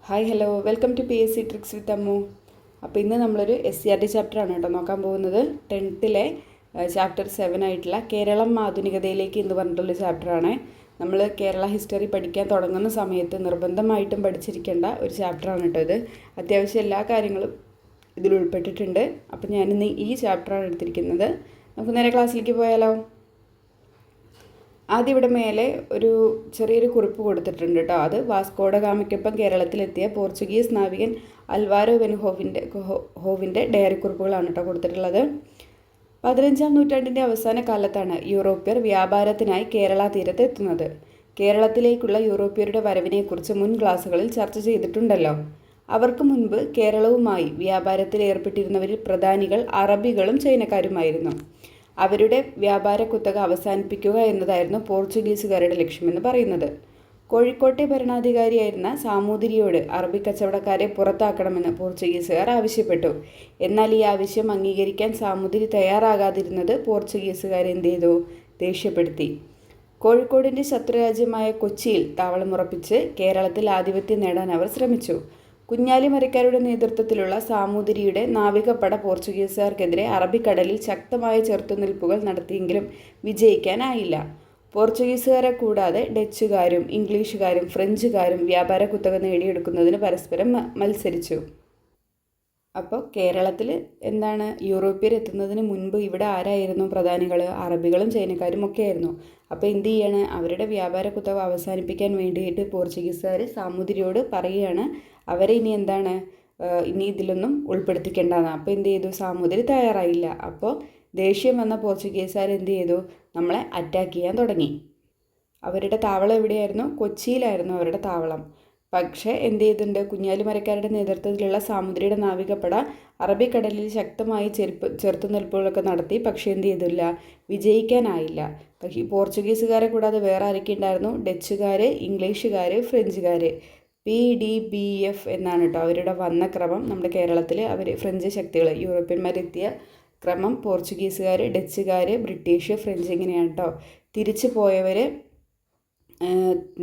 Hi hello welcome to PSC tricks with Ammu. അപ്പോൾ ഇന്ന് നമ്മളൊരു SCRT ചാപ്റ്ററാണ് കേട്ടോ നോക്കാൻ പോകുന്നത്. 10th ചാപ്റ്റർ 7 ആയിട്ടുള്ള കേരളം ആധുനികതയിലേക്ക് എന്ന് പറഞ്ഞിട്ടുള്ള ചാപ്റ്ററാണ്. നമ്മൾ കേരള ഹിസ്റ്ററി പഠിക്കാൻ തുടങ്ങുന്ന സമയത്ത് നിർബന്ധമായിട്ടും പഠിച്ചിരിക്കേണ്ട ഒരു ചാപ്റ്ററാണ് കേട്ടോ ഇത്. അത്യാവശ്യം എല്ലാ കാര്യങ്ങളും ഇതിൽ ഉൾപ്പെട്ടിട്ടുണ്ട്. അപ്പോൾ ഞാനിന്ന് ഈ ചാപ്റ്ററാണ് എടുത്തിരിക്കുന്നത്. നമുക്ക് നേരെ ക്ലാസ്സിലേക്ക് പോയാലോ. ആദ്യം ഇവിടെ മേലെ ഒരു ചെറിയൊരു കുറിപ്പ് കൊടുത്തിട്ടുണ്ട് കേട്ടോ. അത് വാസ്കോഡ ഗാമയ്ക്കൊപ്പം കേരളത്തിലെത്തിയ പോർച്ചുഗീസ് നാവികൻ അൽവാരോ വെൻഹോവിൻ്റെ ഡയറി കുറിപ്പുകളാണ് കേട്ടോ കൊടുത്തിട്ടുള്ളത്. 15ാം നൂറ്റാണ്ടിൻ്റെ അവസാന കാലത്താണ് യൂറോപ്യർ വ്യാപാരത്തിനായി കേരള തീരത്ത് എത്തുന്നത്. കേരളത്തിലേക്കുള്ള യൂറോപ്യരുടെ വരവിനെക്കുറിച്ച് മുൻ ക്ലാസ്സുകളിൽ ചർച്ച ചെയ്തിട്ടുണ്ടല്ലോ. അവർക്ക് മുൻപ് കേരളവുമായി വ്യാപാരത്തിൽ ഏർപ്പെട്ടിരുന്നവരിൽ പ്രധാനികൾ അറബികളും ചൈനക്കാരുമായിരുന്നു. അവരുടെ വ്യാപാര കുത്തക അവസാനിപ്പിക്കുക എന്നതായിരുന്നു പോർച്ചുഗീസുകാരുടെ ലക്ഷ്യമെന്ന് പറയുന്നത്. കോഴിക്കോട്ടെ ഭരണാധികാരിയായിരുന്ന സാമൂതിരിയോട് അറബി കച്ചവടക്കാരെ പുറത്താക്കണമെന്ന് പോർച്ചുഗീസുകാർ ആവശ്യപ്പെട്ടു. എന്നാൽ ഈ ആവശ്യം അംഗീകരിക്കാൻ സാമൂതിരി തയ്യാറാകാതിരുന്നത് പോർച്ചുഗീസുകാരെന്ത് ചെയ്തു? ദേഷ്യപ്പെടുത്തി. കോഴിക്കോടിൻ്റെ ശത്രുരാജ്യമായ കൊച്ചിയിൽ താവളമുറപ്പിച്ച് കേരളത്തിൽ ആധിപത്യം നേടാൻ അവർ ശ്രമിച്ചു. കുഞ്ഞാലിമരക്കാരുടെ നേതൃത്വത്തിലുള്ള സാമൂതിരിയുടെ നാവികപ്പട പോർച്ചുഗീസുകാർക്കെതിരെ അറബിക്കടലിൽ ശക്തമായ ചെറുത്തുനിൽപ്പുകൾ നടത്തിയെങ്കിലും വിജയിക്കാനായില്ല. പോർച്ചുഗീസുകാരെ കൂടാതെ ഡച്ചുകാരും ഇംഗ്ലീഷുകാരും ഫ്രഞ്ചുകാരും വ്യാപാര കുത്തക നേടിയെടുക്കുന്നതിന് പരസ്പരം മത്സരിച്ചു. അപ്പോൾ കേരളത്തിൽ യൂറോപ്യർ എത്തുന്നതിന് മുൻപ് ഇവിടെ ആരായിരുന്നു പ്രധാനികൾ? അറബികളും ചൈനക്കാരും ഒക്കെ ആയിരുന്നു. അപ്പോൾ എന്ത് ചെയ്യാണ്? അവരുടെ വ്യാപാര കുത്തക അവസാനിപ്പിക്കാൻ വേണ്ടിയിട്ട് പോർച്ചുഗീസുകാർ സാമൂതിരിയോട് പറയുകയാണ് അവരെ ഇനി ഇതിലൊന്നും ഉൾപ്പെടുത്തിക്കേണ്ടതാണ്. അപ്പോൾ എന്ത് ചെയ്തു? സാമൂതിരി തയ്യാറായില്ല. അപ്പോൾ ദേഷ്യം വന്ന പോർച്ചുഗീസുകാർ എന്ത് ചെയ്തു? നമ്മളെ അറ്റാക്ക് ചെയ്യാൻ തുടങ്ങി. അവരുടെ താവളം എവിടെയായിരുന്നു? കൊച്ചിയിലായിരുന്നു അവരുടെ താവളം. പക്ഷേ എന്ത് ചെയ്തിട്ടുണ്ട്? കുഞ്ഞാലിമരക്കാരുടെ നേതൃത്വത്തിലുള്ള സാമൂതിരിയുടെ നാവികപ്പട അറബിക്കടലിൽ ശക്തമായി ചെറുത്തുനിൽപ്പുകളൊക്കെ നടത്തി. പക്ഷേ എന്ത് ചെയ്തില്ല? വിജയിക്കാനായില്ല. പക്ഷേ പോർച്ചുഗീസുകാരെ കൂടാതെ വേറെ ആരൊക്കെ ഉണ്ടായിരുന്നു? ഡച്ചുകാർ, ഇംഗ്ലീഷുകാർ, ഫ്രഞ്ചുകാർ. PDBF എന്നാണ് കേട്ടോ അവരുടെ വന്ന ക്രമം. നമ്മുടെ കേരളത്തിൽ അവർ ഫ്രഞ്ച് ശക്തികൾ യൂറോപ്യന്മാരെത്തിയ ക്രമം പോർച്ചുഗീസുകാർ, ഡച്ചുകാർ, ബ്രിട്ടീഷ്, ഫ്രഞ്ച് ഇങ്ങനെയാണ് കേട്ടോ. തിരിച്ചു പോയവർ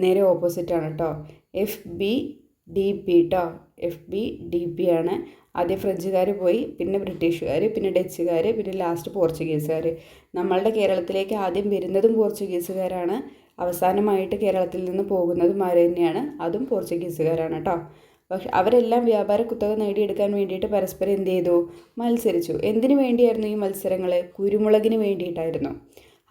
നേരെ ഓപ്പോസിറ്റാണ് കേട്ടോ. FBDP കേട്ടോ. FBDP ആണ്. ആദ്യം ഫ്രഞ്ചുകാർ പോയി, പിന്നെ ബ്രിട്ടീഷുകാർ, പിന്നെ ഡച്ചുകാർ, പിന്നെ ലാസ്റ്റ് പോർച്ചുഗീസുകാർ. നമ്മളുടെ കേരളത്തിലേക്ക് ആദ്യം വരുന്നതും പോർച്ചുഗീസുകാരാണ്. അവസാനമായിട്ട് കേരളത്തിൽ നിന്ന് പോകുന്നതും ആര് തന്നെയാണ്? അതും പോർച്ചുഗീസുകാരാണ് കേട്ടോ. പക്ഷെ അവരെല്ലാം വ്യാപാര കുത്തക നേടിയെടുക്കാൻ വേണ്ടിയിട്ട് പരസ്പരം എന്ത് ചെയ്തു? മത്സരിച്ചു. എന്തിനു വേണ്ടിയായിരുന്നു ഈ മത്സരങ്ങൾ? കുരുമുളകിന് വേണ്ടിയിട്ടായിരുന്നു.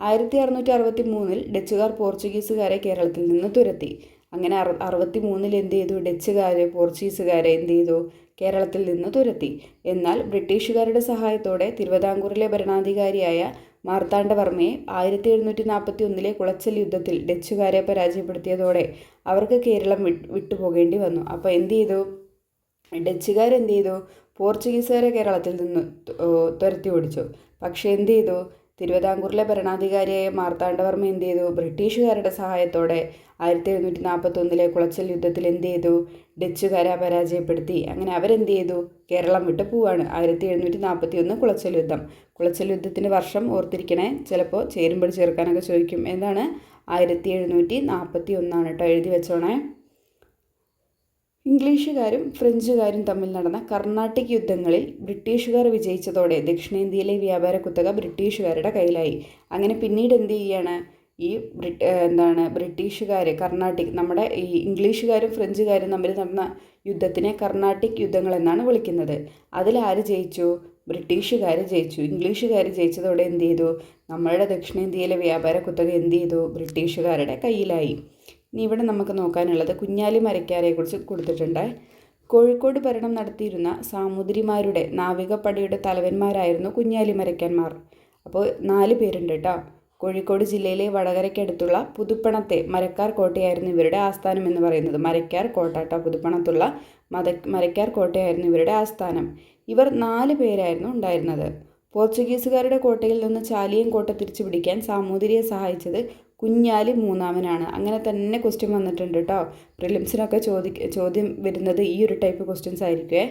1663 ഡച്ചുകാർ പോർച്ചുഗീസുകാരെ കേരളത്തിൽ നിന്ന് തുരത്തി. അങ്ങനെ 63 എന്ത് ചെയ്തു? ഡച്ചുകാർ പോർച്ചുഗീസുകാരെ എന്ത് ചെയ്തു? കേരളത്തിൽ നിന്ന് തുരത്തി. എന്നാൽ ബ്രിട്ടീഷുകാരുടെ സഹായത്തോടെ തിരുവിതാംകൂറിലെ ഭരണാധികാരിയായ മാർത്താണ്ഡവർമ്മയെ 1741 കുളച്ചൽ യുദ്ധത്തിൽ ഡച്ചുകാരെ പരാജയപ്പെടുത്തിയതോടെ അവർക്ക് കേരളം വിട്ടുപോകേണ്ടി വന്നു. അപ്പോൾ എന്ത് ചെയ്തു? ഡച്ചുകാരെന്ത് ചെയ്തു? പോർച്ചുഗീസുകാരെ കേരളത്തിൽ നിന്ന് തുരത്തി ഓടിച്ചു. പക്ഷേ എന്ത് ചെയ്തു? തിരുവിതാംകൂറിലെ ഭരണാധികാരിയായ മാർത്താണ്ഡവർമ്മ എന്ത് ചെയ്തു? ബ്രിട്ടീഷുകാരുടെ സഹായത്തോടെ 1741 കുളച്ചൽ യുദ്ധത്തിൽ എന്ത് ചെയ്തു? ഡച്ചുകാരെ പരാജയപ്പെടുത്തി. അങ്ങനെ അവരെന്ത് ചെയ്തു? കേരളം വിട്ട് പോവാണ്. 1741 കുളച്ചൽ യുദ്ധം. കുളച്ചൽ യുദ്ധത്തിൻ്റെ വർഷം ഓർത്തിരിക്കണേ. ചിലപ്പോൾ ചേരുമ്പോൾ ചേർക്കാനൊക്കെ ചോദിക്കും. എന്താണ്? 1741 കേട്ടോ. എഴുതി വെച്ചോണേ. ഇംഗ്ലീഷുകാരും ഫ്രഞ്ചുകാരും തമ്മിൽ നടന്ന കർണാട്ടിക് യുദ്ധങ്ങളിൽ ബ്രിട്ടീഷുകാർ വിജയിച്ചതോടെ ദക്ഷിണേന്ത്യയിലെ വ്യാപാര കുത്തക ബ്രിട്ടീഷുകാരുടെ കയ്യിലായി. അങ്ങനെ പിന്നീട് എന്ത് ചെയ്യാണ്? ഈ ബ്രിട്ടീഷുകാർ നമ്മുടെ ഈ ഇംഗ്ലീഷുകാരും ഫ്രഞ്ചുകാരും തമ്മിൽ നടന്ന യുദ്ധത്തിനെ കർണാട്ടിക് യുദ്ധങ്ങൾ എന്നാണ് വിളിക്കുന്നത്. അതിൽ ആര് ജയിച്ചു? ബ്രിട്ടീഷുകാർ ജയിച്ചു. ഇംഗ്ലീഷുകാർ ജയിച്ചതോടെ എന്ത് ചെയ്തു? നമ്മളുടെ ദക്ഷിണേന്ത്യയിലെ വ്യാപാര കുത്തക എന്ത് ചെയ്തു? ബ്രിട്ടീഷുകാരുടെ കയ്യിലായി. ഇനി ഇവിടെ നമുക്ക് നോക്കാനുള്ളത് കുഞ്ഞാലിമരക്കാരെ കുറിച്ച് കൊടുത്തിട്ടുണ്ട്. കോഴിക്കോട് ഭരണം നടത്തിയിരുന്ന സാമൂതിരിമാരുടെ നാവികപ്പടയുടെ തലവന്മാരായിരുന്നു കുഞ്ഞാലിമരക്കന്മാർ. അപ്പോൾ 4 പേരുണ്ട് കേട്ടോ. കോഴിക്കോട് ജില്ലയിലെ വടകരയ്ക്കടുത്തുള്ള പുതുപ്പണത്തെ മരക്കാർ കോട്ടയായിരുന്നു ഇവരുടെ ആസ്ഥാനം എന്ന് പറയുന്നത്. മരക്കാർ കോട്ട കേട്ടോ. പുതുപ്പണത്തുള്ള മരക്കാർ കോട്ടയായിരുന്നു ഇവരുടെ ആസ്ഥാനം. ഇവർ 4 പേരായിരുന്നു ഉണ്ടായിരുന്നത്. പോർച്ചുഗീസുകാരുടെ കോട്ടയിൽ നിന്ന് ചാലിയം കോട്ട തിരിച്ചു പിടിക്കാൻ സാമൂതിരിയെ സഹായിച്ചത് കുഞ്ഞാലി മൂന്നാമനാണ്. അങ്ങനെ തന്നെ ക്വസ്റ്റ്യൻ വന്നിട്ടുണ്ട് കേട്ടോ. പ്രിലിംസിനൊക്കെ ചോദ്യം വരുന്നത് ഈ ഒരു ടൈപ്പ് ക്വസ്റ്റ്യൻസ് ആയിരിക്കുമേ.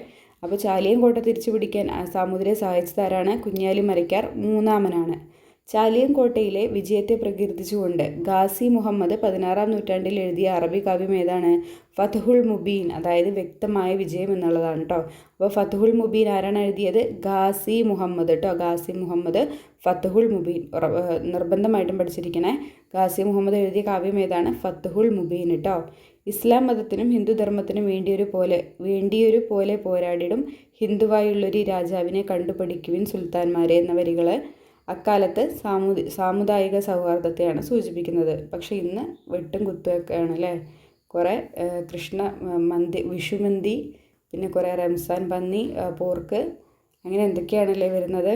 അപ്പോൾ ചാലിയം കോട്ട തിരിച്ചു പിടിക്കാൻ സാമൂതിരിയെ സഹായിച്ചത് ആരാണ്? കുഞ്ഞാലി മരക്കാർ മൂന്നാമനാണ്. ചാലിയൻകോട്ടയിലെ വിജയത്തെ പ്രകീർത്തിച്ചുകൊണ്ട് ഗാസി മുഹമ്മദ് 16-ാം നൂറ്റാണ്ടിൽ എഴുതിയ അറബി കാവ്യം ഏതാണ്? ഫത്ഹുൽ മുബീൻ, അതായത് വ്യക്തമായ വിജയം എന്നുള്ളതാണ് കേട്ടോ. അപ്പോൾ ഫത്ഹുൽ മുബീൻ ആരാണ് എഴുതിയത്? ഗാസി മുഹമ്മദ് കേട്ടോ. ഗാസി മുഹമ്മദ് ഫത്ഹുൽ മുബീൻ നിർബന്ധമായിട്ടും പഠിച്ചിരിക്കണേ. ഗാസി മുഹമ്മദ് എഴുതിയ കാവ്യം ഏതാണ്? ഫത്ഹുൽ മുബീൻ കേട്ടോ. ഇസ്ലാം മതത്തിനും ഹിന്ദുധർമ്മത്തിനും വേണ്ടിയൊരു പോലെ പോരാടിടും ഹിന്ദുവായുള്ളൊരു രാജാവിനെ കണ്ടുപഠിക്കുവിൻ സുൽത്താൻമാരെ എന്ന വരികൾ അക്കാലത്ത് സാമുദായിക സൗഹാർദ്ദത്തെയാണ് സൂചിപ്പിക്കുന്നത്. പക്ഷേ ഇന്ന് വെട്ടും കുത്തുമൊക്കെയാണ് അല്ലേ. കുറേ വിഷുമന്തി, പിന്നെ കുറേ റംസാൻ പന്നി, പോർക്ക്, അങ്ങനെ എന്തൊക്കെയാണല്ലേ വരുന്നത്.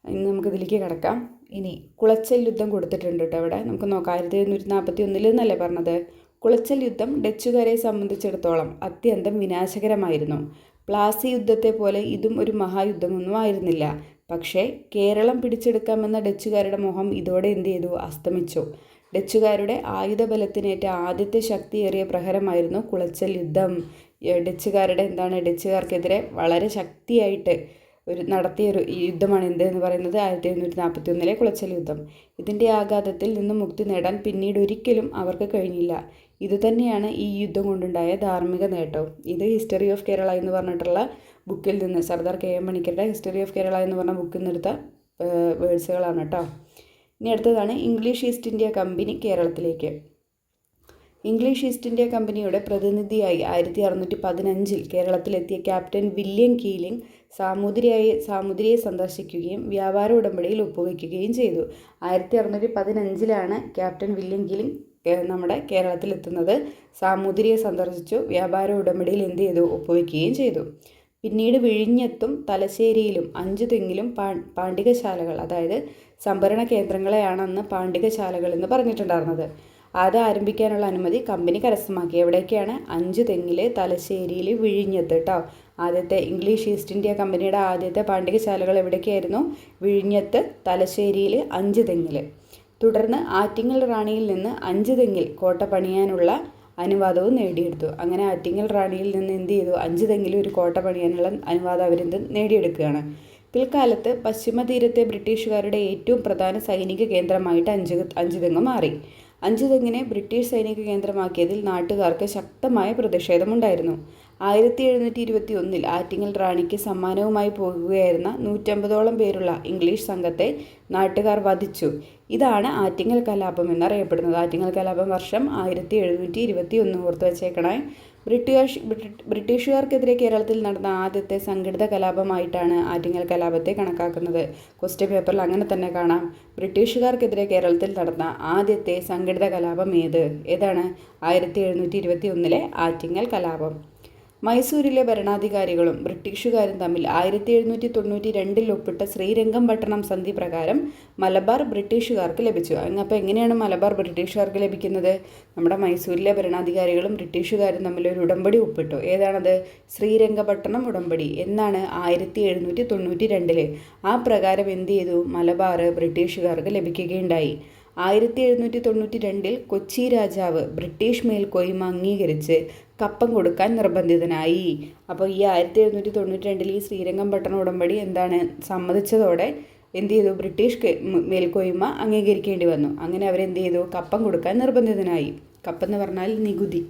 ഇന്ന് നമുക്കിതിലേക്ക് കിടക്കാം. ഇനി കുളച്ചൽ യുദ്ധം കൊടുത്തിട്ടുണ്ട് കേട്ടോ ഇവിടെ. നമുക്ക് നോക്കാം. 1741 എന്നല്ലേ പറഞ്ഞത്. കുളച്ചൽ യുദ്ധം ഡച്ചുകാരെ സംബന്ധിച്ചിടത്തോളം അത്യന്തം വിനാശകരമായിരുന്നു. പ്ലാസി യുദ്ധത്തെ പോലെ ഇതും ഒരു മഹായുദ്ധമൊന്നും ആയിരുന്നില്ല. പക്ഷേ കേരളം പിടിച്ചെടുക്കാമെന്ന ഡച്ചുകാരുടെ മോഹം ഇതോടെ എന്ത് ചെയ്തു? അസ്തമിച്ചു. ഡച്ചുകാരുടെ ആയുധബലത്തിനേറ്റ ആദ്യത്തെ ശക്തിയേറിയ പ്രഹരമായിരുന്നു കുളച്ചൽ യുദ്ധം. ഡച്ചുകാർക്കെതിരെ വളരെ ശക്തിയായിട്ട് നടത്തിയൊരു യുദ്ധമാണ് എന്തെന്ന് പറയുന്നത് 1741 കുളച്ചൽ യുദ്ധം. ഇതിൻ്റെ ആഘാതത്തിൽ നിന്നും മുക്തി നേടാൻ പിന്നീട് ഒരിക്കലും അവർക്ക് കഴിഞ്ഞില്ല. ഇതുതന്നെയാണ് ഈ യുദ്ധം കൊണ്ടുണ്ടായ ധാർമ്മിക നേട്ടവും. ഇത് ഹിസ്റ്ററി ഓഫ് കേരള എന്ന് പറഞ്ഞിട്ടുള്ള ബുക്കിൽ നിന്ന്, സർദാർ കെ എം പണിക്കരുടെ ഹിസ്റ്ററി ഓഫ് കേരള എന്ന് പറഞ്ഞ ബുക്കിൽ നിന്നെടുത്ത വേഴ്സുകളാണ് കേട്ടോ. ഇനി അടുത്തതാണ് ഇംഗ്ലീഷ് ഈസ്റ്റ് ഇന്ത്യ കമ്പനി കേരളത്തിലേക്ക്. ഇംഗ്ലീഷ് ഈസ്റ്റ് ഇന്ത്യ കമ്പനിയുടെ പ്രതിനിധിയായി 1615 കേരളത്തിലെത്തിയ ക്യാപ്റ്റൻ വില്യം കീലിംഗ് സാമൂതിരിയെ സന്ദർശിക്കുകയും വ്യാപാര ഉടമ്പടിയിൽ ഒപ്പുവെക്കുകയും ചെയ്തു. 1615 ക്യാപ്റ്റൻ വില്യം കീലിംഗ് നമ്മുടെ കേരളത്തിലെത്തുന്നത്. സാമൂതിരിയെ സന്ദർശിച്ചു, വ്യാപാര ഉടമ്പടിയിൽ എന്ത് ചെയ്തു? ഒപ്പുവെക്കുകയും ചെയ്തു. പിന്നീട് വിഴിഞ്ഞത്തും തലശ്ശേരിയിലും 5 തെങ്ങിലും പാണ്ഡികശാലകൾ, അതായത് സംഭരണ കേന്ദ്രങ്ങളെയാണ് അന്ന് പാണ്ഡികശാലകൾ എന്ന് പറഞ്ഞിട്ടുണ്ടായിരുന്നത്. അത് ആരംഭിക്കാനുള്ള അനുമതി കമ്പനി കരസ്ഥമാക്കി. എവിടേക്കാണ്? 5 തെങ്ങിൽ, തലശ്ശേരിയിൽ, വിഴിഞ്ഞത്ത് കേട്ടോ. ആദ്യത്തെ ഇംഗ്ലീഷ് ഈസ്റ്റ് ഇന്ത്യ കമ്പനിയുടെ ആദ്യത്തെ പാണ്ഡികശാലകൾ എവിടേക്കായിരുന്നു? വിഴിഞ്ഞത്ത്, തലശ്ശേരിയിൽ, 5 തെങ്ങിൽ. തുടർന്ന് ആറ്റിങ്ങൽ റാണിയിൽ നിന്ന് 5 തെങ്ങിൽ കോട്ട പണിയാനുള്ള അനുവാദവും നേടിയെടുത്തു. അങ്ങനെ ആറ്റിങ്ങൽ റാണിയിൽ നിന്ന് എന്ത് ചെയ്തു? 5 തെങ്ങിൽ ഒരു കോട്ട പണിയാനുള്ള അനുവാദം അവരെന്ത് നേടിയെടുക്കുകയാണ്. പിൽക്കാലത്ത് പശ്ചിമ തീരത്തെ ബ്രിട്ടീഷുകാരുടെ ഏറ്റവും പ്രധാന സൈനിക കേന്ദ്രമായിട്ട് 5 തെങ്ങ് മാറി. 5 തെങ്ങിനെ ബ്രിട്ടീഷ് സൈനിക കേന്ദ്രമാക്കിയതിൽ നാട്ടുകാർക്ക് ശക്തമായ പ്രതിഷേധമുണ്ടായിരുന്നു. 1721 ആറ്റിങ്ങൽ റാണിക്ക് സമ്മാനവുമായി പോകുകയായിരുന്ന 150ഓളം പേരുള്ള ഇംഗ്ലീഷ് സംഘത്തെ നാട്ടുകാർ വധിച്ചു. ഇതാണ് ആറ്റിങ്ങൽ കലാപം എന്നറിയപ്പെടുന്നത്. ആറ്റിങ്ങൽ കലാപം വർഷം 1721. ഓർത്ത് വച്ചേക്കണേ. ബ്രിട്ടീഷുകാർക്കെതിരെ കേരളത്തിൽ നടന്ന ആദ്യത്തെ സംഘടിത കലാപമായിട്ടാണ് ആറ്റിങ്ങൽ കലാപത്തെ കണക്കാക്കുന്നത്. ക്വസ്റ്റ്യൻ പേപ്പറിൽ അങ്ങനെ തന്നെ കാണാം. ബ്രിട്ടീഷുകാർക്കെതിരെ കേരളത്തിൽ നടന്ന ആദ്യത്തെ സംഘടിത കലാപം ഏതാണ്? 1721 ആറ്റിങ്ങൽ കലാപം. മൈസൂരിലെ ഭരണാധികാരികളും ബ്രിട്ടീഷുകാരും തമ്മിൽ 1792 ഒപ്പിട്ട ശ്രീരംഗപട്ടണം സന്ധി പ്രകാരം മലബാർ ബ്രിട്ടീഷുകാർക്ക് ലഭിച്ചു. അപ്പോൾ എങ്ങനെയാണ് മലബാർ ബ്രിട്ടീഷുകാർക്ക് ലഭിക്കുന്നത്? നമ്മുടെ മൈസൂരിലെ ഭരണാധികാരികളും ബ്രിട്ടീഷുകാരും തമ്മിൽ ഒരു ഉടമ്പടി ഒപ്പിട്ടു. ഏതാണത്? ശ്രീരംഗപട്ടണം ഉടമ്പടി. എന്നാണ്? 1792. ആ പ്രകാരം എന്ത് ചെയ്തു? മലബാർ ബ്രിട്ടീഷുകാർക്ക് ലഭിക്കുകയുണ്ടായി. 1792 കൊച്ചി രാജാവ് ബ്രിട്ടീഷ് മേൽക്കോയ്മ അംഗീകരിച്ച് കപ്പം കൊടുക്കാൻ നിർബന്ധിതനായി. അപ്പോൾ ഈ 1792 ഈ ശ്രീരംഗപട്ടണം ഉടമ്പടി സമ്മതിച്ചതോടെ എന്ത് ചെയ്തു? ബ്രിട്ടീഷ് മേൽക്കോയ്മ അംഗീകരിക്കേണ്ടി വന്നു. അങ്ങനെ അവരെന്ത് ചെയ്തു? കപ്പം കൊടുക്കാൻ നിർബന്ധിതനായി. കപ്പം എന്ന് പറഞ്ഞാൽ നികുതി.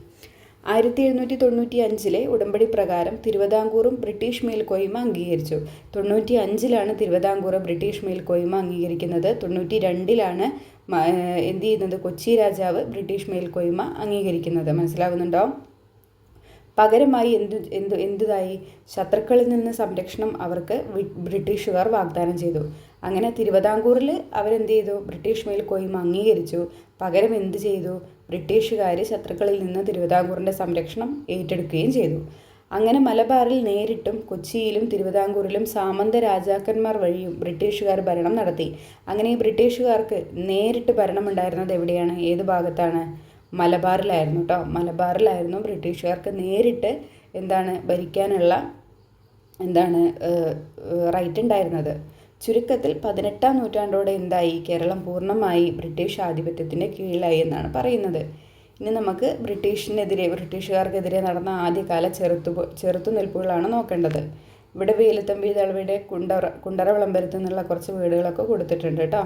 1795 ഉടമ്പടി പ്രകാരം തിരുവിതാംകൂറും ബ്രിട്ടീഷ് മേൽക്കോയ്മ അംഗീകരിച്ചു. 95 തിരുവിതാംകൂർ ബ്രിട്ടീഷ് മേൽക്കോയ്മ അംഗീകരിക്കുന്നത്. 92 എന്ത് ചെയ്യുന്നത്? കൊച്ചി രാജാവ് ബ്രിട്ടീഷ് മേൽക്കോയ്മ അംഗീകരിക്കുന്നത്. മനസ്സിലാകുന്നുണ്ടോ? പകരമായി എന്തുതായി? ശത്രുക്കളിൽ നിന്ന് സംരക്ഷണം അവർക്ക് ബ്രിട്ടീഷുകാർ വാഗ്ദാനം ചെയ്തു. അങ്ങനെ തിരുവിതാംകൂറിൽ അവരെന്ത് ചെയ്തു? ബ്രിട്ടീഷ് മേൽക്കോയ്മ അംഗീകരിച്ചു. പകരം എന്ത് ചെയ്തു? ബ്രിട്ടീഷുകാർ ശത്രുക്കളിൽ നിന്ന് തിരുവിതാംകൂറിൻ്റെ സംരക്ഷണം ഏറ്റെടുക്കുകയും ചെയ്തു. അങ്ങനെ മലബാറിൽ നേരിട്ടും കൊച്ചിയിലും തിരുവിതാംകൂറിലും സാമന്ത രാജാക്കന്മാർ വഴിയും ബ്രിട്ടീഷുകാർ ഭരണം നടത്തി. അങ്ങനെ ഈ ബ്രിട്ടീഷുകാർക്ക് നേരിട്ട് ഭരണമുണ്ടായിരുന്നത് എവിടെയാണ്? ഏത് ഭാഗത്താണ്? മലബാറിലായിരുന്നു കേട്ടോ. മലബാറിലായിരുന്നു ബ്രിട്ടീഷുകാർക്ക് നേരിട്ട് ഭരിക്കാനുള്ള റൈറ്റ് ഉണ്ടായിരുന്നത്. ചുരുക്കത്തിൽ 18-ാം നൂറ്റാണ്ടോടെ കേരളം പൂർണ്ണമായി ബ്രിട്ടീഷ് ആധിപത്യത്തിൻ്റെ കീഴിലായി എന്നാണ് പറയുന്നത്. ഇനി നമുക്ക് ബ്രിട്ടീഷുകാർക്കെതിരെ നടന്ന ആദ്യകാല ചെറുത്തുനിൽപ്പുകളാണ് നോക്കേണ്ടത്. ഇവിടെ വേലുത്തമ്പി ദളവയുടെ കുണ്ടറ വിളംബരത്തിൽ നിന്നുള്ള കുറച്ച് വീടുകളൊക്കെ കൊടുത്തിട്ടുണ്ട് കേട്ടോ.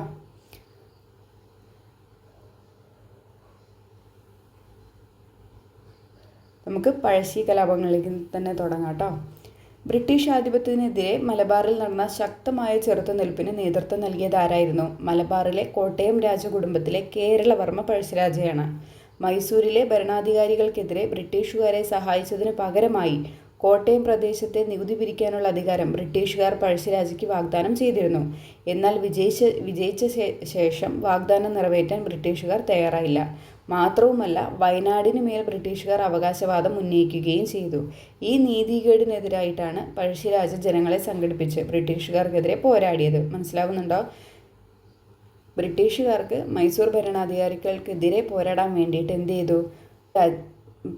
നമുക്ക് പഴശ്ശി കലാപങ്ങളിലേക്ക് തന്നെ തുടങ്ങാം കേട്ടോ. ബ്രിട്ടീഷ് ആധിപത്യത്തിനെതിരെ മലബാറിൽ നടന്ന ശക്തമായ ചെറുത്തുനിൽപ്പിന് നേതൃത്വം നൽകിയത് ആരായിരുന്നു? മലബാറിലെ കോട്ടയം രാജകുടുംബത്തിലെ കേരളവർമ്മ പഴശ്ശിരാജയാണ്. മൈസൂരിലെ ഭരണാധികാരികൾക്കെതിരെ ബ്രിട്ടീഷുകാരെ സഹായിച്ചതിന് പകരമായി കോട്ടയം പ്രദേശത്തെ നികുതി പിരിക്കാനുള്ള അധികാരം ബ്രിട്ടീഷുകാർ പഴശ്ശിരാജയ്ക്ക് വാഗ്ദാനം ചെയ്തിരുന്നു. എന്നാൽ വിജയിച്ച ശേഷം വാഗ്ദാനം നിറവേറ്റാൻ ബ്രിട്ടീഷുകാർ തയ്യാറായില്ല. മാത്രവുമല്ല, വയനാടിന് മേൽ ബ്രിട്ടീഷുകാർ അവകാശവാദം ഉന്നയിക്കുകയും ചെയ്തു. ഈ നീതികേടിനെതിരായിട്ടാണ് പഴശ്ശിരാജ ജനങ്ങളെ സംഘടിപ്പിച്ച് ബ്രിട്ടീഷുകാർക്കെതിരെ പോരാടിയത്. മനസ്സിലാവുന്നുണ്ടോ? ബ്രിട്ടീഷുകാർക്ക് മൈസൂർ ഭരണാധികാരികൾക്കെതിരെ പോരാടാൻ വേണ്ടിയിട്ട് എന്ത് ചെയ്തു?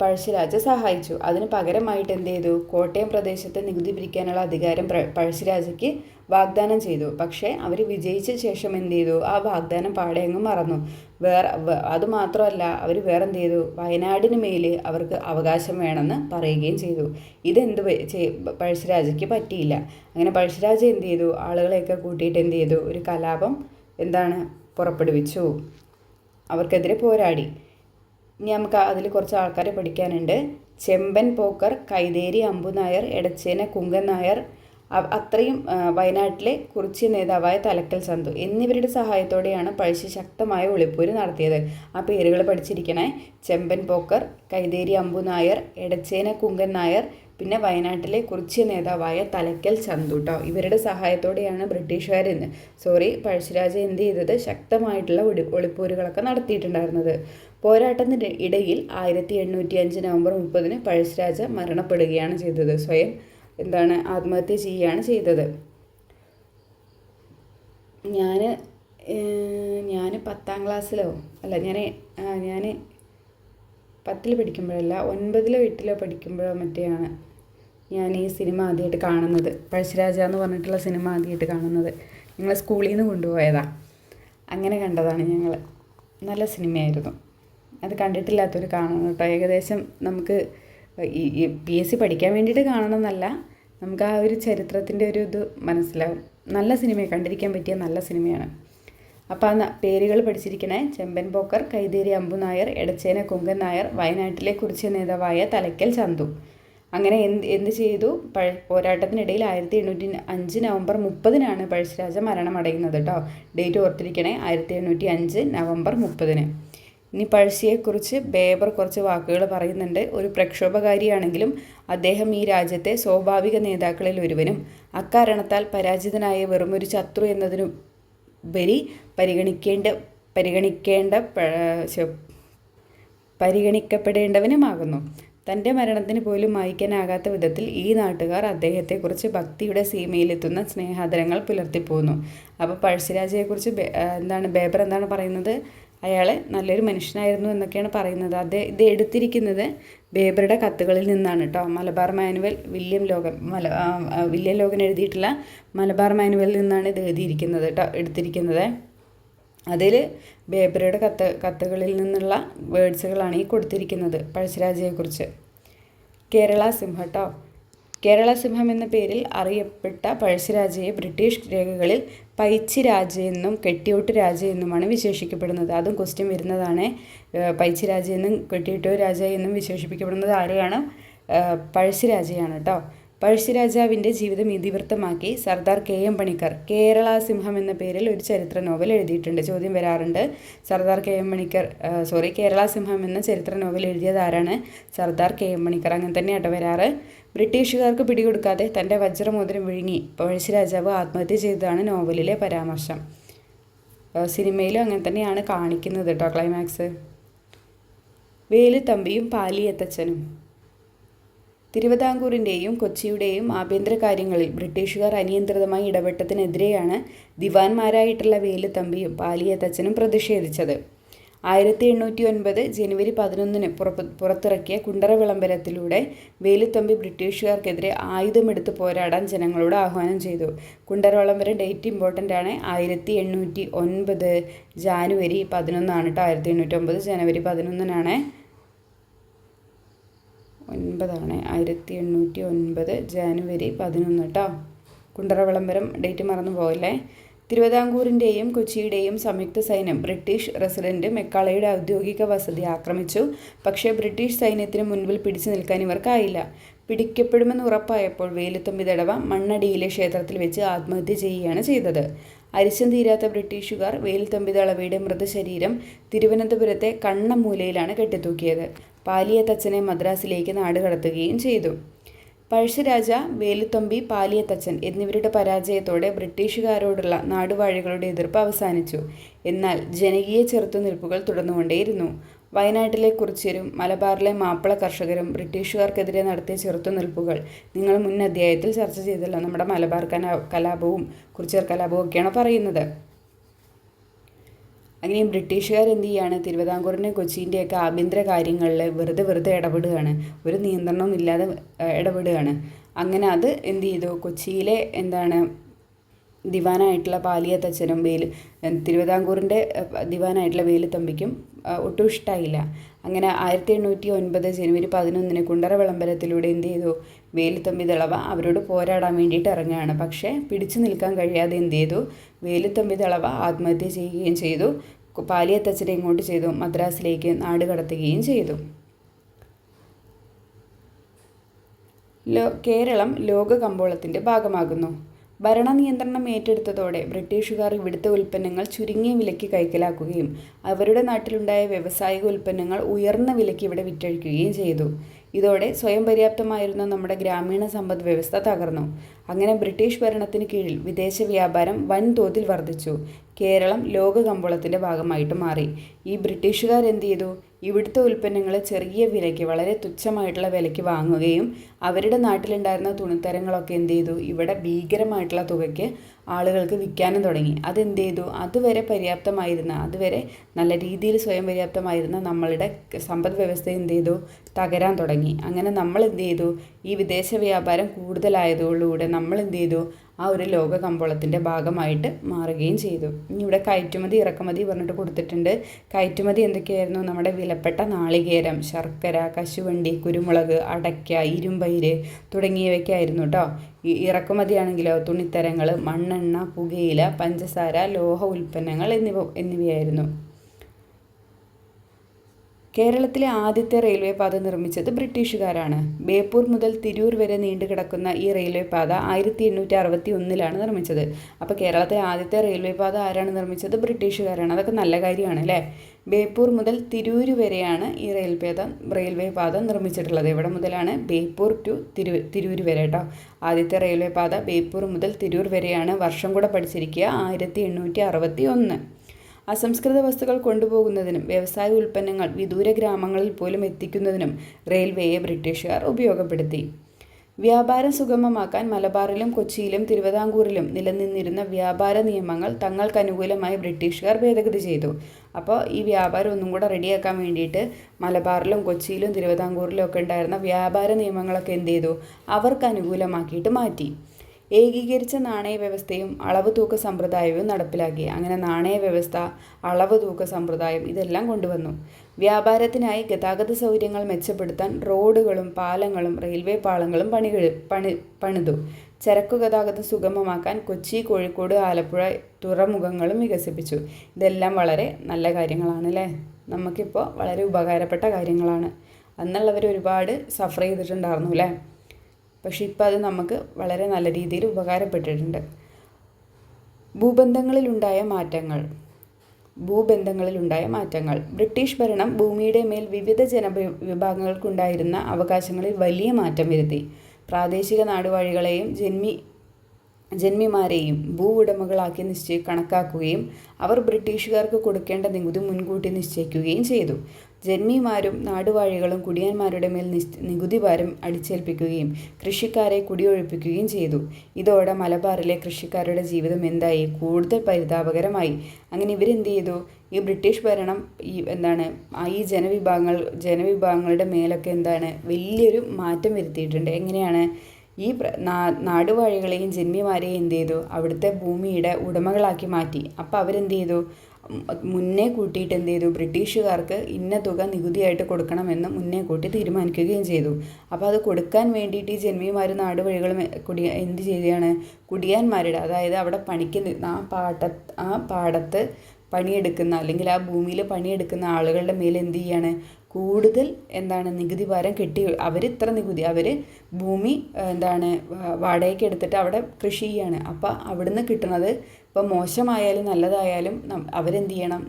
പഴശ്ശിരാജ സഹായിച്ചു. അതിന് പകരമായിട്ട് എന്ത് ചെയ്തു? കോട്ടയം പ്രദേശത്തെ നികുതി പിരിക്കാനുള്ള അധികാരം പഴശ്ശിരാജയ്ക്ക് വാഗ്ദാനം ചെയ്തു. പക്ഷേ അവർ വിജയിച്ച ശേഷം എന്ത് ചെയ്തു? ആ വാഗ്ദാനം പാടെയങ്ങ് മറന്നു. അതുമാത്രമല്ല, അവർ വേറെന്ത് ചെയ്തു? വയനാടിന് മേൽ അവർക്ക് അവകാശം വേണമെന്ന് പറയുകയും ചെയ്തു. ഇതെന്ത് പഴശ്ശിരാജയ്ക്ക് പറ്റിയില്ല. അങ്ങനെ പഴശ്ശിരാജ എന്ത് ചെയ്തു? ആളുകളെയൊക്കെ കൂട്ടിയിട്ട് എന്ത് ചെയ്തു? ഒരു കലാപം പുറപ്പെടുവിച്ചു. അവർക്കെതിരെ പോരാടി. ഇനി നമുക്ക് അതിൽ കുറച്ച് ആൾക്കാരെ പഠിക്കാനുണ്ട്. ചെമ്പൻ പോക്കർ, കൈതേരി അമ്പുനായർ, എടച്ചേന കുങ്കൻ നായർ, അത്രയും വയനാട്ടിലെ കുറിച്യ നേതാവായ തലക്കൽ ചന്തു എന്നിവരുടെ സഹായത്തോടെയാണ് പഴശ്ശി ശക്തമായ ഒളിപ്പോര് നടത്തിയത്. ആ പേരുകൾ പഠിച്ചിരിക്കണേ. ചെമ്പൻ പോക്കർ, കൈതേരി അമ്പുനായർ, എടച്ചേന കുങ്കൻ നായർ, പിന്നെ വയനാട്ടിലെ കുറിച്യ നേതാവായ തലക്കൽ ചന്തു കേട്ടോ. ഇവരുടെ സഹായത്തോടെയാണ് പഴശ്ശിരാജ എന്ത് ചെയ്തത്? ശക്തമായിട്ടുള്ള ഒളിപ്പോരുകളൊക്കെ നടത്തിയിട്ടുണ്ടായിരുന്നത്. പോരാട്ടത്തിൻ്റെ ഇടയിൽ 1805 നവംബർ 30 പഴശ്ശിരാജ മരണപ്പെടുകയാണ് ചെയ്തത്. സ്വയം ആത്മഹത്യ ചെയ്യുകയാണ് ചെയ്തത്. ഞാൻ 10ാം ക്ലാസ്സിലോ അല്ല ഞാൻ 10ൽ പഠിക്കുമ്പോഴല്ല 9ലോ 8ലോ പഠിക്കുമ്പോഴോ മറ്റെയാണ് ഞാൻ ഈ സിനിമ ആദ്യമായിട്ട് കാണുന്നത്. പഴശ്ശിരാജ എന്ന് പറഞ്ഞിട്ടുള്ള സിനിമ ആദ്യമായിട്ട് കാണുന്നത്. ഞങ്ങൾ സ്കൂളിൽ നിന്ന് കൊണ്ടുപോയതാണ്. അങ്ങനെ കണ്ടതാണ് ഞങ്ങൾ. നല്ല സിനിമയായിരുന്നു. അത് കണ്ടിട്ടില്ലാത്തവർ കാണണം കേട്ടോ. ഏകദേശം നമുക്ക് ഈ PSC പഠിക്കാൻ വേണ്ടിയിട്ട് കാണണമെന്നല്ല, നമുക്ക് ആ ഒരു ചരിത്രത്തിൻ്റെ ഒരു ഇത് മനസ്സിലാവും. നല്ല സിനിമയെ കണ്ടിരിക്കാൻ പറ്റിയ നല്ല സിനിമയാണ്. അപ്പോൾ ആ പേരുകൾ പഠിച്ചിരിക്കണേ. ചെമ്പൻ പോക്കർ, കൈതേരി അമ്പുനായർ, എടച്ചേന കുങ്കൻ നായർ, വയനാട്ടിലെ കുറിച്യ നേതാവായ തലക്കൽ ചന്തു. അങ്ങനെ എന്ത് ചെയ്തു? പോരാട്ടത്തിനിടയിൽ 1805 നവംബർ 30 പഴശ്ശിരാജ മരണമടയുന്നത് കേട്ടോ. ഡേറ്റ് ഓർത്തിരിക്കണേ, 1805 നവംബർ 30. ഇനി പഴശ്ശിയെക്കുറിച്ച് ബേബർ കുറച്ച് വാക്കുകൾ പറയുന്നുണ്ട്. ഒരു പ്രക്ഷോഭകാരിയാണെങ്കിലും അദ്ദേഹം ഈ രാജ്യത്തെ സ്വാഭാവിക നേതാക്കളിൽ ഒരുവനും അക്കാരണത്താൽ പരാജിതനായ വെറുമൊരു ശത്രു എന്നതിനുപരി പരിഗണിക്കപ്പെടേണ്ടവനുമാകുന്നു. തൻ്റെ മരണത്തിന് പോലും മായ്ക്കാനാകാത്ത വിധത്തിൽ ഈ നാട്ടുകാർ അദ്ദേഹത്തെക്കുറിച്ച് ഭക്തിയുടെ സീമയിലെത്തുന്ന സ്നേഹാദരങ്ങൾ പുലർത്തിപ്പോകുന്നു. അപ്പോൾ പഴശ്ശിരാജയെക്കുറിച്ച് ബേബർ എന്താണ് പറയുന്നത്? അയാൾ നല്ലൊരു മനുഷ്യനായിരുന്നു എന്നൊക്കെയാണ് പറയുന്നത്. ഇത് എടുത്തിരിക്കുന്നത് ബേബറുടെ കത്തുകളിൽ നിന്നാണ് കേട്ടോ. മലബാർ മാനുവൽ വില്യം ലോഗൻ എഴുതിയിട്ടുള്ള മലബാർ മാനുവലിൽ നിന്നാണ് ഇത് എഴുതിയിരിക്കുന്നത് കേട്ടോ, എടുത്തിരിക്കുന്നത്. അതിൽ ബേബറുടെ കത്തുകളിൽ നിന്നുള്ള വേർഡ്സുകളാണ് ഈ കൊടുത്തിരിക്കുന്നത് പഴശ്ശിരാജയെക്കുറിച്ച്. കേരള സിംഹം കേട്ടോ. കേരള സിംഹം എന്ന പേരിൽ അറിയപ്പെട്ട പഴശ്ശിരാജയെ ബ്രിട്ടീഷ് രേഖകളിൽ പൈച്ചി രാജയെന്നും കെട്ടിയോട്ട് രാജയെന്നുമാണ് വിശേഷിക്കപ്പെടുന്നത്. അതും ക്വസ്റ്റ്യൻ വരുന്നതാണ്. പൈച്ചി രാജയെന്നും കെട്ടിയോട്ട് രാജ എന്നും വിശേഷിപ്പിക്കപ്പെടുന്നത് ആരെയാണ്? പഴശ്ശിരാജയാണ് കേട്ടോ. പഴശ്ശിരാജാവിൻ്റെ ജീവിതം ഇതിവൃത്തമാക്കി സർദാർ KM പണിക്കർ കേരള സിംഹം എന്ന പേരിൽ ഒരു ചരിത്ര നോവൽ എഴുതിയിട്ടുണ്ട്. ചോദ്യം വരാറുണ്ട്. കേരള സിംഹം എന്ന ചരിത്ര നോവൽ എഴുതിയത് ആരാണ്? സർദാർ KM പണിക്കർ. അങ്ങനെ തന്നെയാട്ടോ വരാറ്. ബ്രിട്ടീഷുകാർക്ക് പിടികൊടുക്കാതെ തൻ്റെ വജ്രമോതിരം വിഴുങ്ങി പഴശ്ശിരാജാവ് ആത്മഹത്യ ചെയ്തതാണ് നോവലിലെ പരാമർശം. സിനിമയിലും അങ്ങനെ തന്നെയാണ് കാണിക്കുന്നത് കേട്ടോ ക്ലൈമാക്സ്. വേലുത്തമ്പിയും പാലിയത്തച്ഛനും. തിരുവിതാംകൂറിൻ്റെയും കൊച്ചിയുടെയും ആഭ്യന്തര കാര്യങ്ങളിൽ ബ്രിട്ടീഷുകാർ അനിയന്ത്രിതമായി ഇടപെട്ടതിനെതിരെയാണ് ദിവാൻമാരായിട്ടുള്ള വേലുത്തമ്പിയും പാലിയത്തച്ഛനും പ്രതിഷേധിച്ചത്. 1809 ജനുവരി 11 പുറത്തിറക്കിയ കുണ്ടറ വിളംബരത്തിലൂടെ വേലുത്തമ്പി ബ്രിട്ടീഷുകാർക്കെതിരെ ആയുധമെടുത്ത് പോരാടാൻ ജനങ്ങളോട് ആഹ്വാനം ചെയ്തു. കുണ്ടറ വിളംബരം ഡേറ്റ് ഇമ്പോർട്ടൻ്റ് ആണ്. 1809 ജാനുവരി 11 കേട്ടോ. 1809 ജനുവരി 11 9 1809 ജാനുവരി 11 കേട്ടോ. കുണ്ടറ വിളംബരം ഡേറ്റ് മറന്നു പോകല്ലേ. തിരുവിതാംകൂറിൻ്റെയും കൊച്ചിയുടെയും സംയുക്ത സൈന്യം ബ്രിട്ടീഷ് റെസിഡന്റ് മെക്കാളയുടെ ഔദ്യോഗിക വസതി ആക്രമിച്ചു. പക്ഷേ ബ്രിട്ടീഷ് സൈന്യത്തിന് മുൻപിൽ പിടിച്ചു നിൽക്കാൻ ഇവർക്കായില്ല. പിടിക്കപ്പെടുമെന്ന് ഉറപ്പായപ്പോൾ വേലുത്തമ്പി ദളവ മണ്ണടിയിലെ ക്ഷേത്രത്തിൽ വെച്ച് ആത്മഹത്യ ചെയ്യുകയാണ് ചെയ്തത്. അരിശം തീരാത്ത ബ്രിട്ടീഷുകാർ വേലുത്തമ്പി ദളവയുടെ മൃതശരീരം തിരുവനന്തപുരത്തെ കണ്ണമൂലയിലാണ് കെട്ടിത്തൂക്കിയത്. പാലിയത്തച്ഛനെ മദ്രാസിലേക്ക് നാടുകടത്തുകയും ചെയ്തു. പഴശ്ശിരാജ, വേലുത്തമ്പി, പാലിയത്തച്ഛൻ എന്നിവരുടെ പരാജയത്തോടെ ബ്രിട്ടീഷുകാരോടുള്ള നാടുവാഴികളുടെ എതിർപ്പ് അവസാനിച്ചു. എന്നാൽ ജനകീയ ചെറുത്തുനിൽപ്പുകൾ തുടർന്നുകൊണ്ടേയിരുന്നു. വയനാട്ടിലെ കുറിച്യരും മലബാറിലെ മാപ്പിള കർഷകരും ബ്രിട്ടീഷുകാർക്കെതിരെ നടത്തിയ ചെറുത്തുനിൽപ്പുകൾ നിങ്ങൾ മുൻ അധ്യായത്തിൽ ചർച്ച ചെയ്തല്ലോ. നമ്മുടെ മലബാർ കലാപവും കുറിച്യർ കലാപവും ഒക്കെയാണ് പറയുന്നത്. അങ്ങനെ ബ്രിട്ടീഷുകാർ എന്ത് ചെയ്യാണ്, തിരുവിതാംകൂറിൻ്റെയും കൊച്ചിൻ്റെയൊക്കെ ആഭ്യന്തര കാര്യങ്ങളിൽ വെറുതെ ഇടപെടുകയാണ്. ഒരു നിയന്ത്രണവും ഇല്ലാതെ ഇടപെടുകയാണ്. അങ്ങനെ അത് എന്ത് ചെയ്തു, കൊച്ചിയിലെ ദിവാനായിട്ടുള്ള പാലിയത്തച്ഛനും തിരുവിതാംകൂറിൻ്റെ ദിവാനായിട്ടുള്ള വേലുത്തമ്പിക്കും ഒട്ടും ഇഷ്ടമായില്ല. അങ്ങനെ 1809 ജനുവരി 11 കുണ്ടറ വിളംബരത്തിലൂടെ എന്ത് ചെയ്തു, വേലുത്തമ്പി ദളവ അവരോട് പോരാടാൻ വേണ്ടിയിട്ട് ഇറങ്ങുകയാണ്. പക്ഷേ പിടിച്ചു നിൽക്കാൻ കഴിയാതെ എന്ത് ചെയ്തു, വേലുത്തമ്പി ദളവ ആത്മഹത്യ ചെയ്യുകയും ചെയ്തു. പാലിയത്തച്ഛനെ ഇങ്ങോട്ട് ചെയ്തു, മദ്രാസിലേക്ക് നാട് കടത്തുകയും ചെയ്തു. കേരളം ലോക കമ്പോളത്തിൻ്റെ ഭാഗമാകുന്നു. ഭരണനിയന്ത്രണം ഏറ്റെടുത്തതോടെ ബ്രിട്ടീഷുകാർ ഇവിടുത്തെ ഉൽപ്പന്നങ്ങൾ ചുരുങ്ങിയ വിലയ്ക്ക് കൈക്കലാക്കുകയും അവരുടെ നാട്ടിലുണ്ടായ വ്യാവസായിക ഉൽപ്പന്നങ്ങൾ ഉയർന്ന വിലയ്ക്ക് ഇവിടെ വിറ്റഴിക്കുകയും ചെയ്തു. ഇതോടെ സ്വയം പര്യാപ്തമായിരുന്ന നമ്മുടെ ഗ്രാമീണ സമ്പദ് വ്യവസ്ഥ തകർന്നു. അങ്ങനെ ബ്രിട്ടീഷ് ഭരണത്തിന് കീഴിൽ വിദേശ വ്യാപാരം വൻതോതിൽ വർദ്ധിച്ചു. കേരളം ലോക കമ്പോളത്തിൻ്റെ ഭാഗമായിട്ട് മാറി. ഈ ബ്രിട്ടീഷുകാർ എന്ത് ചെയ്തു, ഇവിടുത്തെ ഉൽപ്പന്നങ്ങൾ ചെറിയ വിലയ്ക്ക്, വളരെ തുച്ഛമായിട്ടുള്ള വിലയ്ക്ക് വാങ്ങുകയും അവരുടെ നാട്ടിലുണ്ടായിരുന്ന തുണിത്തരങ്ങളൊക്കെ എന്ത് ചെയ്തു, ഇവിടെ ഭീകരമായിട്ടുള്ള തുകയ്ക്ക് ആളുകൾക്ക് വിൽക്കാനും തുടങ്ങി. അതെന്ത് ചെയ്തു, അതുവരെ നല്ല രീതിയിൽ സ്വയം പര്യാപ്തമായിരുന്ന നമ്മളുടെ സമ്പദ് വ്യവസ്ഥ എന്ത് ചെയ്തു, തകരാൻ തുടങ്ങി. അങ്ങനെ നമ്മൾ എന്ത് ചെയ്തു, ഈ വിദേശ വ്യാപാരം കൂടുതലായതോടുകൂടെ നമ്മൾ എന്ത് ചെയ്തു, ആ ഒരു ലോക കമ്പോളത്തിൻ്റെ ഭാഗമായിട്ട് മാറുകയും ചെയ്തു. ഇനി ഇവിടെ കയറ്റുമതി ഇറക്കുമതി പറഞ്ഞിട്ട് കൊടുത്തിട്ടുണ്ട്. കയറ്റുമതി എന്തൊക്കെയായിരുന്നു, നമ്മുടെ വിലപ്പെട്ട നാളികേരം, ശർക്കര, കശുവണ്ടി, കുരുമുളക്, അടയ്ക്ക, ഇരുമ്പയിര് തുടങ്ങിയവയ്ക്കായിരുന്നു കേട്ടോ. ഈ ഇറക്കുമതിയാണെങ്കിലോ തുണിത്തരങ്ങൾ, മണ്ണെണ്ണ, പുകയില, പഞ്ചസാര, ലോഹ ഉൽപ്പന്നങ്ങൾ എന്നിവയായിരുന്നു. കേരളത്തിലെ ആദ്യത്തെ റെയിൽവേ പാത നിർമ്മിച്ചത് ബ്രിട്ടീഷുകാരാണ്. ബേപ്പൂർ മുതൽ തിരൂർ വരെ നീണ്ടുകിടക്കുന്ന ഈ റെയിൽവേ പാത 1861 നിർമ്മിച്ചത്. അപ്പോൾ കേരളത്തിലെ ആദ്യത്തെ റെയിൽവേ പാത ആരാണ് നിർമ്മിച്ചത്, ബ്രിട്ടീഷുകാരാണ്. അതൊക്കെ നല്ല കാര്യമാണ് അല്ലേ. ബേപ്പൂർ മുതൽ തിരൂർ വരെയാണ് ഈ റെയിൽവേ പാത നിർമ്മിച്ചിട്ടുള്ളത്. ഇവിടെ മുതലാണ് ബേപ്പൂർ ടു തിരൂർ വരെ കേട്ടോ. ആദ്യത്തെ റെയിൽവേ പാത ബേപ്പൂർ മുതൽ തിരൂർ വരെയാണ്. വർഷം കൂടെ പഠിച്ചിരിക്കുക, 1861. അസംസ്കൃത വസ്തുക്കൾ കൊണ്ടുപോകുന്നതിനും വ്യവസായ ഉൽപ്പന്നങ്ങൾ വിദൂര ഗ്രാമങ്ങളിൽ പോലും എത്തിക്കുന്നതിനും റെയിൽവേയെ ബ്രിട്ടീഷുകാർ ഉപയോഗപ്പെടുത്തി. വ്യാപാരം സുഗമമാക്കാൻ മലബാറിലും കൊച്ചിയിലും തിരുവിതാംകൂറിലും നിലനിന്നിരുന്ന വ്യാപാര നിയമങ്ങൾ തങ്ങൾക്കനുകൂലമായി ബ്രിട്ടീഷുകാർ ഭേദഗതി ചെയ്തു. അപ്പോൾ ഈ വ്യാപാരം ഒന്നും കൂടെ റെഡിയാക്കാൻ വേണ്ടിയിട്ട് മലബാറിലും കൊച്ചിയിലും തിരുവിതാംകൂറിലും ഒക്കെ ഉണ്ടായിരുന്ന വ്യാപാര നിയമങ്ങളൊക്കെ എന്ത് ചെയ്തു, അവർക്ക് അനുകൂലമാക്കിയിട്ട് മാറ്റി. ഏകീകരിച്ച നാണയ വ്യവസ്ഥയും അളവ് തൂക്ക സമ്പ്രദായവും നടപ്പിലാക്കി. അങ്ങനെ നാണയ വ്യവസ്ഥ, അളവ് തൂക്ക സമ്പ്രദായം ഇതെല്ലാം കൊണ്ടുവന്നു. വ്യാപാരത്തിനായി ഗതാഗത സൗകര്യങ്ങൾ മെച്ചപ്പെടുത്താൻ റോഡുകളും പാലങ്ങളും റെയിൽവേ പാളങ്ങളും പണിതു. ചരക്കു ഗതാഗതം സുഗമമാക്കാൻ കൊച്ചി, കോഴിക്കോട്, ആലപ്പുഴ തുറമുഖങ്ങളും വികസിപ്പിച്ചു. ഇതെല്ലാം വളരെ നല്ല കാര്യങ്ങളാണ് അല്ലേ. നമുക്കിപ്പോൾ വളരെ ഉപകാരപ്പെട്ട കാര്യങ്ങളാണ്. അന്നുള്ളവർ ഒരുപാട് സഫർ ചെയ്തിട്ടുണ്ടായിരുന്നു അല്ലേ. പക്ഷേ ഇപ്പോൾ അത് നമുക്ക് വളരെ നല്ല രീതിയിൽ ഉപകാരപ്പെട്ടിട്ടുണ്ട്. ഭൂബന്ധങ്ങളിലുണ്ടായ മാറ്റങ്ങൾ. ബ്രിട്ടീഷ് ഭരണം ഭൂമിയുടെ മേൽ വിവിധ ജനവിഭാഗങ്ങൾക്കുണ്ടായിരുന്ന അവകാശങ്ങളിൽ വലിയ മാറ്റം വരുത്തി. പ്രാദേശിക നാടുവാഴികളെയും ജന്മിമാരെയും ഭൂ ഉടമകളാക്കി കണക്കാക്കുകയും അവർ ബ്രിട്ടീഷുകാർക്ക് കൊടുക്കേണ്ട നികുതി മുൻകൂട്ടി നിശ്ചയിക്കുകയും ചെയ്തു. ജന്മിമാരും നാടുവാഴികളും കുടിയന്മാരുടെ മേൽ നികുതി ഭാരം അടിച്ചേൽപ്പിക്കുകയും കൃഷിക്കാരെ കുടിയൊഴിപ്പിക്കുകയും ചെയ്തു. ഇതോടെ മലബാറിലെ കൃഷിക്കാരുടെ ജീവിതം എന്തായി, കൂടുതൽ പരിതാപകരമായി. അങ്ങനെ ഇവരെന്ത് ചെയ്തു, ഈ ബ്രിട്ടീഷ് ഭരണം ഈ ജനവിഭാഗങ്ങളുടെ മേലൊക്കെ വലിയൊരു മാറ്റം വരുത്തിയിട്ടുണ്ട്. എങ്ങനെയാണ്, ഈ നാടുവാഴികളെയും ജന്മിമാരെയും എന്ത് ചെയ്തു, അവിടുത്തെ ഭൂമിയുടെ ഉടമകളാക്കി മാറ്റി. അപ്പോൾ അവരെന്ത് ചെയ്തു, മുന്നേ കൂട്ടിയിട്ട് എന്ത് ചെയ്തു, ബ്രിട്ടീഷുകാർക്ക് ഇന്ന തുക നികുതിയായിട്ട് കൊടുക്കണമെന്ന് മുന്നേ കൂട്ടി തീരുമാനിക്കുകയും ചെയ്തു. അപ്പോൾ അത് കൊടുക്കാൻ വേണ്ടിയിട്ട് ഈ ജന്മിമാർ നാടുവഴികളും എന്ത് ചെയ്യുകയാണ്, കുടിയാന്മാരുടെ, അതായത് അവിടെ പണിക്ക് ആ പാടത്ത് പണിയെടുക്കുന്ന അല്ലെങ്കിൽ ആ ഭൂമിയിൽ പണിയെടുക്കുന്ന ആളുകളുടെ മേൽ എന്ത് ചെയ്യാണ്, കൂടുതൽ നികുതി ഭാരം അവർ ഇത്ര നികുതി, അവർ ഭൂമി വാടകയ്ക്ക് എടുത്തിട്ട് അവിടെ കൃഷി ചെയ്യാണ്. അപ്പോൾ അവിടുന്ന് കിട്ടുന്നത് ഇപ്പോൾ മോശമായാലും നല്ലതായാലും അവരെന്ത് ചെയ്യണം,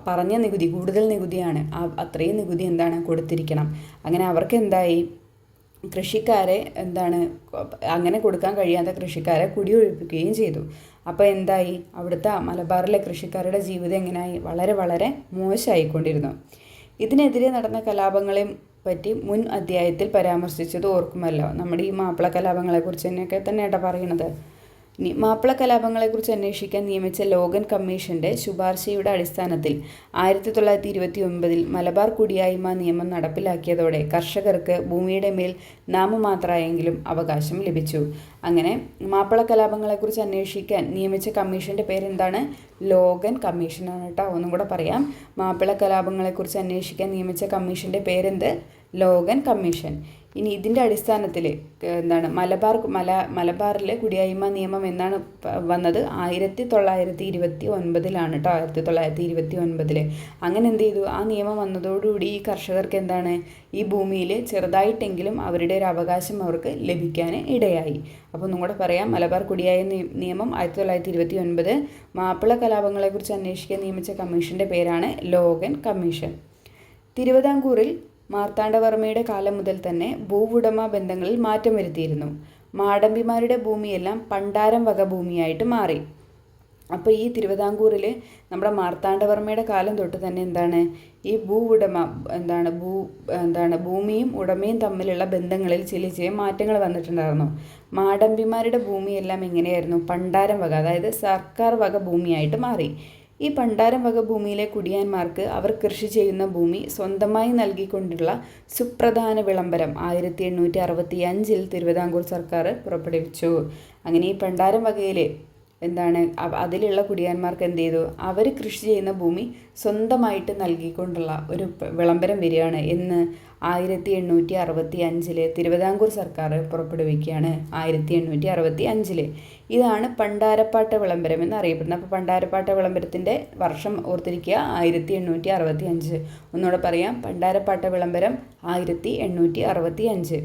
പറഞ്ഞ നികുതി കൂടുതൽ നികുതിയാണ്, അത്രയും നികുതി കൊടുത്തിരിക്കണം. അങ്ങനെ അവർക്ക് എന്തായി, കൃഷിക്കാരെ അങ്ങനെ കൊടുക്കാൻ കഴിയാത്ത കൃഷിക്കാരെ കുടിയൊഴിപ്പിക്കുകയും ചെയ്തു. അപ്പോൾ എന്തായി, അവിടുത്തെ മലബാറിലെ കൃഷിക്കാരുടെ ജീവിതം എങ്ങനെയായി, വളരെ വളരെ മോശമായിക്കൊണ്ടിരുന്നു. ഇതിനെതിരെ നടന്ന കലാപങ്ങളെ പറ്റി മുൻ അധ്യായത്തിൽ പരാമർശിച്ചത് ഓർക്കുമല്ലോ. നമ്മുടെ ഈ മാപ്പിള കലാപങ്ങളെക്കുറിച്ച് തന്നെയാണ് പറയണത്. ഇനി മാപ്പിള കലാപങ്ങളെക്കുറിച്ച് അന്വേഷിക്കാൻ നിയമിച്ച ലോഗൻ കമ്മീഷന്റെ ശുപാർശയുടെ അടിസ്ഥാനത്തിൽ 1929 മലബാർ കുടിയായ്മ നിയമം നടപ്പിലാക്കിയതോടെ കർഷകർക്ക് ഭൂമിയുടെ മേൽ നാമമാത്രമായെങ്കിലും അവകാശം ലഭിച്ചു. അങ്ങനെ മാപ്പിള കലാപങ്ങളെക്കുറിച്ച് അന്വേഷിക്കാൻ നിയമിച്ച കമ്മീഷന്റെ പേരെന്താണ്, ലോഗൻ കമ്മീഷനാണ് കേട്ടോ. ഒന്നും കൂടെ പറയാം, മാപ്പിള കലാപങ്ങളെക്കുറിച്ച് അന്വേഷിക്കാൻ നിയമിച്ച കമ്മീഷന്റെ പേരെന്ത്, ലോഗൻ കമ്മീഷൻ. ഇനി ഇതിൻ്റെ അടിസ്ഥാനത്തിൽ മലബാറിലെ കുടിയായ്മ നിയമം എന്നാണ് വന്നത്, 1929 കേട്ടോ. 1929 അങ്ങനെ എന്ത് ചെയ്തു, ആ നിയമം വന്നതോടുകൂടി ഈ കർഷകർക്ക് ഈ ഭൂമിയിൽ ചെറുതായിട്ടെങ്കിലും അവരുടെ ഒരു അവകാശം അവർക്ക് ലഭിക്കാൻ ഇടയായി. അപ്പോൾ ഒന്നും കൂടെ പറയാം, മലബാർ കുടിയായ്മ നിയമം 1929, മാപ്പിള കലാപങ്ങളെക്കുറിച്ച് അന്വേഷിക്കാൻ നിയമിച്ച കമ്മീഷൻ്റെ പേരാണ് ലോഗൻ കമ്മീഷൻ. തിരുവിതാംകൂറിൽ മാർത്താണ്ഡവർമ്മയുടെ കാലം മുതൽ തന്നെ ഭൂവുടമ ബന്ധങ്ങളിൽ മാറ്റം വരുത്തിയിരുന്നു. മാടമ്പിമാരുടെ ഭൂമിയെല്ലാം പണ്ടാരം വക ഭൂമിയായിട്ട് മാറി. അപ്പോൾ ഈ തിരുവിതാംകൂറിൽ നമ്മുടെ മാർത്താണ്ഡവർമ്മയുടെ കാലം തൊട്ട് തന്നെ ഈ ഭൂമിയും ഉടമയും തമ്മിലുള്ള ബന്ധങ്ങളിൽ ചില മാറ്റങ്ങൾ വന്നിട്ടുണ്ടായിരുന്നു. മാടമ്പിമാരുടെ ഭൂമിയെല്ലാം എങ്ങനെയായിരുന്നു, പണ്ടാരം വക, അതായത് സർക്കാർ വക ഭൂമിയായിട്ട് മാറി. ഈ പണ്ടാരം വക ഭൂമിയിലെ കുടിയാന്മാർക്ക് അവർ കൃഷി ചെയ്യുന്ന ഭൂമി സ്വന്തമായി നൽകിക്കൊണ്ടുള്ള സുപ്രധാന വിളംബരം 1865 തിരുവിതാംകൂർ സർക്കാർ പുറപ്പെടുവിച്ചു. അങ്ങനെ ഈ പണ്ടാരം വകയിൽ അതിലുള്ള കുടിയാന്മാർക്ക് എന്ത് ചെയ്തു, അവർ കൃഷി ചെയ്യുന്ന ഭൂമി സ്വന്തമായിട്ട് നൽകിക്കൊണ്ടുള്ള ഒരു വിളംബരം വരികയാണ്. എന്ന് 1865 തിരുവിതാംകൂർ സർക്കാർ പുറപ്പെടുവിക്കുകയാണ്. 1865 ഇതാണ് പണ്ടാരപ്പാട്ട വിളംബരം എന്നറിയപ്പെടുന്നത്. അപ്പോൾ പണ്ടാരപ്പാട്ട വിളംബരത്തിൻ്റെ വർഷം ഓർത്തിരിക്കുക, 1865. ഒന്നുകൂടെ പറയാം, പണ്ടാരപ്പാട്ട വിളംബരം 1865.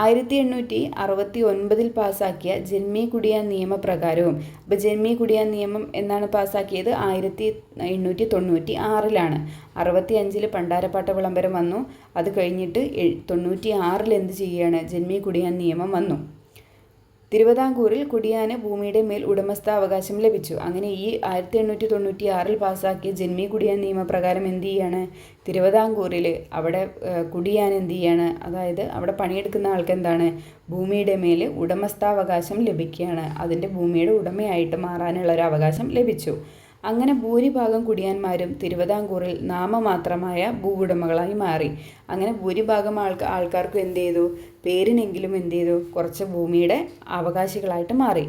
1869 പാസ്സാക്കിയ ജന്മി കുടിയാൻ നിയമപ്രകാരവും, അപ്പോൾ ജന്മി കുടിയാൻ നിയമം എന്നാണ് പാസ്സാക്കിയത് 1896 65 പണ്ടാരപ്പാട്ട വിളംബരം വന്നു. അത് കഴിഞ്ഞിട്ട് 96 എന്ത് ചെയ്യുകയാണ്, ജന്മി കുടിയാൻ നിയമം വന്നു. തിരുവിതാംകൂറിൽ കുടിയാന് ഭൂമിയുടെ മേൽ ഉടമസ്ഥാവകാശം ലഭിച്ചു. അങ്ങനെ ഈ 1896 പാസ്സാക്കിയ ജന്മി കുടിയാൻ നിയമപ്രകാരം എന്ത് ചെയ്യാണ്, തിരുവിതാംകൂറിൽ അവിടെ കുടിയാൻ എന്ത് ചെയ്യാണ്, അതായത് അവിടെ പണിയെടുക്കുന്ന ആൾക്ക് ഭൂമിയുടെ മേൽ ഉടമസ്ഥാവകാശം ലഭിക്കുകയാണ്. അതിൻ്റെ ഭൂമിയുടെ ഉടമയായിട്ട് മാറാനുള്ള ഒരു അവകാശം ലഭിച്ചു. അങ്ങനെ ഭൂരിഭാഗം കുടിയാന്മാരും തിരുവിതാംകൂറിൽ നാമമാത്രമായ ഭൂവുടമകളായി മാറി. അങ്ങനെ ഭൂരിഭാഗം ആൾക്കാർക്കും എന്ത് ചെയ്തു, പേരിനെങ്കിലും എന്ത് ചെയ്തു, കുറച്ച് ഭൂമിയുടെ അവകാശികളായിട്ട് മാറി.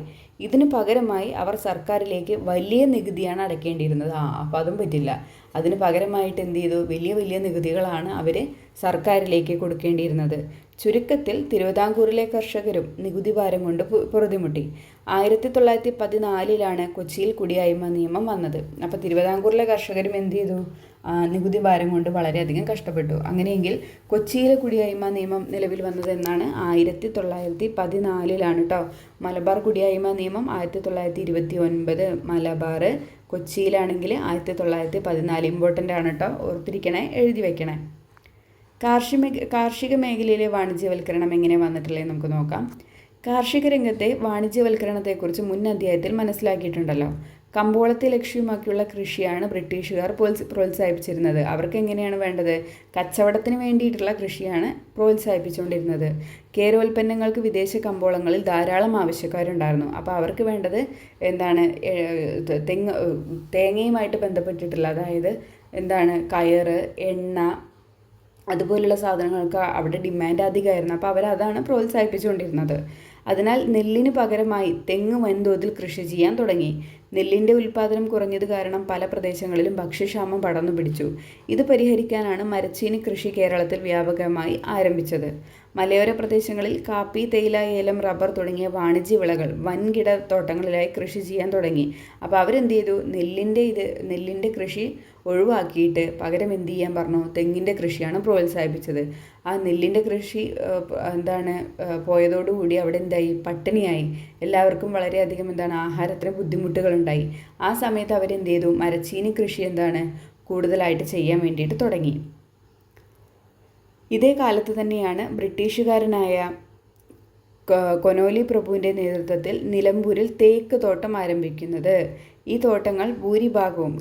ഇതിന് പകരമായി അവർ സർക്കാരിലേക്ക് വലിയ നികുതിയാണ് അടയ്ക്കേണ്ടിയിരുന്നത്. അപ്പോൾ അതും പറ്റില്ല. അതിന് പകരമായിട്ട് എന്ത് ചെയ്തു, വലിയ വലിയ നികുതികളാണ് അവർ സർക്കാരിലേക്ക് കൊടുക്കേണ്ടിയിരുന്നത്. ചുരുക്കത്തിൽ തിരുവിതാംകൂറിലെ കർഷകരും നികുതി ഭാരം കൊണ്ട് പൊറുതിമുട്ടി. 1914 കൊച്ചിയിൽ കുടിയായ്മ നിയമം വന്നത്. അപ്പോൾ തിരുവിതാംകൂറിലെ കർഷകരും എന്ത് ചെയ്തു, നികുതി ഭാരം കൊണ്ട് വളരെയധികം കഷ്ടപ്പെട്ടു. അങ്ങനെയെങ്കിൽ കൊച്ചിയിലെ കുടിയായ്മ നിയമം നിലവിൽ വന്നത് എന്നാണ്, 1914 കേട്ടോ. മലബാർ കുടിയായ്മ നിയമം 1929 മലബാർ, കൊച്ചിയിലാണെങ്കിൽ 1914. ഇമ്പോർട്ടൻ്റ് ആണ് കേട്ടോ, ഓർത്തിരിക്കണേ, എഴുതി വയ്ക്കണേ. കാർഷിക മേഖലയിലെ വാണിജ്യവൽക്കരണം എങ്ങനെ വന്നിട്ടുള്ളത് നമുക്ക് നോക്കാം. കാർഷിക രംഗത്തെ വാണിജ്യവൽക്കരണത്തെക്കുറിച്ച് മുൻ അധ്യായത്തിൽ മനസ്സിലാക്കിയിട്ടുണ്ടല്ലോ. കമ്പോളത്തെ ലക്ഷ്യമാക്കിയുള്ള കൃഷിയാണ് ബ്രിട്ടീഷുകാർ പ്രോത്സാഹിപ്പിച്ചിരുന്നത്. അവർക്ക് എങ്ങനെയാണ് വേണ്ടത്, കച്ചവടത്തിന് വേണ്ടിയിട്ടുള്ള കൃഷിയാണ് പ്രോത്സാഹിപ്പിച്ചുകൊണ്ടിരുന്നത്. കേരോൽപ്പന്നങ്ങൾക്ക് വിദേശ കമ്പോളങ്ങളിൽ ധാരാളം ആവശ്യക്കാരുണ്ടായിരുന്നു. അപ്പോൾ അവർക്ക് വേണ്ടത് തേങ്ങയുമായിട്ട് ബന്ധപ്പെട്ടിട്ടുള്ള, അതായത് കയറ്, എണ്ണ, അതുപോലുള്ള സാധനങ്ങൾക്ക് അവിടെ ഡിമാൻഡ് അധികമായിരുന്നു. അപ്പോൾ അവരതാണ് പ്രോത്സാഹിപ്പിച്ചുകൊണ്ടിരുന്നത്. അതിനാൽ നെല്ലിന് പകരമായി തെങ്ങ് വൻതോതിൽ കൃഷി ചെയ്യാൻ തുടങ്ങി. നെല്ലിൻ്റെ ഉൽപ്പാദനം കുറഞ്ഞത് കാരണം പല പ്രദേശങ്ങളിലും ഭക്ഷ്യക്ഷാമം പടർന്നു പിടിച്ചു. ഇത് പരിഹരിക്കാനാണ് മരച്ചീനി കൃഷി കേരളത്തിൽ വ്യാപകമായി ആരംഭിച്ചത്. മലയോര പ്രദേശങ്ങളിൽ കാപ്പി, തേയില, ഏലം, റബ്ബർ തുടങ്ങിയ വാണിജ്യ വിളകൾ വൻകിട തോട്ടങ്ങളിലായി കൃഷി ചെയ്യാൻ തുടങ്ങി. അപ്പോൾ അവരെന്ത് ചെയ്തു? നെല്ലിൻ്റെ കൃഷി ഒഴിവാക്കിയിട്ട് പകരം എന്ത് ചെയ്യാൻ പറഞ്ഞു? തെങ്ങിൻ്റെ കൃഷിയാണ് പ്രോത്സാഹിപ്പിച്ചത്. ആ നെല്ലിൻ്റെ കൃഷി പോയതോടുകൂടി അവിടെ എന്തായി? പട്ടിണിയായി. എല്ലാവർക്കും വളരെയധികം ആഹാരത്തിന് ബുദ്ധിമുട്ടുകളുണ്ടായി. ആ സമയത്ത് അവരെന്ത് ചെയ്തു? മരച്ചീനി കൃഷി കൂടുതലായിട്ട് ചെയ്യാൻ വേണ്ടിയിട്ട് തുടങ്ങി. ഇതേ കാലത്ത് തന്നെയാണ് ബ്രിട്ടീഷുകാരനായ കൊനോലി പ്രഭുവിൻ്റെ നേതൃത്വത്തിൽ നിലമ്പൂരിൽ തേക്ക് തോട്ടം ആരംഭിക്കുന്നത്. ഈ തോട്ടങ്ങൾ ഭൂരിഭാഗവും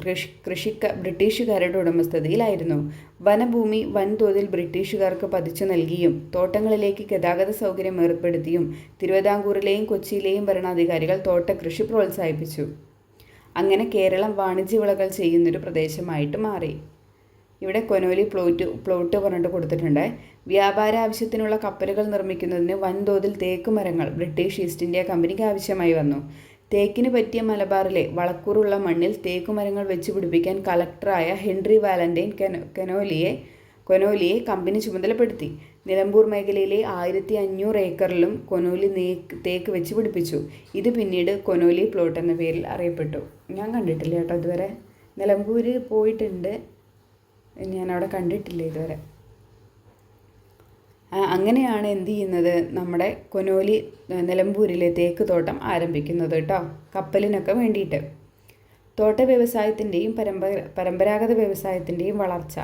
ബ്രിട്ടീഷുകാരുടെ ഉടമസ്ഥതയിലായിരുന്നു. വനഭൂമി വൻതോതിൽ ബ്രിട്ടീഷുകാർക്ക് പതിച്ചു നൽകിയും തോട്ടങ്ങളിലേക്ക് ഗതാഗത സൗകര്യം ഏർപ്പെടുത്തിയും തിരുവിതാംകൂറിലെയും കൊച്ചിയിലെയും ഭരണാധികാരികൾ തോട്ടകൃഷി പ്രോത്സാഹിപ്പിച്ചു. അങ്ങനെ കേരളം വാണിജ്യവിളകൾ ചെയ്യുന്നൊരു പ്രദേശമായിട്ട് മാറി. ഇവിടെ കൊനോലി പ്ലോട്ട് പറഞ്ഞിട്ട് കൊടുത്തിട്ടുണ്ട്. വ്യാപാര ആവശ്യത്തിനുള്ള കപ്പലുകൾ നിർമ്മിക്കുന്നതിന് വൻതോതിൽ തേക്ക് മരങ്ങൾ ബ്രിട്ടീഷ് ഈസ്റ്റ് ഇന്ത്യ കമ്പനിക്ക് ആവശ്യമായി വന്നു. തേക്കിന് പറ്റിയ മലബാറിലെ വളക്കൂറുള്ള മണ്ണിൽ തേക്കുമരങ്ങൾ വെച്ച് പിടിപ്പിക്കാൻ കളക്ടറായ ഹെൻറി വാലന്റൈൻ കൊനോലിയെ കമ്പനി ചുമതലപ്പെടുത്തി. നിലമ്പൂർ മേഖലയിലെ 1500 ഏക്കറിലും കൊനോലി തേക്ക് വെച്ച് പിടിപ്പിച്ചു. ഇത് പിന്നീട് കൊനോലി പ്ലോട്ട് എന്ന പേരിൽ അറിയപ്പെട്ടു. ഞാൻ കണ്ടിട്ടില്ല കേട്ടോ ഇതുവരെ. നിലമ്പൂർ പോയിട്ടുണ്ട്, ഞാനവിടെ കണ്ടിട്ടില്ല ഇതുവരെ. അങ്ങനെയാണ് എന്ത് ചെയ്യുന്നത്? നമ്മുടെ കൊനോലി നിലമ്പൂരിലെ തേക്ക് തോട്ടം ആരംഭിക്കുന്നത് കേട്ടോ, കപ്പലിനൊക്കെ വേണ്ടിയിട്ട്. തോട്ട വ്യവസായത്തിൻ്റെയും പരമ്പരാഗത വ്യവസായത്തിൻ്റെയും വളർച്ച.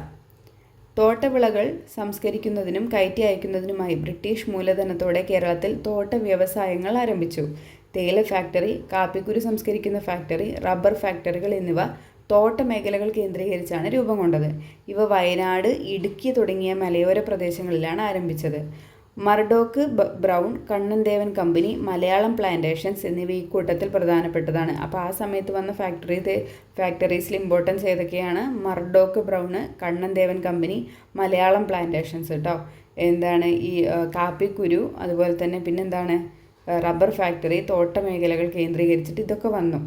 തോട്ടവിളകൾ സംസ്കരിക്കുന്നതിനും കയറ്റി അയക്കുന്നതിനുമായി ബ്രിട്ടീഷ് മൂലധനത്തോടെ കേരളത്തിൽ തോട്ട വ്യവസായങ്ങൾ ആരംഭിച്ചു. തേയില ഫാക്ടറി, കാപ്പിക്കുരു സംസ്കരിക്കുന്ന ഫാക്ടറി, റബ്ബർ ഫാക്ടറികൾ എന്നിവ തോട്ട മേഖലകൾ കേന്ദ്രീകരിച്ചാണ് രൂപം കൊണ്ടത്. ഇവ വയനാട്, ഇടുക്കി തുടങ്ങിയ മലയോര പ്രദേശങ്ങളിലാണ് ആരംഭിച്ചത്. Murdoch brown, Kannan Devan company, Malayalam plantations എന്നിവ ഈ കൂട്ടത്തിൽ പ്രധാനപ്പെട്ടതാണ്. അപ്പോൾ ആ സമയത്ത് വന്ന ഫാക്ടറീസിൽ ഇമ്പോർട്ടൻസ് ഏതൊക്കെയാണ്? Murdoch brown, Kannan Devan company, Malayalam plantations കേട്ടോ. ഈ കാപ്പിക്കുരു, അതുപോലെ തന്നെ റബ്ബർ ഫാക്ടറി, തോട്ട മേഖലകൾ കേന്ദ്രീകരിച്ചിട്ട് ഇതൊക്കെ വന്നു.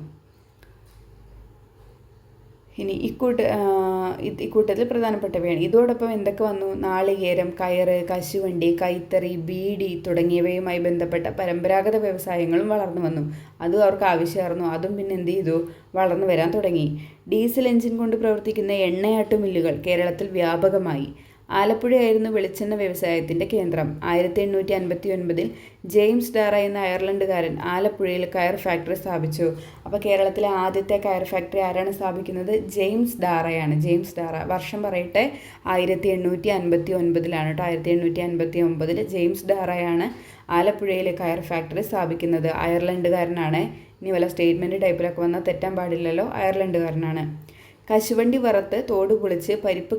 ഇനി ഇക്കൂട്ടത്തിൽ പ്രധാനപ്പെട്ടവയാണ്. ഇതോടൊപ്പം എന്തൊക്കെ വന്നു? നാളികേരം, കയറ്, കശുവണ്ടി, കൈത്തറി, ബീഡി തുടങ്ങിയവയുമായി ബന്ധപ്പെട്ട പരമ്പരാഗത വ്യവസായങ്ങളും വളർന്നു വന്നു. അതും അവർക്ക് ആവശ്യമായിരുന്നു. അതും പിന്നെ എന്ത് ചെയ്തു? വളർന്നു വരാൻ തുടങ്ങി. ഡീസൽ എഞ്ചിൻ കൊണ്ട് പ്രവർത്തിക്കുന്ന എണ്ണയാട്ടു മില്ലുകൾ കേരളത്തിൽ വ്യാപകമായി. ആലപ്പുഴയായിരുന്നു വെളിച്ചെണ്ണ വ്യവസായത്തിൻ്റെ കേന്ദ്രം. 1859 ജെയിംസ് ഡാറ എന്ന അയർലൻഡുകാരൻ ആലപ്പുഴയിൽ കയർ ഫാക്ടറി സ്ഥാപിച്ചു. അപ്പോൾ കേരളത്തിലെ ആദ്യത്തെ കയർ ഫാക്ടറി ആരാണ് സ്ഥാപിക്കുന്നത്? ജെയിംസ് ഡാറയാണ്. ജെയിംസ് ഡാറ. വർഷം പറയട്ടെ, 1859 കേട്ടോ. 1859 ജെയിംസ് ഡാറയാണ് ആലപ്പുഴയിലെ കയർ ഫാക്ടറി സ്ഥാപിക്കുന്നത്. അയർലൻഡുകാരനാണ്. ഇനി വല്ല സ്റ്റേറ്റ്മെൻറ്റ് ടൈപ്പിലൊക്കെ വന്നാൽ തെറ്റാൻ പാടില്ലല്ലോ. അയർലൻഡുകാരനാണ്. കശുവണ്ടി വറുത്ത് തോട് പൊളിച്ച് പരിപ്പ്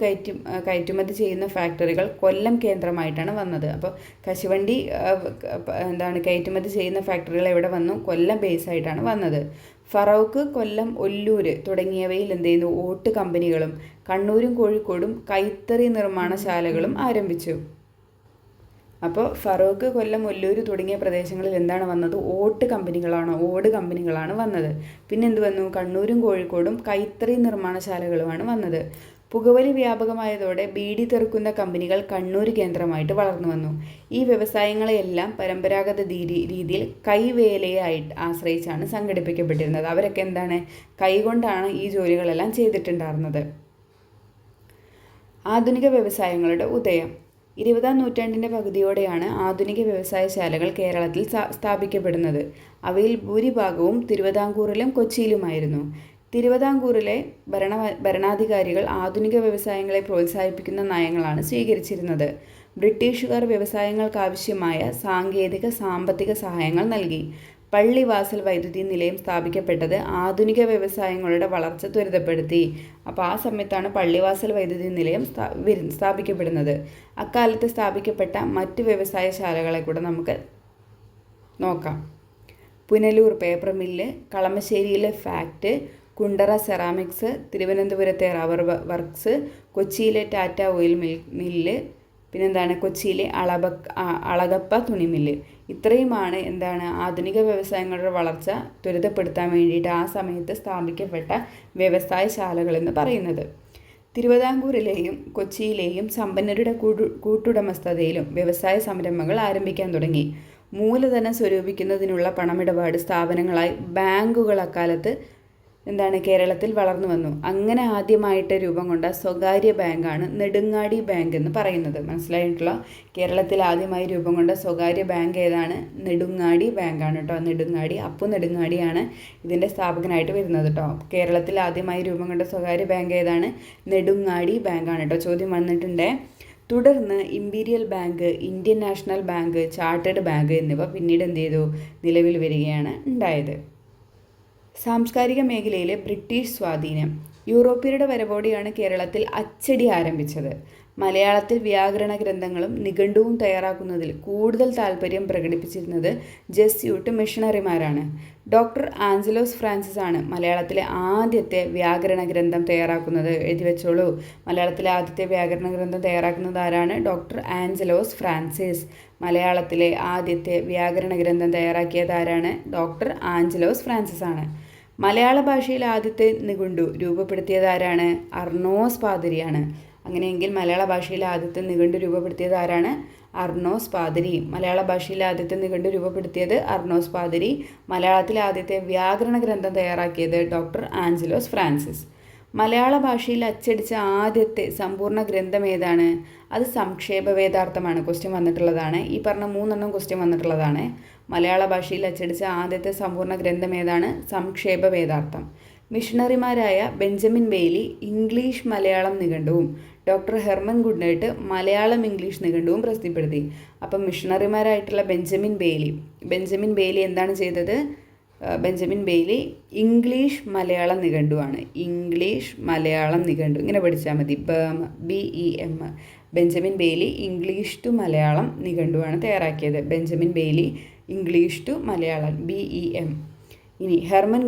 കയറ്റുമതി ചെയ്യുന്ന ഫാക്ടറികൾ കൊല്ലം കേന്ദ്രമായിട്ടാണ് വന്നത്. അപ്പോൾ കശുവണ്ടി കയറ്റുമതി ചെയ്യുന്ന ഫാക്ടറികൾ എവിടെ വന്നു? കൊല്ലം ബേസായിട്ടാണ് വന്നത്. ഫറോക്ക്, കൊല്ലം, ഒല്ലൂര് തുടങ്ങിയവയിൽ എന്ത് ചെയ്യുന്നു? ഓട്ട് കമ്പനികളും കണ്ണൂരും കോഴിക്കോടും കൈത്തറി നിർമ്മാണശാലകളും ആരംഭിച്ചു. അപ്പോൾ ഫറോക്ക്, കൊല്ലം, ഒല്ലൂര് തുടങ്ങിയ പ്രദേശങ്ങളിൽ എന്താണ് വന്നത്? ഓട് കമ്പനികളാണ് വന്നത്. പിന്നെ എന്ത് വന്നു? കണ്ണൂരും കോഴിക്കോടും കൈത്തറി നിർമ്മാണശാലകളുമാണ് വന്നത്. പുകവലി വ്യാപകമായതോടെ ബീഡി തെറുക്കുന്ന കമ്പനികൾ കണ്ണൂർ കേന്ദ്രമായിട്ട് വളർന്നു വന്നു. ഈ വ്യവസായങ്ങളെയെല്ലാം പരമ്പരാഗത രീതിയിൽ കൈവേലയെ ആശ്രയിച്ചാണ് സംഘടിപ്പിക്കപ്പെട്ടിരുന്നത്. അവരൊക്കെ കൈകൊണ്ടാണ് ഈ ജോലികളെല്ലാം ചെയ്തിട്ടുണ്ടായിരുന്നത്. ആധുനിക വ്യവസായങ്ങളുടെ ഉദയം. 20-ാം നൂറ്റാണ്ടിൻ്റെ പകുതിയോടെയാണ് ആധുനിക വ്യവസായശാലകൾ കേരളത്തിൽ സ്ഥാപിക്കപ്പെടുന്നത്. അവയിൽ ഭൂരിഭാഗവും തിരുവിതാംകൂറിലും കൊച്ചിയിലുമായിരുന്നു. തിരുവിതാംകൂറിലെ ഭരണാധികാരികൾ ആധുനിക വ്യവസായങ്ങളെ പ്രോത്സാഹിപ്പിക്കുന്ന നയങ്ങളാണ് സ്വീകരിച്ചിരുന്നത്. ബ്രിട്ടീഷുകാർ വ്യവസായങ്ങൾക്കാവശ്യമായ സാങ്കേതിക സാമ്പത്തിക സഹായങ്ങൾ നൽകി. പള്ളിവാസൽ വൈദ്യുതി നിലയം സ്ഥാപിക്കപ്പെട്ടത് ആധുനിക വ്യവസായങ്ങളുടെ വളർച്ച ത്വരിതപ്പെടുത്തി. അപ്പോൾ ആ സമയത്താണ് പള്ളിവാസൽ വൈദ്യുതി നിലയം സ്ഥാപിക്കപ്പെടുന്നത്. അക്കാലത്ത് സ്ഥാപിക്കപ്പെട്ട മറ്റ് വ്യവസായശാലകളെ കൂടെ നമുക്ക് നോക്കാം. പുനലൂർ പേപ്പർ മില്ല്, കളമശ്ശേരിയിലെ ഫാക്ട്, കുണ്ടറ സെറാമിക്സ്, തിരുവനന്തപുരത്തെ റബ്ബർ വർക്ക്സ്, കൊച്ചിയിലെ ടാറ്റ ഓയിൽ മില്ല്, പിന്നെന്താണ് കൊച്ചിയിലെ അളഗപ്പ തുണിമില്ല്. ഇത്രയുമാണ് ആധുനിക വ്യവസായങ്ങളുടെ വളർച്ച ത്വരിതപ്പെടുത്താൻ വേണ്ടിയിട്ട് ആ സമയത്ത് സ്ഥാപിക്കപ്പെട്ട വ്യവസായശാലകൾ എന്ന് പറയുന്നത്. തിരുവിതാംകൂറിലെയും കൊച്ചിയിലെയും സമ്പന്നരുടെ കൂട്ടുടമസ്ഥതയിലും വ്യവസായ സംരംഭങ്ങൾ ആരംഭിക്കാൻ തുടങ്ങി. മൂലധനം സ്വരൂപിക്കുന്നതിനുള്ള പണമിടപാട് സ്ഥാപനങ്ങളായി ബാങ്കുകൾ അക്കാലത്ത് കേരളത്തിൽ വളർന്നു വന്നു. അങ്ങനെ ആദ്യമായിട്ട് രൂപം കൊണ്ട സ്വകാര്യ ബാങ്കാണ് നെടുങ്ങാടി ബാങ്ക് എന്ന് പറയുന്നത്. മനസ്സിലായിട്ടുള്ള കേരളത്തിൽ ആദ്യമായി രൂപം കൊണ്ട സ്വകാര്യ ബാങ്ക് ഏതാണ്? നെടുങ്ങാടി ബാങ്കാണ് കേട്ടോ. നെടുങ്ങാടിയാണ് ഇതിൻ്റെ സ്ഥാപകനായിട്ട് വരുന്നത് കേട്ടോ. കേരളത്തിൽ ആദ്യമായി രൂപം കൊണ്ട സ്വകാര്യ ബാങ്ക് ഏതാണ്? നെടുങ്ങാടി ബാങ്കാണ് കേട്ടോ. ചോദ്യം വന്നിട്ടുണ്ട്. തുടർന്ന് imperial bank, Indian national bank, chartered bank എന്നിവ പിന്നീട് നിലവിൽ വരികയാണ് ഉണ്ടായത്. സാംസ്കാരിക മേഖലയിലെ ബ്രിട്ടീഷ് സ്വാധീനം. യൂറോപ്യരുടെ വരവോടെയാണ് കേരളത്തിൽ അച്ചടി ആരംഭിച്ചത്. മലയാളത്തിൽ വ്യാകരണ ഗ്രന്ഥങ്ങളും നിഘണ്ടുവും തയ്യാറാക്കുന്നതിൽ കൂടുതൽ താല്പര്യം പ്രകടിപ്പിച്ചിരുന്നത് ജെസ്യൂട്ട് മിഷണറിമാരാണ്. ഡോക്ടർ ആഞ്ചലോസ് ഫ്രാൻസിസ് ആണ് മലയാളത്തിലെ ആദ്യത്തെ വ്യാകരണ ഗ്രന്ഥം തയ്യാറാക്കുന്നത്. എഴുതി വെച്ചോളൂ. മലയാളത്തിലെ ആദ്യത്തെ വ്യാകരണ ഗ്രന്ഥം തയ്യാറാക്കുന്നത് ആരാണ്? Doctor Angelos Francis. മലയാളത്തിലെ ആദ്യത്തെ വ്യാകരണ ഗ്രന്ഥം തയ്യാറാക്കിയത് ആരാണ്? ഡോക്ടർ ആഞ്ചലോസ് ഫ്രാൻസിസ് ആണ്. മലയാള ഭാഷയിൽ ആദ്യത്തെ നിഘണ്ടു രൂപപ്പെടുത്തിയത് ആരാണ്? അർണോസ് പാതിരിയാണ്. അങ്ങനെയെങ്കിൽ മലയാള ഭാഷയിലെ ആദ്യത്തെ നിഘണ്ടു രൂപപ്പെടുത്തിയത് ആരാണ്? അർണോസ് പാതിരി. മലയാള ഭാഷയിലെ ആദ്യത്തെ നിഘണ്ടു രൂപപ്പെടുത്തിയത് അർണോസ് പാതിരി. മലയാളത്തിലെ ആദ്യത്തെ വ്യാകരണ ഗ്രന്ഥം തയ്യാറാക്കിയത് ഡോക്ടർ ആഞ്ചലോസ് ഫ്രാൻസിസ്. മലയാള ഭാഷയിൽ അച്ചടിച്ച ആദ്യത്തെ സമ്പൂർണ്ണ ഗ്രന്ഥം ഏതാണ്? അത് സംക്ഷേപ വേദാർത്ഥമാണ്. ക്വസ്റ്റ്യൻ വന്നിട്ടുള്ളതാണ്. ഈ പറഞ്ഞ 3 ക്വസ്റ്റ്യൻ വന്നിട്ടുള്ളതാണ്. മലയാള ഭാഷയിൽ അച്ചടിച്ച ആദ്യത്തെ സമ്പൂർണ്ണ ഗ്രന്ഥം ഏതാണ്? സംക്ഷേപ വേദാർത്ഥം. മിഷണറിമാരായ ബെഞ്ചമിൻ ബെയ്ലി ഇംഗ്ലീഷ് മലയാളം നിഘണ്ടുവും doctor Hermann Gundert Malayalam English നിഘണ്ടുവും പ്രസിദ്ധപ്പെടുത്തി. അപ്പം മിഷണറിമാരായിട്ടുള്ള ബെഞ്ചമിൻ ബെയ്ലി എന്താണ് ചെയ്തത്? ബെഞ്ചമിൻ ബെയ്ലി ഇംഗ്ലീഷ് മലയാളം നിഘണ്ടുവാണ്. ഇംഗ്ലീഷ് മലയാളം നിഘണ്ടു ഇങ്ങനെ പഠിച്ചാൽ മതി. BEM. Benjamin Bailey English to Malayalam നിഘണ്ടുവാണ് തയ്യാറാക്കിയത്. Benjamin Bailey English to Malayalam BEM. ഇനി ഹെർമൻ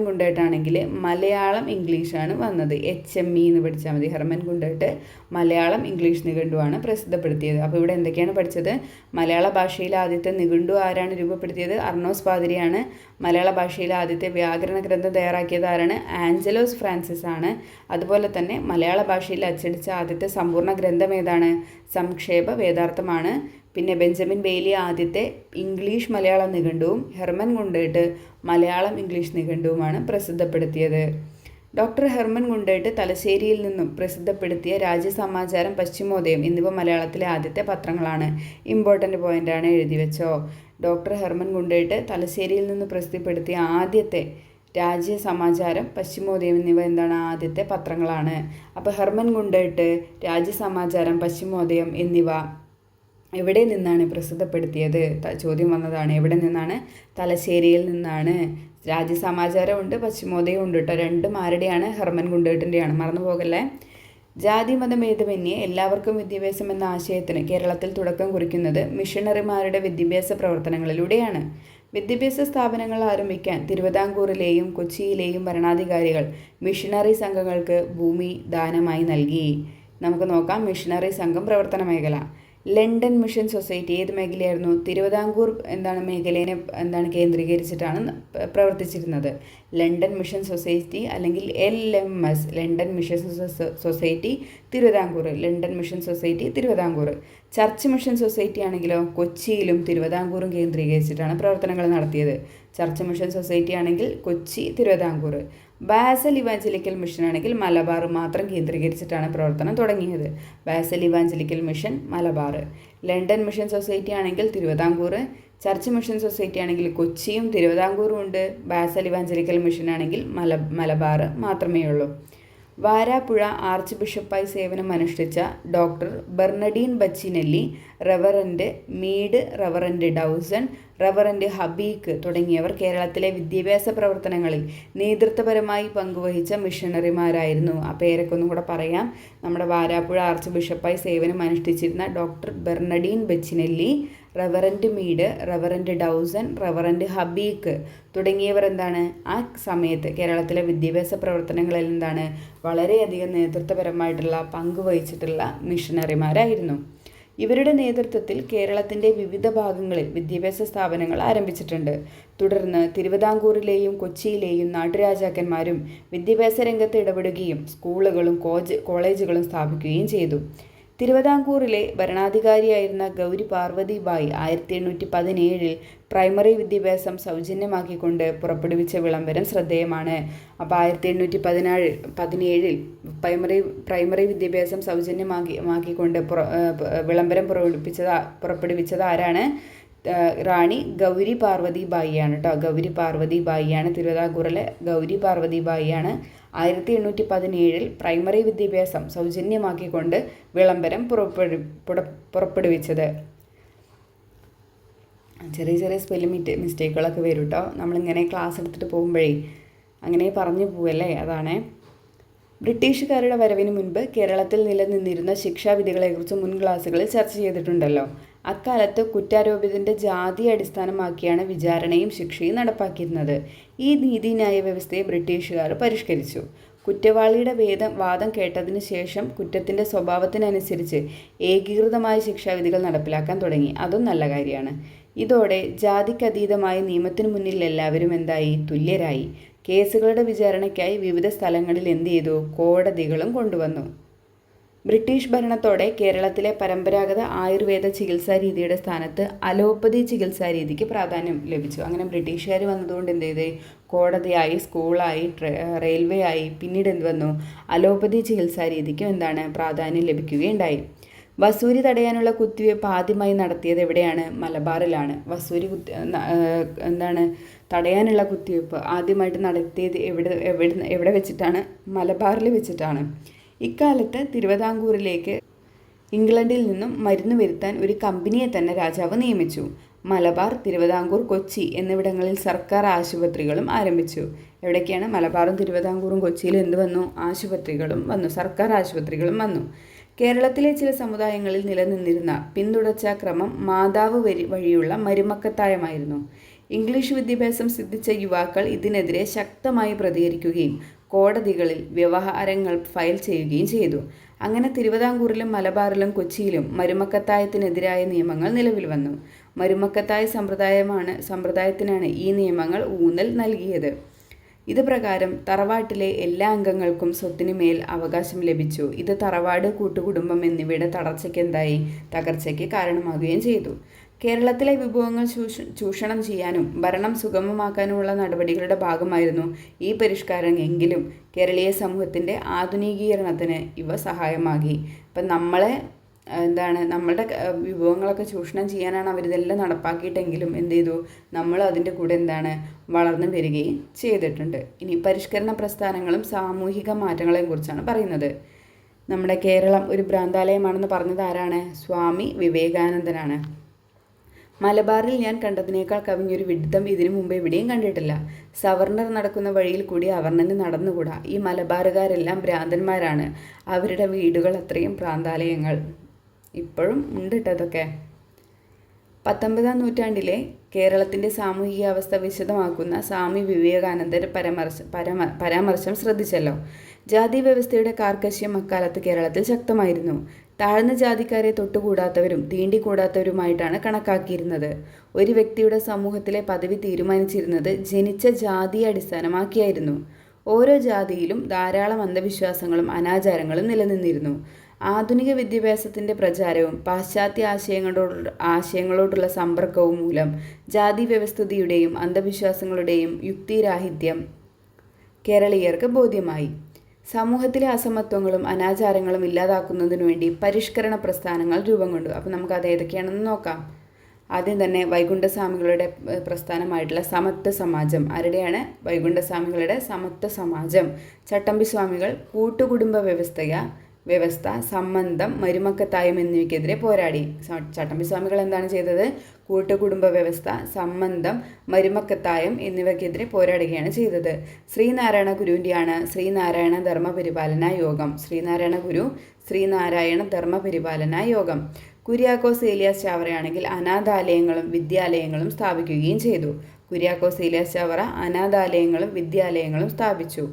ഗുണ്ടേട്ടാണെങ്കിൽ മലയാളം ഇംഗ്ലീഷാണ് വന്നത്. HME എന്ന് പഠിച്ചാൽ മതി. ഹെർമൻ ഗുണ്ടേട്ട് മലയാളം ഇംഗ്ലീഷ് നിഘണ്ടുവാണ് പ്രസിദ്ധപ്പെടുത്തിയത്. അപ്പോൾ ഇവിടെ എന്തൊക്കെയാണ് പഠിച്ചത്? മലയാള ഭാഷയിലെ ആദ്യത്തെ നിഘണ്ടു ആരാണ് രൂപപ്പെടുത്തിയത്? അർണോസ് പാതിരിയാണ്. മലയാള ഭാഷയിലെ ആദ്യത്തെ വ്യാകരണ ഗ്രന്ഥം തയ്യാറാക്കിയത് ആരാണ്? ആഞ്ചലോസ് ഫ്രാൻസിസ് ആണ്. അതുപോലെ തന്നെ മലയാള ഭാഷയിൽ അച്ചടിച്ച ആദ്യത്തെ സമ്പൂർണ്ണ ഗ്രന്ഥം ഏതാണ്? സംക്ഷേപ വേദാർത്ഥമാണ്. പിന്നെ ബെഞ്ചമിൻ ബെയ്ലി ആദ്യത്തെ ഇംഗ്ലീഷ് മലയാളം നിഘണ്ടുവും ഹെർമൻ ഗുണ്ടേട്ട് മലയാളം ഇംഗ്ലീഷ് നിഘണ്ടുവുമാണ് പ്രസിദ്ധപ്പെടുത്തിയത്. ഡോക്ടർ ഹെർമൻ ഗുണ്ടേട്ട് തലശ്ശേരിയിൽ നിന്നും പ്രസിദ്ധപ്പെടുത്തിയ രാജ്യസമാചാരം, പശ്ചിമോദയം എന്നിവ മലയാളത്തിലെ ആദ്യത്തെ പത്രങ്ങളാണ്. ഇമ്പോർട്ടൻ്റ് പോയിൻ്റാണ്, എഴുതി വെച്ചോ. ഡോക്ടർ ഹെർമൻ ഗുണ്ടേട്ട് തലശ്ശേരിയിൽ നിന്ന് പ്രസിദ്ധപ്പെടുത്തിയ ആദ്യത്തെ രാജ്യസമാചാരം, പശ്ചിമോദയം എന്നിവ ആദ്യത്തെ പത്രങ്ങളാണ്. അപ്പോൾ ഹെർമൻ ഗുണ്ടേട്ട് രാജ്യസമാചാരം, പശ്ചിമോദയം എന്നിവ എവിടെ നിന്നാണ് പ്രസിദ്ധപ്പെടുത്തിയത്? ചോദ്യം വന്നതാണ്. എവിടെ നിന്നാണ്? തലശ്ശേരിയിൽ നിന്നാണ്. രാജ്യസമാചാരം ഉണ്ട്, പശ്ചിമോദയം ഉണ്ട് കേട്ടോ. രണ്ടും ആരുടെയാണ്? ഹെർമൻ ഗുണ്ടേട്ടിൻ്റെയാണ്. മറന്നു പോകല്ലേ. ജാതി മതഭേദമന്യേ എല്ലാവർക്കും വിദ്യാഭ്യാസം എന്ന ആശയത്തിന് കേരളത്തിൽ തുടക്കം കുറിക്കുന്നത് മിഷണറിമാരുടെ വിദ്യാഭ്യാസ പ്രവർത്തനങ്ങളിലൂടെയാണ്. വിദ്യാഭ്യാസ സ്ഥാപനങ്ങൾ ആരംഭിക്കാൻ തിരുവിതാംകൂറിലെയും കൊച്ചിയിലെയും ഭരണാധികാരികൾ മിഷണറി സംഘങ്ങൾക്ക് ഭൂമി ദാനമായി നൽകി. നമുക്ക് നോക്കാം. മിഷണറി സംഘം പ്രവർത്തന മേഖല. ലണ്ടൻ മിഷൻ സൊസൈറ്റി ഏത് മേഖലയായിരുന്നു? തിരുവിതാംകൂർ മേഖലയെ കേന്ദ്രീകരിച്ചിട്ടാണ് പ്രവർത്തിച്ചിരുന്നത്. ലണ്ടൻ മിഷൻ സൊസൈറ്റി അല്ലെങ്കിൽ LMS, London mission society Thiruvithamkoor. London mission society Thiruvithamkoor. Church mission society ആണെങ്കിലോ കൊച്ചിയിലും തിരുവിതാംകൂറും കേന്ദ്രീകരിച്ചിട്ടാണ് പ്രവർത്തനങ്ങൾ നടത്തിയത്. ചർച്ച് മിഷൻ സൊസൈറ്റി ആണെങ്കിൽ Kochi, Thiruvithamkoor. Basal evangelical mission ആണെങ്കിൽ മലബാർ മാത്രം കേന്ദ്രീകരിച്ചിട്ടാണ് പ്രവർത്തനം തുടങ്ങിയത്. Basal evangelical mission Malabar. London mission society ആണെങ്കിൽ തിരുവിതാംകൂർ. ചർച്ച് മിഷൻ സൊസൈറ്റി ആണെങ്കിൽ കൊച്ചിയും തിരുവിതാംകൂറും ഉണ്ട്. ബാസൽ ഇവാഞ്ചലിക്കൽ മിഷൻ ആണെങ്കിൽ മലബാർ മാത്രമേ ഉള്ളൂ. വാരാപ്പുഴ ആർച്ച് ബിഷപ്പായി സേവനം അനുഷ്ഠിച്ച doctor Bernardine Baccinelli, Reverend Mead, Reverend Dawson, Reverend ഹബീക്ക് തുടങ്ങിയവർ കേരളത്തിലെ വിദ്യാഭ്യാസ പ്രവർത്തനങ്ങളിൽ നേതൃത്വപരമായി പങ്കുവഹിച്ച മിഷണറിമാരായിരുന്നു. ആ പേരൊക്കെ ഒന്നും കൂടെ പറയാം. നമ്മുടെ വാരാപ്പുഴ ആർച്ച് ബിഷപ്പായി സേവനം അനുഷ്ഠിച്ചിരുന്ന doctor Bernardine Baccinelli, Reverend Mead, Reverend Dawson, Reverend ഹബീക്ക് തുടങ്ങിയവർ എന്താണ് ആ സമയത്ത് കേരളത്തിലെ വിദ്യാഭ്യാസ പ്രവർത്തനങ്ങളിൽ എന്താണ് വളരെയധികം നേതൃത്വപരമായിട്ടുള്ള പങ്ക് വഹിച്ചിട്ടുള്ള മിഷണറിമാരായിരുന്നു. ഇവരുടെ നേതൃത്വത്തിൽ കേരളത്തിൻ്റെ വിവിധ ഭാഗങ്ങളിൽ വിദ്യാഭ്യാസ സ്ഥാപനങ്ങൾ ആരംഭിച്ചിട്ടുണ്ട്. തുടർന്ന് തിരുവിതാംകൂറിലെയും കൊച്ചിയിലെയും നാട്ടുരാജാക്കന്മാരും വിദ്യാഭ്യാസ രംഗത്ത് ഇടപെടുകയും സ്കൂളുകളും കോളേജുകളും സ്ഥാപിക്കുകയും ചെയ്തു. തിരുവിതാംകൂറിലെ ഭരണാധികാരിയായിരുന്ന ഗൗരി പാർവതി ബായി 1817 പ്രൈമറി വിദ്യാഭ്യാസം സൗജന്യമാക്കിക്കൊണ്ട് പുറപ്പെടുവിച്ച വിളംബരം ശ്രദ്ധേയമാണ്. അപ്പോൾ 1817 പ്രൈമറി വിദ്യാഭ്യാസം സൗജന്യമാക്കിക്കൊണ്ട് വിളംബരം പുറപ്പെടുവിച്ചത് ആരാണ്? റാണി ഗൗരി പാർവതി ബായിയാണ് കേട്ടോ. ഗൗരി പാർവതി ബായിയാണ്, തിരുവിതാംകൂറിലെ ഗൗരി പാർവതി ബായിയാണ് 1817 പ്രൈമറി വിദ്യാഭ്യാസം സൗജന്യമാക്കിക്കൊണ്ട് വിളംബരം പുറപ്പെടുവിച്ചത്. ചെറിയ ചെറിയ സ്പെല്ലിംഗ് മിസ്റ്റേക്കുകളൊക്കെ വരും കേട്ടോ. നമ്മളിങ്ങനെ ക്ലാസ് എടുത്തിട്ട് പോകുമ്പോഴേ അങ്ങനെ പറഞ്ഞു പോവല്ലേ, അതാണ്. ബ്രിട്ടീഷുകാരുടെ വരവിന് മുൻപ് കേരളത്തിൽ നിലനിന്നിരുന്ന ശിക്ഷാവിധികളെക്കുറിച്ച് മുൻ ക്ലാസ്സുകളിൽ ചർച്ച ചെയ്തിട്ടുണ്ടല്ലോ. അക്കാലത്ത് കുറ്റാരോപിതൻ്റെ ജാതി അടിസ്ഥാനമാക്കിയാണ് വിചാരണയും ശിക്ഷയും നടപ്പാക്കിയിരുന്നത്. ഈ നീതിന്യായ വ്യവസ്ഥയെ ബ്രിട്ടീഷുകാർ പരിഷ്കരിച്ചു. കുറ്റവാളിയുടെ വാദം കേട്ടതിന് ശേഷം കുറ്റത്തിൻ്റെ സ്വഭാവത്തിനനുസരിച്ച് ഏകീകൃതമായ ശിക്ഷാവിധികൾ നടപ്പിലാക്കാൻ തുടങ്ങി. അതും നല്ല കാര്യമാണ്. ഇതോടെ ജാതിക്കതീതമായ നിയമത്തിനു മുന്നിൽ എല്ലാവരും എന്തായി? തുല്യരായി. കേസുകളുടെ വിചാരണയ്ക്കായി വിവിധ സ്ഥലങ്ങളിൽ എന്ത് ചെയ്തു? കോടതികളും കൊണ്ടുവന്നു. ബ്രിട്ടീഷ് ഭരണത്തോടെ കേരളത്തിലെ പരമ്പരാഗത ആയുർവേദ ചികിത്സാ രീതിയുടെ സ്ഥാനത്ത് അലോപ്പതി ചികിത്സാ രീതിക്ക് പ്രാധാന്യം ലഭിച്ചു. അങ്ങനെ ബ്രിട്ടീഷുകാർ വന്നതുകൊണ്ട് എന്ത് ചെയ്ത്? കോടതിയായി, സ്കൂളായി, റെയിൽവേ ആയി, പിന്നീട് എന്ത് വന്നു? അലോപ്പതി ചികിത്സാ രീതിക്കും എന്താണ് പ്രാധാന്യം ലഭിക്കുകയുണ്ടായി. വസൂരി തടയാനുള്ള കുത്തിവയ്പ്പ് ആദ്യമായി നടത്തിയത് എവിടെയാണ്? മലബാറിലാണ്. വസൂരി തടയാനുള്ള കുത്തിവയ്പ്പ് ആദ്യമായിട്ട് നടത്തിയത് എവിടെ വെച്ചിട്ടാണ്? മലബാറിൽ വെച്ചിട്ടാണ്. ഇക്കാലത്ത് തിരുവിതാംകൂറിലേക്ക് ഇംഗ്ലണ്ടിൽ നിന്നും മരുന്ന് വരുത്താൻ ഒരു കമ്പനിയെ തന്നെ രാജാവ് നിയമിച്ചു. മലബാർ, തിരുവിതാംകൂർ, കൊച്ചി എന്നിവിടങ്ങളിൽ സർക്കാർ ആശുപത്രികളും ആരംഭിച്ചു. എവിടേക്കാണ്? മലബാറും തിരുവിതാംകൂറും കൊച്ചിയിലും എന്ത് വന്നു? ആശുപത്രികളും വന്നു, സർക്കാർ ആശുപത്രികളും വന്നു. കേരളത്തിലെ ചില സമുദായങ്ങളിൽ നിലനിന്നിരുന്ന പിന്തുടർച്ചാ ക്രമം മാതാവ് വഴിയുള്ള മരുമക്കത്തായമായിരുന്നു. ഇംഗ്ലീഷ് വിദ്യാഭ്യാസം സിദ്ധിച്ച യുവാക്കൾ ഇതിനെതിരെ ശക്തമായി പ്രതികരിക്കുകയും കോടതികളിൽ വ്യവഹാരങ്ങൾ ഫയൽ ചെയ്യുകയും ചെയ്തു. അങ്ങനെ തിരുവിതാംകൂറിലും മലബാറിലും കൊച്ചിയിലും മരുമക്കത്തായത്തിനെതിരായ നിയമങ്ങൾ നിലവിൽ വന്നു. മരുമക്കത്തായ സമ്പ്രദായത്തിനാണ് ഈ നിയമങ്ങൾ ഊന്നൽ നൽകിയത്. ഇത് പ്രകാരം തറവാട്ടിലെ എല്ലാ അംഗങ്ങൾക്കും സ്വത്തിന് മേൽ അവകാശം ലഭിച്ചു. ഇത് തറവാട്, കൂട്ടുകുടുംബം എന്നിവയുടെ തകർച്ചയ്ക്ക് കാരണമാകുകയും ചെയ്തു. കേരളത്തിലെ വിഭവങ്ങൾ ചൂഷണം ചെയ്യാനും ഭരണം സുഗമമാക്കാനുമുള്ള നടപടികളുടെ ഭാഗമായിരുന്നു ഈ പരിഷ്കാരം. എങ്കിലും കേരളീയ സമൂഹത്തിൻ്റെ ആധുനികീകരണത്തിന് ഇവ സഹായമാകി. ഇപ്പം നമ്മളുടെ വിഭവങ്ങളൊക്കെ ചൂഷണം ചെയ്യാനാണ് അവരിതെല്ലാം നടപ്പാക്കിയിട്ടെങ്കിലും എന്ത് ചെയ്തു? നമ്മൾ അതിൻ്റെ കൂടെ വളർന്നു വരികയും ചെയ്തിട്ടുണ്ട്. ഇനി പരിഷ്കരണ പ്രസ്ഥാനങ്ങളും സാമൂഹിക മാറ്റങ്ങളെയും കുറിച്ചാണ് പറയുന്നത്. നമ്മുടെ കേരളം ഒരു ഭ്രാന്താലയമാണെന്ന് പറഞ്ഞത് ആരാണ്? സ്വാമി വിവേകാനന്ദനാണ്. മലബാറിൽ ഞാൻ കണ്ടതിനേക്കാൾ കവിഞ്ഞൊരു വിഡിത്തം ഇതിനു മുമ്പ് എവിടെയും കണ്ടിട്ടില്ല. സവർണർ നടക്കുന്ന വഴിയിൽ കൂടി അവർണന് നടന്നുകൂടാ. ഈ മലബാറുകാരെല്ലാം ഭ്രാന്തന്മാരാണ്. അവരുടെ വീടുകൾ അത്രയും ഭ്രാന്താലയങ്ങൾ. ഇപ്പോഴും ഉണ്ട് ഇതൊക്കെ. 19-ാം നൂറ്റാണ്ടിലെ കേരളത്തിൻ്റെ സാമൂഹികാവസ്ഥ വിശദമാക്കുന്ന സ്വാമി വിവേകാനന്ദൻ്റെ പരാമർശം ശ്രദ്ധിച്ചല്ലോ. ജാതി വ്യവസ്ഥയുടെ കാർക്കശ്യം അക്കാലത്ത് കേരളത്തിൽ ശക്തമായിരുന്നു. താഴ്ന്ന ജാതിക്കാരെ തൊട്ടുകൂടാത്തവരും തീണ്ടിക്കൂടാത്തവരുമായിട്ടാണ് കണക്കാക്കിയിരുന്നത്. ഒരു വ്യക്തിയുടെ സമൂഹത്തിലെ പദവി തീരുമാനിച്ചിരുന്നത് ജനിച്ച ജാതിയെ അടിസ്ഥാനമാക്കിയായിരുന്നു. ഓരോ ജാതിയിലും ധാരാളം അന്ധവിശ്വാസങ്ങളും അനാചാരങ്ങളും നിലനിന്നിരുന്നു. ആധുനിക വിദ്യാഭ്യാസത്തിൻ്റെ പ്രചാരവും പാശ്ചാത്യ ആശയങ്ങളോടുള്ള സമ്പർക്കവും മൂലം ജാതി വ്യവസ്ഥിതിയുടെയും അന്ധവിശ്വാസങ്ങളുടെയും യുക്തിരാഹിത്യം കേരളീയർക്ക് ബോധ്യമായി. സമൂഹത്തിലെ അസമത്വങ്ങളും അനാചാരങ്ങളും ഇല്ലാതാക്കുന്നതിനു വേണ്ടി പരിഷ്കരണ പ്രസ്ഥാനങ്ങൾ രൂപം കൊണ്ടു. അപ്പോൾ നമുക്കത് ഏതൊക്കെയാണെന്ന് നോക്കാം. ആദ്യം തന്നെ വൈകുണ്ഠസ്വാമികളുടെ പ്രസ്ഥാനമായിട്ടുള്ള സമത്വ സമാജം. ആരുടെയാണ്? വൈകുണ്ഠസ്വാമികളുടെ സമത്വ സമാജം. ചട്ടമ്പി സ്വാമികൾ കൂട്ടുകുടുംബ വ്യവസ്ഥയ. വ്യവസ്ഥ, സംബന്ധം, മരുമക്കത്തായം എന്നിവയ്ക്കെതിരെ പോരാടി. ചട്ടമ്പിസ്വാമികൾ എന്താണ് ചെയ്തത്? കൂട്ടുകുടുംബ വ്യവസ്ഥ, സംബന്ധം, മരുമക്കത്തായം എന്നിവയ്ക്കെതിരെ പോരാടുകയാണ് ചെയ്തത്. ശ്രീനാരായണ ഗുരുവിൻ്റെയാണ് ശ്രീനാരായണ ധർമ്മപരിപാലന യോഗം. ശ്രീനാരായണ ഗുരു ശ്രീനാരായണ ധർമ്മപരിപാലന യോഗം. കുര്യാക്കോസ് ഏലിയാസ് ചാവറയാണെങ്കിൽ അനാഥാലയങ്ങളും വിദ്യാലയങ്ങളും സ്ഥാപിക്കുകയും ചെയ്തു. കുര്യാക്കോസ് ഏലിയാസ് ചാവറ അനാഥാലയങ്ങളും വിദ്യാലയങ്ങളും സ്ഥാപിച്ചു.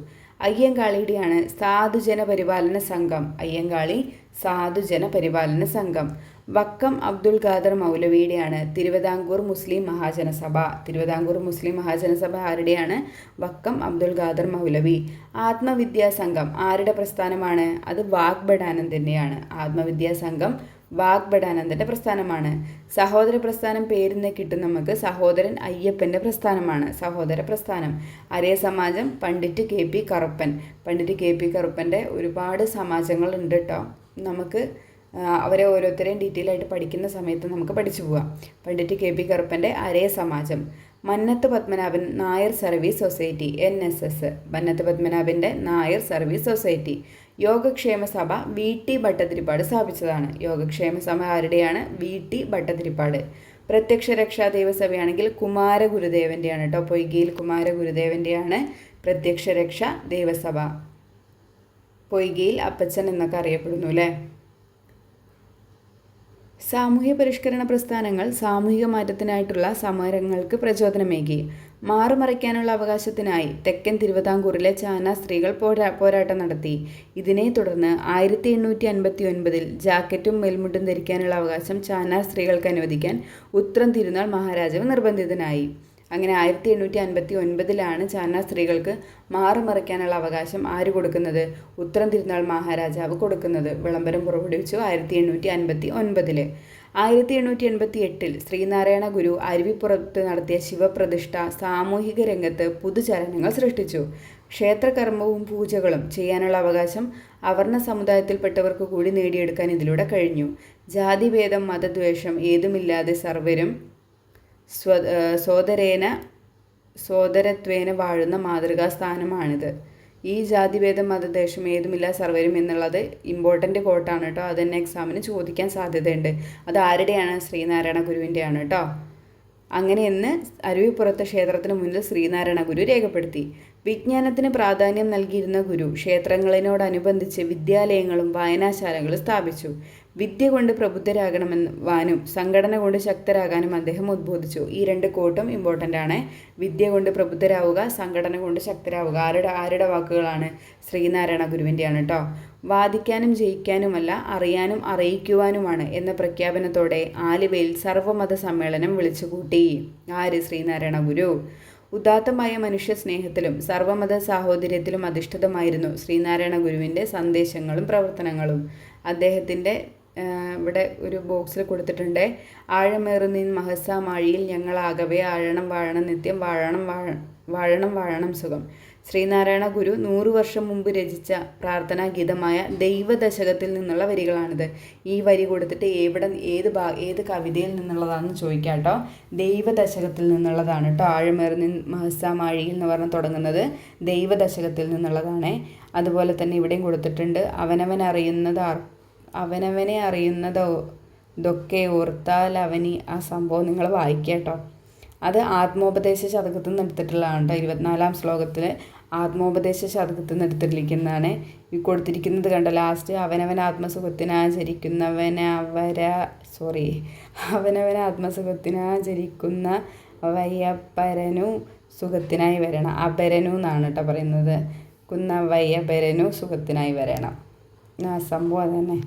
അയ്യങ്കാളിയുടെയാണ് സാധുജന പരിപാലന സംഘം. അയ്യങ്കാളി സാധുജന പരിപാലന സംഘം. വക്കം അബ്ദുൽ ഖാദർ മൗലവിയുടെയാണ് തിരുവിതാംകൂർ മുസ്ലിം മഹാജനസഭ. തിരുവിതാംകൂർ മുസ്ലിം മഹാജനസഭ ആരുടെയാണ്? വക്കം അബ്ദുൽ ഖാദർ മൗലവി. ആത്മവിദ്യാസംഘം ആരുടെ പ്രസ്ഥാനമാണ്? അത് വാഗ്ബടാനന്ദൻ്റെയാണ്. ആത്മവിദ്യാസംഘം വാഗ്ബടാനന്ദൻ്റെ പ്രസ്ഥാനമാണ്. സഹോദര പ്രസ്ഥാനം പേരിന്ന് കിട്ടും നമുക്ക്. സഹോദരൻ അയ്യപ്പൻ്റെ പ്രസ്ഥാനമാണ് സഹോദര പ്രസ്ഥാനം. Arya Samajam Pandit K P Karuppan. Pandit K P കറുപ്പൻ്റെ ഒരുപാട് സമാജങ്ങളുണ്ട് കേട്ടോ. നമുക്ക് അവരെ ഓരോരുത്തരെയും ഡീറ്റെയിൽ ആയിട്ട് പഠിക്കുന്ന സമയത്ത് നമുക്ക് പഠിച്ചു പോവാം. പണ്ഡിറ്റ് കെ പി കറുപ്പൻ്റെ Arya Samajam. Mannathu Padmanabhan Nair service society NSS. Mannathu പത്മനാഭൻ്റെ Nair service society. Yogakshema Sabha VT Bhattathiripad സ്ഥാപിച്ചതാണ്. Yogakshema സഭ ആരുടെയാണ്? VT ഭട്ടതിരിപ്പാട്. പ്രത്യക്ഷ രക്ഷാ ദേവസഭയാണെങ്കിൽ കുമാരഗുരുദേവൻ്റെയാണ് കേട്ടോ. പൊയ്കയിൽ കുമാരഗുരുദേവൻ്റെയാണ് പ്രത്യക്ഷ രക്ഷാ ദേവസഭ. പൊയ്കയിൽ അപ്പച്ചൻ എന്നൊക്കെ അറിയപ്പെടുന്നു അല്ലേ. സാമൂഹ്യ പരിഷ്കരണ പ്രസ്ഥാനങ്ങൾ സാമൂഹിക മാറ്റത്തിനായിട്ടുള്ള സമരങ്ങൾക്ക് പ്രചോദനമേകി. മാറുമറയ്ക്കാനുള്ള അവകാശത്തിനായി തെക്കൻ തിരുവിതാംകൂറിലെ ചാന സ്ത്രീകൾ പോരാട്ടം നടത്തി. ഇതിനെ തുടർന്ന് 1859 ജാക്കറ്റും മേൽമുണ്ടും ധരിക്കാനുള്ള അവകാശം ചാന സ്ത്രീകൾക്ക് അനുവദിക്കാൻ ഉത്രം തിരുനാൾ മഹാരാജാവ് നിർബന്ധിതനായി. അങ്ങനെ 1859 ചാന സ്ത്രീകൾക്ക് മാറുമറയ്ക്കാനുള്ള അവകാശം ആര് കൊടുക്കുന്നത്? ഉത്രം തിരുനാൾ മഹാരാജാവ് കൊടുക്കുന്നത്. വിളംബരം പുറപ്പെടുവിച്ചു 1859. 1888 ശ്രീനാരായണ ഗുരു അരുവിപ്പുറത്ത് നടത്തിയ ശിവപ്രതിഷ്ഠ സാമൂഹിക രംഗത്ത് പുതുചലനങ്ങൾ സൃഷ്ടിച്ചു. ക്ഷേത്രകർമ്മവും പൂജകളും ചെയ്യാനുള്ള അവകാശം അവർണ സമുദായത്തിൽപ്പെട്ടവർക്ക് കൂടി നേടിയെടുക്കാൻ ഇതിലൂടെ കഴിഞ്ഞു. ജാതിഭേദം മതദ്വേഷം ഏതുമില്ലാതെ സർവരും സോദരത്വേന വാഴുന്ന മാതൃകാ സ്ഥാനമാണിത്. ഈ ജാതിഭേദം മതദേശം ഏതുമില്ല സർവരും എന്നുള്ളത് ഇമ്പോർട്ടൻ്റ് കോട്ടാണ് കേട്ടോ. അത് തന്നെ എക്സാമിന് ചോദിക്കാൻ സാധ്യതയുണ്ട്. അത് ആരുടെയാണ്? ശ്രീനാരായണ ഗുരുവിൻ്റെയാണ് കേട്ടോ. അങ്ങനെയെന്ന് അരുവിപ്പുറത്തെ ക്ഷേത്രത്തിന് മുന്നിൽ ശ്രീനാരായണ ഗുരു രേഖപ്പെടുത്തി. വിജ്ഞാനത്തിന് പ്രാധാന്യം നൽകിയിരുന്ന ഗുരു ക്ഷേത്രങ്ങളോടനുബന്ധിച്ച് വിദ്യാലയങ്ങളും വായനാശാലകളും സ്ഥാപിച്ചു. വിദ്യ കൊണ്ട് പ്രബുദ്ധരാകണമെന്നുവാനും സംഘടന കൊണ്ട് ശക്തരാകാനും അദ്ദേഹം ഉദ്ബോധിച്ചു. ഈ 2 കോട്ടും ഇമ്പോർട്ടൻ്റ് ആണ്. വിദ്യ കൊണ്ട് പ്രബുദ്ധരാവുക, സംഘടന കൊണ്ട് ശക്തരാവുക. ആരുടെ വാക്കുകളാണ്? ശ്രീനാരായണ ഗുരുവിൻ്റെയാണ് കേട്ടോ. വാദിക്കാനും ജയിക്കാനുമല്ല, അറിയാനും അറിയിക്കുവാനുമാണ് എന്ന പ്രഖ്യാപനത്തോടെ ആലുവയിൽ സർവ്വമത സമ്മേളനം വിളിച്ചുകൂട്ടി. ആര്? ശ്രീനാരായണ ഗുരു. ഉദാത്തമായ മനുഷ്യ സ്നേഹത്തിലും സർവ്വമത സാഹോദര്യത്തിലും അധിഷ്ഠിതമായിരുന്നു ശ്രീനാരായണ ഗുരുവിൻ്റെ സന്ദേശങ്ങളും പ്രവർത്തനങ്ങളും. അദ്ദേഹത്തിൻ്റെ ഇവിടെ ഒരു ബോക്സിൽ കൊടുത്തിട്ടുണ്ട്. ആഴമേറുന്നിൻ മഹസാ മാഴിയിൽ ഞങ്ങളാകവേ ആഴണം വാഴണം നിത്യം വാഴണം സുഖം. ശ്രീനാരായണ ഗുരു 100 വർഷം മുമ്പ് രചിച്ച പ്രാർത്ഥനാ ഗീതമായ ദൈവദശകത്തിൽ നിന്നുള്ള വരികളാണിത്. ഈ വരി കൊടുത്തിട്ട് ഏത് കവിതയിൽ നിന്നുള്ളതാണെന്ന് ചോദിക്കാം കേട്ടോ. ദൈവദശകത്തിൽ നിന്നുള്ളതാണ് കേട്ടോ. ആഴമേറുന്നിൻ മഹസാ മാഴിയിൽ എന്ന് പറഞ്ഞ് തുടങ്ങുന്നത് ദൈവദശകത്തിൽ നിന്നുള്ളതാണ്. അതുപോലെ തന്നെ ഇവിടെയും കൊടുത്തിട്ടുണ്ട്. അവനവനെ അറിയുന്നതോ ഇതൊക്കെ ഓർത്താൽ അവനി. ആ സംഭവം നിങ്ങൾ വായിക്കുക കേട്ടോ. അത് ആത്മോപദേശ ശതകത്തിൽ നിന്ന് എടുത്തിട്ടുള്ളതാണ് കേട്ടോ. 24-ാം ശ്ലോകത്തിൽ ആത്മോപദേശ ശതകത്തിൽ നിന്ന് എടുത്തിരിക്കുന്നതാണ്. ഈ കൊടുത്തിരിക്കുന്നത് കണ്ട ലാസ്റ്റ് അവനവൻ ആത്മസുഖത്തിനാചരിക്കുന്ന വയ്യപ്പരനു സുഖത്തിനായി വരണം. അപരനു എന്നാണ് കേട്ടോ പറയുന്നത്. വയ്യപരനു സുഖത്തിനായി വരണം. ആ സംഭവം തന്നെ.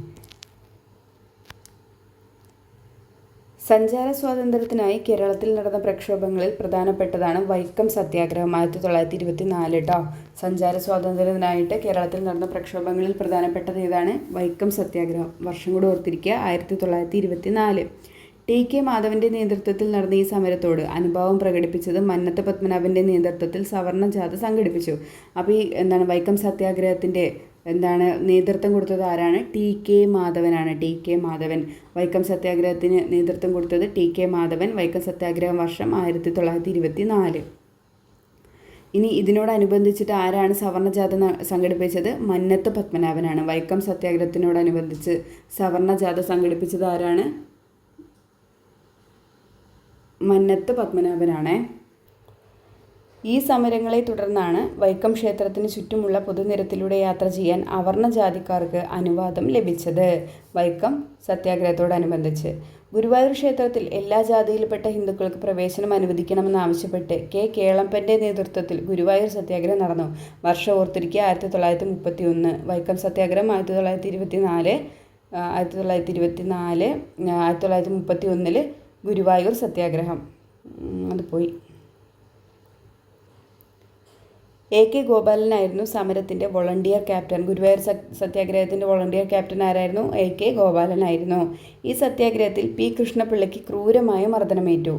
സഞ്ചാര സ്വാതന്ത്ര്യത്തിനായി കേരളത്തിൽ നടന്ന പ്രക്ഷോഭങ്ങളിൽ പ്രധാനപ്പെട്ടതാണ് വൈക്കം സത്യാഗ്രഹം 1924 കേട്ടോ. സഞ്ചാര സ്വാതന്ത്ര്യത്തിനായിട്ട് കേരളത്തിൽ നടന്ന പ്രക്ഷോഭങ്ങളിൽ പ്രധാനപ്പെട്ടത് ഏതാണ്? വൈക്കം സത്യാഗ്രഹം. വർഷം കൂടി ഓർത്തിരിക്കുക, 1924. TK മാധവൻ്റെ നേതൃത്വത്തിൽ നടന്ന ഈ സമരത്തോട് അനുഭാവം പ്രകടിപ്പിച്ചത് മന്നത്ത് പത്മനാഭൻ്റെ നേതൃത്വത്തിൽ സവർണ ജാഥ സംഘടിപ്പിച്ചു. അപ്പോൾ ഈ വൈക്കം സത്യാഗ്രഹത്തിൻ്റെ നേതൃത്വം കൊടുത്തത് ആരാണ്? TK മാധവനാണ്. TK മാധവൻ വൈക്കം സത്യാഗ്രഹത്തിന് നേതൃത്വം കൊടുത്തത് TK മാധവൻ. വൈക്കം സത്യാഗ്രഹം വർഷം 1924. ഇനി ഇതിനോടനുബന്ധിച്ചിട്ട് ആരാണ് സവർണജാഥ സംഘടിപ്പിച്ചത്? മന്നത്ത് പത്മനാഭനാണ്. വൈക്കം സത്യാഗ്രഹത്തിനോടനുബന്ധിച്ച് സവർണജാഥ സംഘടിപ്പിച്ചത് ആരാണ്? മന്നത്ത് പത്മനാഭനാണ്. ഈ സമരങ്ങളെ തുടർന്നാണ് വൈക്കം ക്ഷേത്രത്തിന് ചുറ്റുമുള്ള പൊതുനിരത്തിലൂടെ യാത്ര ചെയ്യാൻ അവർണജാതിക്കാർക്ക് അനുവാദം ലഭിച്ചത്. വൈക്കം സത്യാഗ്രഹത്തോടനുബന്ധിച്ച് ഗുരുവായൂർ ക്ഷേത്രത്തിൽ എല്ലാ ജാതിയിൽപ്പെട്ട ഹിന്ദുക്കൾക്ക് പ്രവേശനം അനുവദിക്കണമെന്നാവശ്യപ്പെട്ട് കെ കേളപ്പൻ്റെ നേതൃത്വത്തിൽ ഗുരുവായൂർ സത്യാഗ്രഹം നടന്നു. വർഷം ഓർത്തിരിക്കുക 1931. വൈക്കം സത്യാഗ്രഹം 1924, 1931 ഗുരുവായൂർ സത്യാഗ്രഹം. അത് പോയി. എ കെ ഗോപാലനായിരുന്നു സമരത്തിൻ്റെ വോളണ്ടിയർ ക്യാപ്റ്റൻ. ഗുരുവായൂർ സത്യാഗ്രഹത്തിൻ്റെ വോളണ്ടിയർ ക്യാപ്റ്റൻ ആരായിരുന്നു? എ കെ ഗോപാലനായിരുന്നു. ഈ സത്യാഗ്രഹത്തിൽ പി കൃഷ്ണപിള്ളയ്ക്ക് ക്രൂരമായ മർദ്ദനമേറ്റു.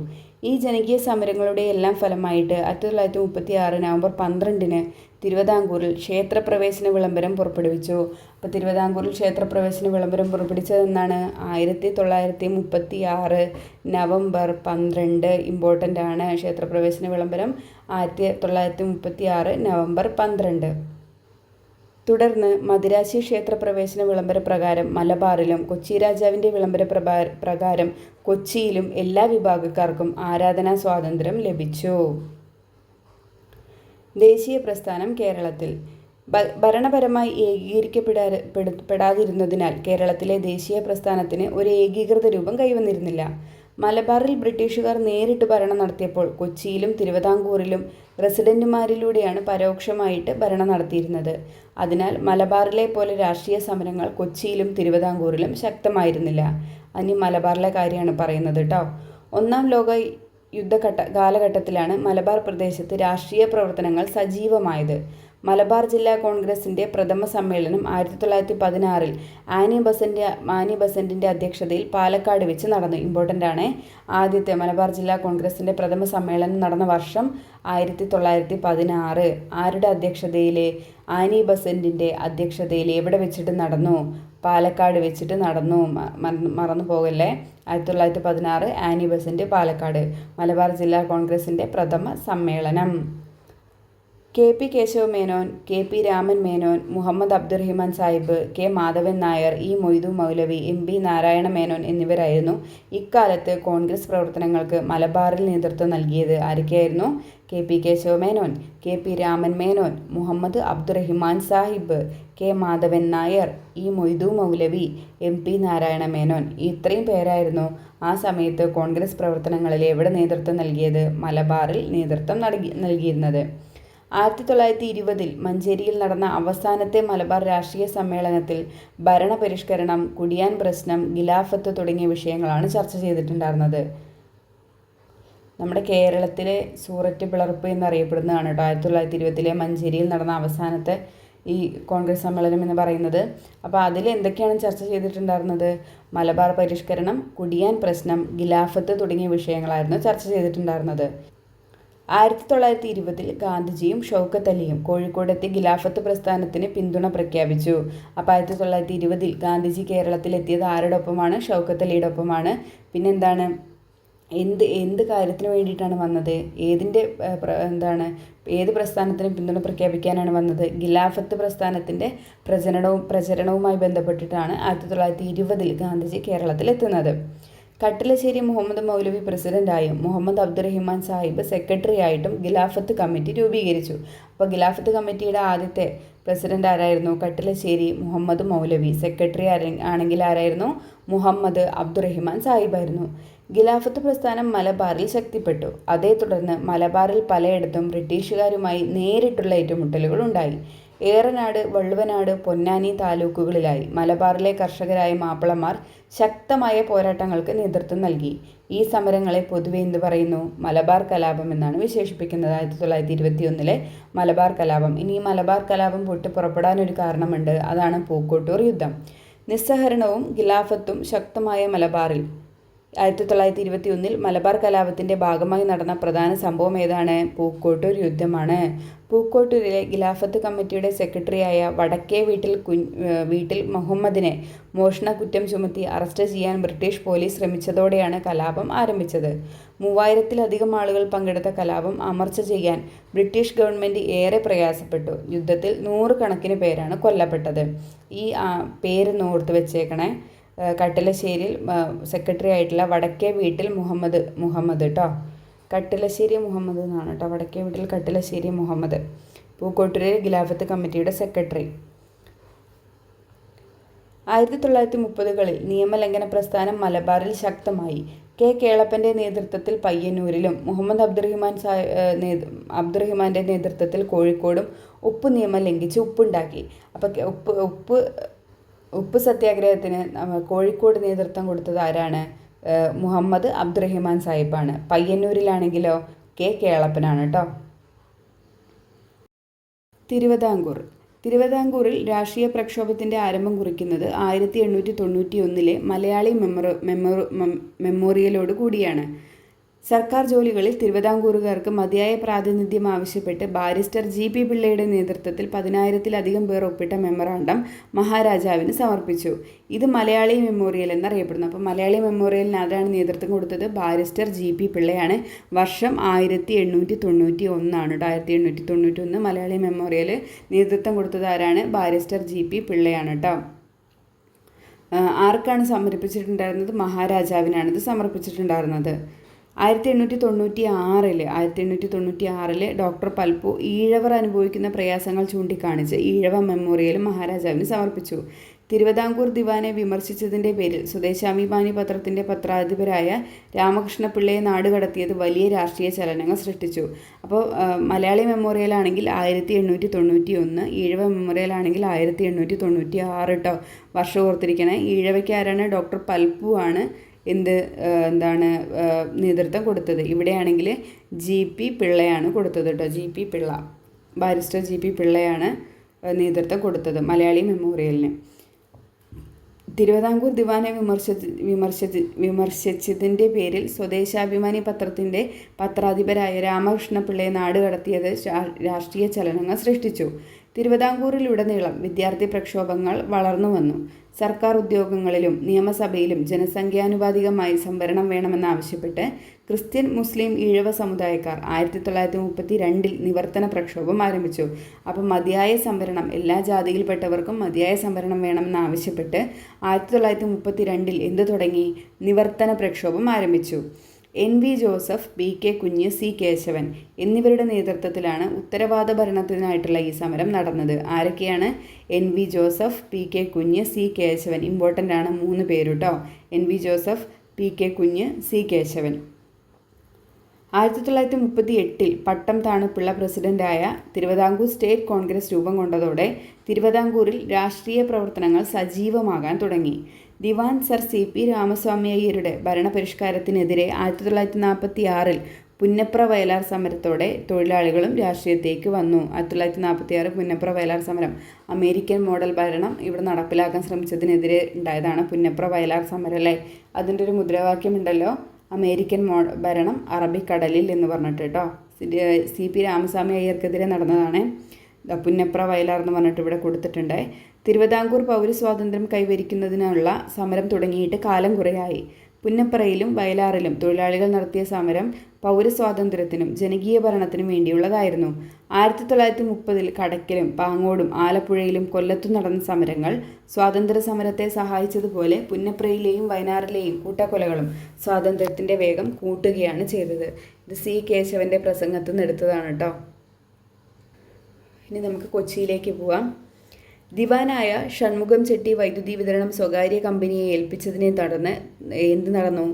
ഈ ജനകീയ സമരങ്ങളുടെ എല്ലാം ഫലമായിട്ട് 1936 നവംബർ 12 തിരുവിതാംകൂറിൽ ക്ഷേത്രപ്രവേശന വിളംബരം പുറപ്പെടുവിച്ചു. അപ്പോൾ തിരുവിതാംകൂറിൽ ക്ഷേത്രപ്രവേശന വിളംബരം പുറപ്പെടുവിച്ചതെന്നാണ് 1936 നവംബർ 12. ഇമ്പോർട്ടൻ്റ് ആണ്. ക്ഷേത്രപ്രവേശന വിളംബരം 1936 നവംബർ 12. തുടർന്ന് മദിരാശി ക്ഷേത്രപ്രവേശന വിളംബര പ്രകാരം മലബാറിലും കൊച്ചി രാജാവിൻ്റെ വിളംബര പ്രകാരം കൊച്ചിയിലും എല്ലാ വിഭാഗക്കാർക്കും ആരാധനാ സ്വാതന്ത്ര്യം ലഭിച്ചു. ദേശീയ പ്രസ്ഥാനം കേരളത്തിൽ ഭരണപരമായി ഏകീകരിക്കപ്പെടാതിരുന്നതിനാൽ കേരളത്തിലെ ദേശീയ പ്രസ്ഥാനത്തിന് ഒരു ഏകീകൃത രൂപം കൈവന്നിരുന്നില്ല. മലബാറിൽ ബ്രിട്ടീഷുകാർ നേരിട്ട് ഭരണം നടത്തിയപ്പോൾ കൊച്ചിയിലും തിരുവിതാംകൂറിലും റെസിഡന്റുമാരിലൂടെയാണ് പരോക്ഷമായിട്ട് ഭരണം നടത്തിയിരുന്നത്. അതിനാൽ മലബാറിലെ പോലെ രാഷ്ട്രീയ സമരങ്ങൾ കൊച്ചിയിലും തിരുവിതാംകൂറിലും ശക്തമായിരുന്നില്ല. ഇനി മലബാറിലെ കാര്യമാണ് പറയുന്നത് കേട്ടോ. ഒന്നാം ലോക കാലഘട്ടത്തിലാണ് മലബാർ പ്രദേശത്ത് രാഷ്ട്രീയ പ്രവർത്തനങ്ങൾ സജീവമായത്. മലബാർ ജില്ലാ കോൺഗ്രസിൻ്റെ പ്രഥമ സമ്മേളനം 1916 ആനി ബസന്റിൻ്റെ അധ്യക്ഷതയിൽ പാലക്കാട് വെച്ച് നടന്നു. ഇമ്പോർട്ടൻ്റ് ആണ്. ആദ്യത്തെ മലബാർ ജില്ലാ കോൺഗ്രസിൻ്റെ പ്രഥമ സമ്മേളനം നടന്ന വർഷം 1916. ആരുടെ അധ്യക്ഷതയിൽ? ആനി ബസന്റിൻ്റെ അധ്യക്ഷതയിൽ. എവിടെ വെച്ചിട്ട് നടന്നു? പാലക്കാട് വെച്ചിട്ട് നടന്നു. മറന്നു പോകല്ലേ. 1916 ആനി ബസന്റ്, പാലക്കാട്. മലബാർ ജില്ലാ കോൺഗ്രസിൻ്റെ പ്രഥമ സമ്മേളനം. K P Kesava Menon, K P Raman Menon, Muhammad Abdurahiman Sahib, K Madhavan Nair, E Moidu Maulavi, M P Narayana Menon എന്നിവരായിരുന്നു ഇക്കാലത്ത് കോൺഗ്രസ് പ്രവർത്തനങ്ങൾക്ക് മലബാറിൽ നേതൃത്വം നൽകിയത്. ആരൊക്കെയായിരുന്നു? K P Kesava Menon, K P Raman Menon, Muhammad Abdurahiman Sahib, K Madhavan Nair, E Moidu Maulavi, M P Narayana Menon. ഇത്രയും പേരായിരുന്നു ആ സമയത്ത് കോൺഗ്രസ് പ്രവർത്തനങ്ങളിൽ എവിടെ നേതൃത്വം നൽകിയത്? മലബാറിൽ നേതൃത്വം നൽകിയിരുന്നത്. 1920 മഞ്ചേരിയിൽ നടന്ന അവസാനത്തെ മലബാർ രാഷ്ട്രീയ സമ്മേളനത്തിൽ ഭരണപരിഷ്കരണം, കുടിയാൻ പ്രശ്നം, ഖിലാഫത്ത് തുടങ്ങിയ വിഷയങ്ങളാണ് ചർച്ച ചെയ്തിട്ടുണ്ടായിരുന്നത്. നമ്മുടെ കേരളത്തിലെ സൂററ്റ് പിളർപ്പ് എന്നറിയപ്പെടുന്നതാണ് കേട്ടോ 1920 മഞ്ചേരിയിൽ നടന്ന അവസാനത്തെ ഈ കോൺഗ്രസ് സമ്മേളനം എന്ന് പറയുന്നത്. അപ്പോൾ അതിൽ എന്തൊക്കെയാണ് ചർച്ച ചെയ്തിട്ടുണ്ടായിരുന്നത്? മലബാർ പരിഷ്കരണം, കുടിയാൻ പ്രശ്നം, ഖിലാഫത്ത് തുടങ്ങിയ വിഷയങ്ങളായിരുന്നു ചർച്ച ചെയ്തിട്ടുണ്ടായിരുന്നത്. 1920 ഗാന്ധിജിയും ഷൗക്കത്ത് അലിയും കോഴിക്കോടെത്തി ഖിലാഫത്ത് പ്രസ്ഥാനത്തിന് പിന്തുണ പ്രഖ്യാപിച്ചു. അപ്പോൾ 1920 ഗാന്ധിജി കേരളത്തിലെത്തിയത് ആരുടെ ഒപ്പമാണ്? ഷൗക്കത്ത് അലിയുടെ ഒപ്പമാണ്. പിന്നെന്താണ്? എന്ത് കാര്യത്തിന് വേണ്ടിയിട്ടാണ് വന്നത്? ഏത് പ്രസ്ഥാനത്തിന് പിന്തുണ പ്രഖ്യാപിക്കാനാണ് വന്നത്? ഖിലാഫത്ത് പ്രസ്ഥാനത്തിൻ്റെ പ്രചരണവുമായി ബന്ധപ്പെട്ടിട്ടാണ് 1920 ഗാന്ധിജി കേരളത്തിലെത്തുന്നത്. കട്ടിലശ്ശേരി മുഹമ്മദ് മൗലവി പ്രസിഡന്റായും മുഹമ്മദ് അബ്ദുറഹിമാൻ സാഹിബ് സെക്രട്ടറി ആയിട്ടും ഖിലാഫത്ത് കമ്മിറ്റി രൂപീകരിച്ചു. അപ്പോൾ ഖിലാഫത്ത് കമ്മിറ്റിയുടെ ആദ്യത്തെ പ്രസിഡന്റ് ആരായിരുന്നു? കട്ടിലശ്ശേരി മുഹമ്മദ് മൗലവി. സെക്രട്ടറി ആണെങ്കിൽ ആരായിരുന്നു? മുഹമ്മദ് അബ്ദുറഹിമാൻ സാഹിബായിരുന്നു. ഖിലാഫത്ത് പ്രസ്ഥാനം മലബാറിൽ ശക്തിപ്പെട്ടു. അതേ തുടർന്ന് മലബാറിൽ പലയിടത്തും ബ്രിട്ടീഷുകാരുമായി നേരിട്ടുള്ള ഏറ്റുമുട്ടലുകൾ ഉണ്ടായി. ഏറനാട്, വള്ളുവനാട്, പൊന്നാനി താലൂക്കുകളിലായി മലബാറിലെ കർഷകരായ മാപ്പിളമാർ ശക്തമായ പോരാട്ടങ്ങൾക്ക് നേതൃത്വം നൽകി. ഈ സമരങ്ങളെ പൊതുവെ എന്ത് പറയുന്നു? മലബാർ കലാപം എന്നാണ് വിശേഷിപ്പിക്കുന്നത്. 1921 മലബാർ കലാപം. ഇനി ഈ മലബാർ കലാപം പൊട്ടിപ്പുറപ്പെടാനൊരു കാരണമുണ്ട്. അതാണ് പൂക്കോട്ടൂർ യുദ്ധം. നിസ്സഹരണവും ഖിലാഫത്തും ശക്തമായ മലബാറിൽ 1921 മലബാർ കലാപത്തിൻ്റെ ഭാഗമായി നടന്ന പ്രധാന സംഭവം ഏതാണ്? പൂക്കോട്ടൂർ യുദ്ധമാണ്. പൂക്കോട്ടൂരിലെ ഖിലാഫത്ത് കമ്മിറ്റിയുടെ സെക്രട്ടറിയായ വടക്കേ വീട്ടിൽ മുഹമ്മദിനെ മോഷണക്കുറ്റം ചുമത്തി അറസ്റ്റ് ചെയ്യാൻ ബ്രിട്ടീഷ് പോലീസ് ശ്രമിച്ചതോടെയാണ് കലാപം ആരംഭിച്ചത്. 3000-ലധികം ആളുകൾ പങ്കെടുത്ത കലാപം അമർച്ച ചെയ്യാൻ ബ്രിട്ടീഷ് ഗവൺമെൻറ് ഏറെ പ്രയാസപ്പെട്ടു. യുദ്ധത്തിൽ 100 കണക്കിന് പേരാണ് കൊല്ലപ്പെട്ടത്. ഈ പേര് ഓർത്ത് വെച്ചേക്കണേ. കട്ടിലശ്ശേരിയിൽ സെക്രട്ടറി ആയിട്ടുള്ള വടക്കേ വീട്ടിൽ മുഹമ്മദ് കേട്ടോ. കട്ടിലശ്ശേരി മുഹമ്മദ് എന്നാണ് കേട്ടോ. വടക്കേ വീട്ടിൽ കട്ടിലശ്ശേരി മുഹമ്മദ്, പൂക്കോട്ടൂരിലെ ഖിലാഫത്ത് കമ്മിറ്റിയുടെ സെക്രട്ടറി. 1930കളിൽ നിയമലംഘന പ്രസ്ഥാനം മലബാറിൽ ശക്തമായി. കെ കേളപ്പൻ്റെ നേതൃത്വത്തിൽ പയ്യന്നൂരിലും മുഹമ്മദ് അബ്ദുറഹിമാൻ്റെ നേതൃത്വത്തിൽ കോഴിക്കോടും ഉപ്പ് നിയമം ലംഘിച്ച് ഉപ്പുണ്ടാക്കി. അപ്പോൾ ഉപ്പ് സത്യാഗ്രഹത്തിന് കോഴിക്കോട് നേതൃത്വം കൊടുത്തത് ആരാണ്? മുഹമ്മദ് അബ്ദുറഹിമാൻ സാഹിബാണ്. പയ്യന്നൂരിലാണെങ്കിലോ കെ കേളപ്പനാണ് കേട്ടോ. തിരുവിതാംകൂറിൽ രാഷ്ട്രീയ പ്രക്ഷോഭത്തിൻ്റെ ആരംഭം കുറിക്കുന്നത് 1891 മലയാളി മെമ്മോറിയലോട് കൂടിയാണ്. സർക്കാർ ജോലികളിൽ തിരുവിതാംകൂറുകാർക്ക് മതിയായ പ്രാതിനിധ്യം ആവശ്യപ്പെട്ട് ബാരിസ്റ്റർ G.P. പിള്ളയുടെ നേതൃത്വത്തിൽ 10,000-ലധികം പേർ ഒപ്പിട്ട മെമ്മറാണ്ടം മഹാരാജാവിന് സമർപ്പിച്ചു. ഇത് മലയാളി മെമ്മോറിയൽ എന്നറിയപ്പെടുന്നു. അപ്പോൾ മലയാളി മെമ്മോറിയലിന് ആരാണ് നേതൃത്വം കൊടുത്തത്? Barrister G.P. പിള്ളയാണ്. വർഷം 1891 കേട്ടോ. 1891 മലയാളി മെമ്മോറിയൽ നേതൃത്വം കൊടുത്തത് ആരാണ്? Barrister G.P. പിള്ളയാണ് കേട്ടോ. ആർക്കാണ് സമർപ്പിച്ചിട്ടുണ്ടായിരുന്നത്? മഹാരാജാവിനാണ് ഇത് സമർപ്പിച്ചിട്ടുണ്ടായിരുന്നത്. 1896 ഡോക്ടർ പൽപ്പു ഈഴവർ അനുഭവിക്കുന്ന പ്രയാസങ്ങൾ ചൂണ്ടിക്കാണിച്ച് ഈഴവ മെമ്മോറിയലും മഹാരാജാവിന് സമർപ്പിച്ചു. തിരുവിതാംകൂർ ദിവാനെ വിമർശിച്ചതിൻ്റെ പേരിൽ സ്വദേശാഭിമാനി പത്രത്തിൻ്റെ പത്രാധിപരായ രാമകൃഷ്ണപിള്ളയെ നാടുകടത്തിയത് വലിയ രാഷ്ട്രീയ ചലനങ്ങൾ സൃഷ്ടിച്ചു. അപ്പോൾ മലയാളി മെമ്മോറിയലാണെങ്കിൽ 1891, ഈഴവ മെമ്മോറിയലാണെങ്കിൽ 1896 കേട്ടോ. വർഷം ഓർത്തിരിക്കണേ. ഈഴവയ്ക്ക് ആരാണ്? ഡോക്ടർ പൽപ്പു ആണ് നേതൃത്വം കൊടുത്തത്. ഇവിടെയാണെങ്കിൽ G.P. പിള്ളയാണ് കൊടുത്തത് കേട്ടോ. G.P. Pillai, barrister G.P. പിള്ളയാണ് നേതൃത്വം കൊടുത്തത് മലയാളി മെമ്മോറിയലിന്. തിരുവിതാംകൂർ ദിവാനെ വിമർശിച്ചതിൻ്റെ പേരിൽ സ്വദേശാഭിമാനി പത്രത്തിൻ്റെ പത്രാധിപരായ രാമകൃഷ്ണപിള്ളയെ നാടുകടത്തിയത് രാഷ്ട്രീയ ചലനങ്ങൾ സൃഷ്ടിച്ചു. തിരുവിതാംകൂറിലുടനീളം വിദ്യാർത്ഥി പ്രക്ഷോഭങ്ങൾ വളർന്നു വന്നു. സർക്കാർ ഉദ്യോഗങ്ങളിലും നിയമസഭയിലും ജനസംഖ്യാനുപാതികമായി സംവരണം വേണമെന്നാവശ്യപ്പെട്ട് ക്രിസ്ത്യൻ, മുസ്ലിം, ഈഴവ സമുദായക്കാർ 1932 നിവർത്തന പ്രക്ഷോഭം ആരംഭിച്ചു. അപ്പം മതിയായ സംവരണം, എല്ലാ ജാതിയിൽപ്പെട്ടവർക്കും മതിയായ സംവരണം വേണമെന്നാവശ്യപ്പെട്ട് 1932 എന്ത് തുടങ്ങി? നിവർത്തന പ്രക്ഷോഭം ആരംഭിച്ചു. NV ജോസഫ്, PK കുഞ്ഞ്, C കേശവൻ എന്നിവരുടെ നേതൃത്വത്തിലാണ് ഉത്തരവാദ ഭരണത്തിനായിട്ടുള്ള ഈ സമരം നടന്നത്. ആരൊക്കെയാണ്? NV ജോസഫ്, PK കുഞ്ഞ്, C കേശവൻ. ഇമ്പോർട്ടൻ്റ് ആണ് 3 പേര് കേട്ടോ. NV ജോസഫ്, PK കുഞ്ഞ്, C കേശവൻ. 1938 പട്ടം താണുപിള്ള പ്രസിഡൻ്റായ തിരുവിതാംകൂർ സ്റ്റേറ്റ് കോൺഗ്രസ് രൂപം കൊണ്ടതോടെ തിരുവിതാംകൂറിൽ രാഷ്ട്രീയ പ്രവർത്തനങ്ങൾ സജീവമാകാൻ തുടങ്ങി. ദിവാൻ സർ CP രാമസ്വാമി അയ്യരുടെ ഭരണപരിഷ്കാരത്തിനെതിരെ 1946 പുന്നപ്ര വയലാർ സമരത്തോടെ തൊഴിലാളികളും രാഷ്ട്രീയത്തേക്ക് വന്നു. 1946 പുന്നപ്ര വയലാർ സമരം, അമേരിക്കൻ മോഡൽ ഭരണം ഇവിടെ നടപ്പിലാക്കാൻ ശ്രമിച്ചതിനെതിരെ ഉണ്ടായതാണ് പുന്നപ്ര വയലാർ സമരം അല്ലേ. അതിൻ്റെ ഒരു മുദ്രാവാക്യമുണ്ടല്ലോ, അമേരിക്കൻ ഭരണം അറബിക്കടലിൽ എന്ന് പറഞ്ഞിട്ട് കേട്ടോ. CP രാമസ്വാമി അയ്യർക്കെതിരെ നടന്നതാണ്. പുന്നപ്ര വയലാർ എന്ന് പറഞ്ഞിട്ട് ഇവിടെ കൊടുത്തിട്ടുണ്ട്. തിരുവിതാംകൂർ പൗരസ്വാതന്ത്ര്യം കൈവരിക്കുന്നതിനുള്ള സമരം തുടങ്ങിയിട്ട് കാലം കുറേയായി. പുന്നപ്രയിലും വയലാറിലും തൊഴിലാളികൾ നടത്തിയ സമരം പൗരസ്വാതന്ത്ര്യത്തിനും ജനകീയ ഭരണത്തിനും വേണ്ടിയുള്ളതായിരുന്നു. 1930 കടയ്ക്കലും പാങ്ങോടും ആലപ്പുഴയിലും കൊല്ലത്തും നടന്ന സമരങ്ങൾ സ്വാതന്ത്ര്യ സമരത്തെ സഹായിച്ചതുപോലെ പുന്നപ്രയിലെയും വയനാറിലെയും കൂട്ടക്കൊലകളും സ്വാതന്ത്ര്യത്തിൻ്റെ വേഗം കൂട്ടുകയാണ് ചെയ്തത്. ഇത് C കേശവൻ്റെ പ്രസംഗത്തിൽ നിന്ന് എടുത്തതാണ് കേട്ടോ. ഇനി നമുക്ക് കൊച്ചിയിലേക്ക് പോവാം. ദിവാനായ ഷൺമുഖം ചെട്ടി വൈദ്യുതി വിതരണം സ്വകാര്യ കമ്പനിയെ ഏൽപ്പിച്ചതിനെ തുടർന്ന് എന്ത് നടന്നു?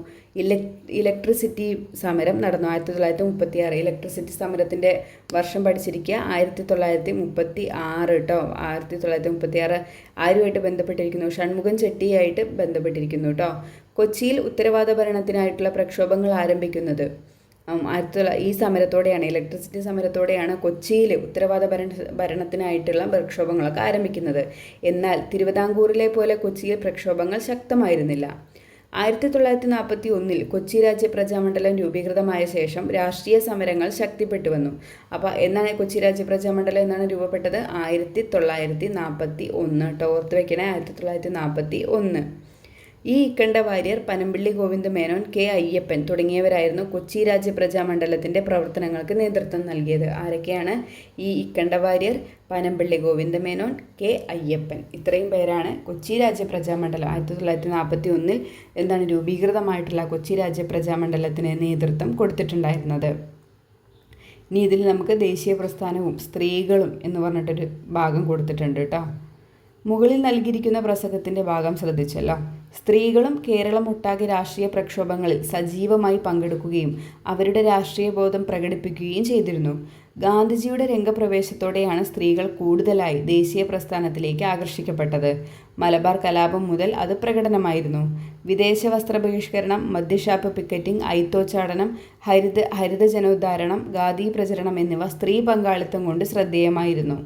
ഇലക്ട്രിസിറ്റി സമരം നടന്നു. 1936 ഇലക്ട്രിസിറ്റി സമരത്തിൻ്റെ വർഷം പഠിച്ചിരിക്കുക 1936 കേട്ടോ. 1936 ആരുമായിട്ട് ബന്ധപ്പെട്ടിരിക്കുന്നു? ഷൺമുഖം ചെട്ടിയായിട്ട് ബന്ധപ്പെട്ടിരിക്കുന്നു കേട്ടോ. കൊച്ചിയിൽ ഉത്തരവാദ ഭരണത്തിനായിട്ടുള്ള പ്രക്ഷോഭങ്ങൾ ആരംഭിക്കുന്നത് ഈ സമരത്തോടെയാണ്, ഇലക്ട്രിസിറ്റി സമരത്തോടെയാണ് കൊച്ചിയിൽ ഉത്തരവാദ ഭരണത്തിനായിട്ടുള്ള പ്രക്ഷോഭങ്ങളൊക്കെ ആരംഭിക്കുന്നത്. എന്നാൽ തിരുവിതാംകൂറിലെ പോലെ കൊച്ചിയിൽ പ്രക്ഷോഭങ്ങൾ ശക്തമായിരുന്നില്ല. 1941 കൊച്ചി രാജ്യ പ്രജാമണ്ഡലം രൂപീകൃതമായ ശേഷം രാഷ്ട്രീയ സമരങ്ങൾ ശക്തിപ്പെട്ടു വന്നു. അപ്പോൾ എന്നാണ് കൊച്ചി രാജ്യ പ്രജാമണ്ഡലം എന്നാണ് രൂപപ്പെട്ടത്? 1941 കേട്ടോ, ഓർത്ത് വയ്ക്കണേ, 1941. ഈ ഇക്കണ്ട വാര്യർ, പനമ്പിള്ളി ഗോവിന്ദ മേനോൻ, കെ അയ്യപ്പൻ തുടങ്ങിയവരായിരുന്നു കൊച്ചി രാജ്യ പ്രജാമണ്ഡലത്തിൻ്റെ പ്രവർത്തനങ്ങൾക്ക് നേതൃത്വം നൽകിയത്. ആരൊക്കെയാണ്? ഈ ഇക്കണ്ട വാര്യർ, പനമ്പിള്ളി ഗോവിന്ദ മേനോൻ, കെ അയ്യപ്പൻ, ഇത്രയും പേരാണ് കൊച്ചി രാജ്യ പ്രജാമണ്ഡലം 1941 എന്താണ് രൂപീകൃതമായിട്ടുള്ള കൊച്ചി രാജ്യ പ്രജാമണ്ഡലത്തിന് നേതൃത്വം കൊടുത്തിട്ടുണ്ടായിരുന്നത്. ഇനി ഇതിൽ നമുക്ക് ദേശീയ പ്രസ്ഥാനവും സ്ത്രീകളും എന്ന് പറഞ്ഞിട്ടൊരു ഭാഗം കൊടുത്തിട്ടുണ്ട് കേട്ടോ. മുകളിൽ നൽകിയിരിക്കുന്ന പ്രസംഗത്തിൻ്റെ ഭാഗം ശ്രദ്ധിച്ചല്ലോ. സ്ത്രീകളും കേരളം ഒട്ടാകെ രാഷ്ട്രീയ പ്രക്ഷോഭങ്ങളിൽ സജീവമായി പങ്കെടുക്കുകയും അവരുടെ രാഷ്ട്രീയ ബോധം പ്രകടിപ്പിക്കുകയും ചെയ്തിരുന്നു. ഗാന്ധിജിയുടെ രംഗപ്രവേശത്തോടെയാണ് സ്ത്രീകൾ കൂടുതലായി ദേശീയ പ്രസ്ഥാനത്തിലേക്ക് ആകർഷിക്കപ്പെട്ടത്. മലബാർ കലാപം മുതൽ അത് പ്രകടനമായിരുന്നു. വിദേശ വസ്ത്ര ബഹിഷ്കരണം, മദ്യഷാപ്പ് പിക്കറ്റിംഗ്, അയിത്തോച്ചാടനം, ഹരിതജനോദ്ധാരണം, ഖാദി പ്രചരണം എന്നിവ സ്ത്രീ പങ്കാളിത്തം കൊണ്ട് ശ്രദ്ധേയമായിരുന്നു.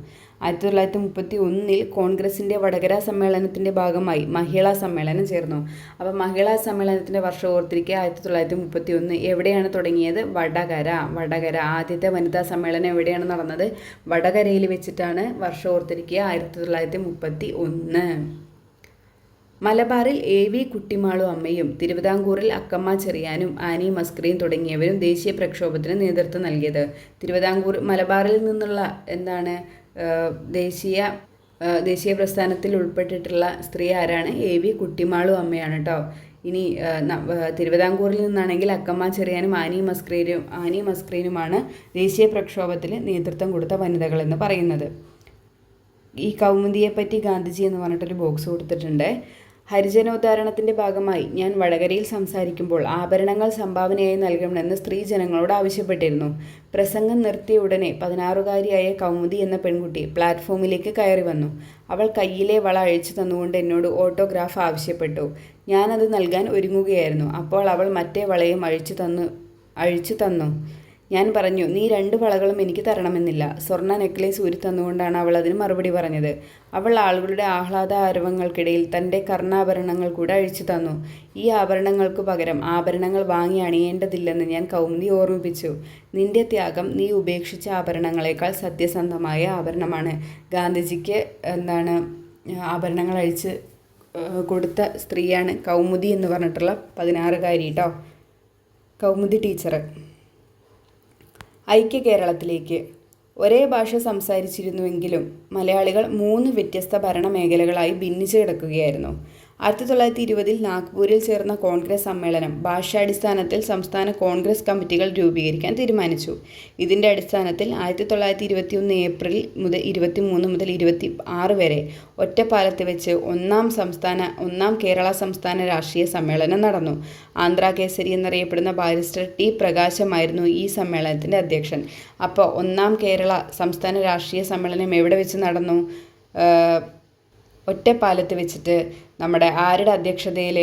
1931 കോൺഗ്രസിൻ്റെ വടകര സമ്മേളനത്തിൻ്റെ ഭാഗമായി മഹിളാ സമ്മേളനം ചേർന്നു. അപ്പോൾ മഹിളാ സമ്മേളനത്തിൻ്റെ വർഷം ഓർത്തിരിക്കുക, 1931. എവിടെയാണ് തുടങ്ങിയത്? വടകര. ആദ്യത്തെ വനിതാ സമ്മേളനം എവിടെയാണ് നടന്നത്? വടകരയിൽ വെച്ചിട്ടാണ്. വർഷം ഓർത്തിരിക്കുക, 1931. മലബാറിൽ AV കുട്ടിമാളു അമ്മയും തിരുവിതാംകൂറിൽ അക്കമ്മ ചെറിയാനും ആനി മസ്ക്രിയും തുടങ്ങിയവരും ദേശീയ പ്രക്ഷോഭത്തിന് നേതൃത്വം നൽകിയത്. മലബാറിൽ നിന്നുള്ള എന്താണ് ദേശീയ പ്രസ്ഥാനത്തിൽ ഉൾപ്പെട്ടിട്ടുള്ള സ്ത്രീ ആരാണ്? AV കുട്ടിമാളു അമ്മയാണ് കേട്ടോ. ഇനി തിരുവിതാംകൂറിൽ നിന്നാണെങ്കിൽ അക്കമ്മ ചെറിയാനും ആനി മസ്ക്രീനുമാണ് ദേശീയ പ്രക്ഷോഭത്തിൽ നേതൃത്വം കൊടുത്ത വനിതകൾ എന്ന് പറയുന്നത്. ഈ കൗമുദിയെപ്പറ്റി ഗാന്ധിജി എന്ന് പറഞ്ഞിട്ടൊരു ബോക്സ് കൊടുത്തിട്ടുണ്ട്. ഹരിജനോദ്ധാരണത്തിൻ്റെ ഭാഗമായി ഞാൻ വടകരയിൽ സംസാരിക്കുമ്പോൾ ആഭരണങ്ങൾ സംഭാവനയായി നൽകണമെന്ന് സ്ത്രീ ജനങ്ങളോട് ആവശ്യപ്പെട്ടിരുന്നു. പ്രസംഗം നിർത്തിയ ഉടനെ 16-കാരിയായ കൗമുദി എന്ന പെൺകുട്ടി പ്ലാറ്റ്ഫോമിലേക്ക് കയറി വന്നു. അവൾ കയ്യിലെ വള അഴിച്ചു തന്നുകൊണ്ട് എന്നോട് ഓട്ടോഗ്രാഫ് ആവശ്യപ്പെട്ടു. ഞാനത് നൽകാൻ ഒരുങ്ങുകയായിരുന്നു. അപ്പോൾ അവൾ മറ്റേ വളയും അഴിച്ചു തന്നു. ഞാൻ പറഞ്ഞു, നീ 2 വളകളും എനിക്ക് തരണമെന്നില്ല. സ്വർണ്ണ നെക്ലേസ് ഊരി തന്നുകൊണ്ടാണ് അവൾ അതിന് മറുപടി പറഞ്ഞത്. അവൾ ആളുകളുടെ ആഹ്ലാദ ആരവങ്ങൾക്കിടയിൽ തൻ്റെ കർണാഭരണങ്ങൾ കൂടെ അഴിച്ചു തന്നു. ഈ ആഭരണങ്ങൾക്കു പകരം ആഭരണങ്ങൾ വാങ്ങി അണിയേണ്ടതില്ലെന്ന് ഞാൻ കൗമുദി ഓർമ്മിപ്പിച്ചു. നിന്റെ ത്യാഗം നീ ഉപേക്ഷിച്ച ആഭരണങ്ങളെക്കാൾ സത്യസന്ധമായ ആഭരണമാണ്. ഗാന്ധിജിക്ക് ആഭരണങ്ങൾ അഴിച്ച് കൊടുത്ത സ്ത്രീയാണ് കൗമുദി എന്ന് പറഞ്ഞിട്ടുള്ള 16-കാരി കേട്ടോ, കൗമുദി ടീച്ചർ. ഐക്യ കേരളത്തിലേക്ക്. ഒരേ ഭാഷ സംസാരിച്ചിരുന്നുവെങ്കിലും മലയാളികൾ 3 വ്യത്യസ്ത ഭരണമേഖലകളായി ഭിന്നിച്ചു കിടക്കുകയായിരുന്നു. 1920 നാഗ്പൂരിൽ ചേർന്ന കോൺഗ്രസ് സമ്മേളനം ഭാഷാടിസ്ഥാനത്തിൽ സംസ്ഥാന കോൺഗ്രസ് കമ്മിറ്റികൾ രൂപീകരിക്കാൻ തീരുമാനിച്ചു. ഇതിൻ്റെ അടിസ്ഥാനത്തിൽ 1921 ഏപ്രിൽ 23 മുതൽ 26 വരെ ഒറ്റപ്പാലത്ത് വെച്ച് ഒന്നാം കേരള സംസ്ഥാന രാഷ്ട്രീയ സമ്മേളനം നടന്നു. ആന്ധ്ര കേസരി എന്നറിയപ്പെടുന്ന ബാരിസ്റ്റർ ടി പ്രകാശമായിരുന്നു ഈ സമ്മേളനത്തിൻ്റെ അധ്യക്ഷൻ. അപ്പോൾ ഒന്നാം കേരള സംസ്ഥാന രാഷ്ട്രീയ സമ്മേളനം എവിടെ വെച്ച് നടന്നു? ഒറ്റപ്പാലത്ത് വെച്ചിട്ട്. നമ്മുടെ ആരുടെ അധ്യക്ഷതയിൽ?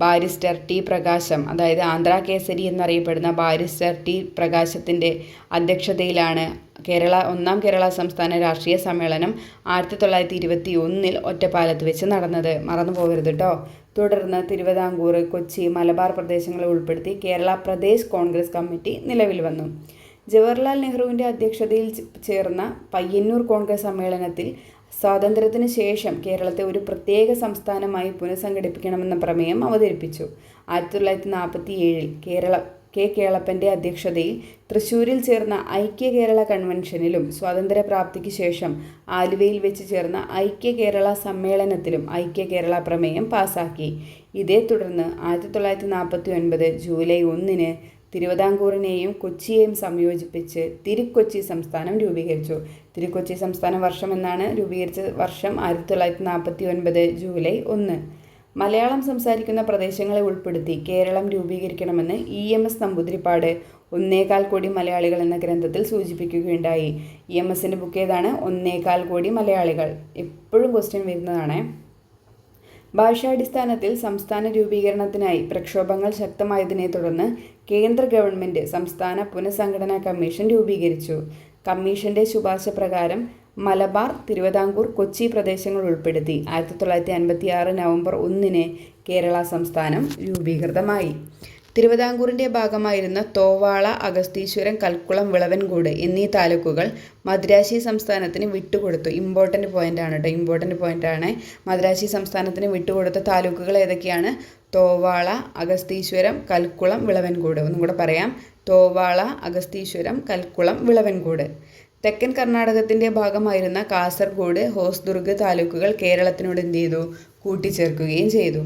ബാരിസ്റ്റർ ടി പ്രകാശം, അതായത് ആന്ധ്ര കേസരി എന്നറിയപ്പെടുന്ന ബാരിസ്റ്റർ ടി പ്രകാശത്തിൻ്റെ അധ്യക്ഷതയിലാണ് ഒന്നാം കേരള സംസ്ഥാന രാഷ്ട്രീയ സമ്മേളനം 1921 ഒറ്റപ്പാലത്ത് വെച്ച് നടന്നത്. മറന്നു പോകരുത് കേട്ടോ. തുടർന്ന് തിരുവിതാംകൂർ, കൊച്ചി, മലബാർ പ്രദേശങ്ങളെ ഉൾപ്പെടുത്തി കേരള പ്രദേശ് കോൺഗ്രസ് കമ്മിറ്റി നിലവിൽ വന്നു. ജവഹർലാൽ നെഹ്റുവിൻ്റെ അധ്യക്ഷതയിൽ ചേർന്ന പയ്യന്നൂർ കോൺഗ്രസ് സമ്മേളനത്തിൽ സ്വാതന്ത്ര്യത്തിന് ശേഷം കേരളത്തെ ഒരു പ്രത്യേക സംസ്ഥാനമായി പുനഃസംഘടിപ്പിക്കണമെന്ന പ്രമേയം അവതരിപ്പിച്ചു. 1947 കെ കേളപ്പൻ്റെ അധ്യക്ഷതയിൽ തൃശ്ശൂരിൽ ചേർന്ന ഐക്യ കേരള കൺവെൻഷനിലും സ്വാതന്ത്ര്യപ്രാപ്തിക്ക് ശേഷം ആലുവയിൽ വെച്ച് ചേർന്ന ഐക്യ കേരള സമ്മേളനത്തിലും ഐക്യ കേരള പ്രമേയം പാസാക്കി. ഇതേ തുടർന്ന് 1949 ജൂലൈ 1 തിരുവിതാംകൂറിനെയും കൊച്ചിയെയും സംയോജിപ്പിച്ച് തിരുക്കൊച്ചി സംസ്ഥാനം രൂപീകരിച്ചു. തിരുക്കൊച്ചി സംസ്ഥാന വർഷം എന്നാണ് രൂപീകരിച്ച വർഷം 1949 ജൂലൈ 1. മലയാളം സംസാരിക്കുന്ന പ്രദേശങ്ങളെ ഉൾപ്പെടുത്തി കേരളം രൂപീകരിക്കണമെന്ന് EMS നമ്പൂതിരിപ്പാട് 1.25 കോടി മലയാളികൾ എന്ന ഗ്രന്ഥത്തിൽ സൂചിപ്പിക്കുകയുണ്ടായി. EMSൻ്റെ ബുക്ക് ഏതാണ്? 1.25 കോടി മലയാളികൾ. എപ്പോഴും ക്വസ്റ്റ്യൻ വരുന്നതാണ്. ഭാഷാടിസ്ഥാനത്തിൽ സംസ്ഥാന രൂപീകരണത്തിനായി പ്രക്ഷോഭങ്ങൾ ശക്തമായതിനെ തുടർന്ന് കേന്ദ്ര ഗവൺമെൻറ് സംസ്ഥാന പുനഃസംഘടനാ കമ്മീഷൻ രൂപീകരിച്ചു. കമ്മീഷൻ്റെ ശുപാർശ പ്രകാരം മലബാർ, തിരുവിതാംകൂർ, കൊച്ചി പ്രദേശങ്ങൾ ഉൾപ്പെടുത്തി 1956 നവംബർ 1 കേരള സംസ്ഥാനം രൂപീകൃതമായി. തിരുവിതാംകൂറിൻ്റെ ഭാഗമായിരുന്ന തോവാള, അഗസ്തീശ്വരം, കൽക്കുളം, വിളവൻകൂട് എന്നീ താലൂക്കുകൾ മദ്രാശി സംസ്ഥാനത്തിന് വിട്ടുകൊടുത്തു. ഇമ്പോർട്ടൻ്റ് പോയിൻ്റാണ് കേട്ടോ, ഇമ്പോർട്ടൻ്റ് പോയിൻ്റാണ്. മദ്രാശി സംസ്ഥാനത്തിന് വിട്ടുകൊടുത്ത താലൂക്കുകൾ ഏതൊക്കെയാണ്? തോവാള, അഗസ്തീശ്വരം, കൽക്കുളം, വിളവൻകൂട്. ഒന്നും കൂടെ പറയാം. തോവാള, അഗസ്തീശ്വരം, കൽക്കുളം, വിളവൻകൂട്. തെക്കൻ കർണാടകത്തിൻ്റെ ഭാഗമായിരുന്ന കാസർഗോഡ്, ഹോസ്ദുർഗ് താലൂക്കുകൾ കേരളത്തിനോട് എന്ത് ചെയ്തു? കൂട്ടിച്ചേർക്കുകയും ചെയ്തു.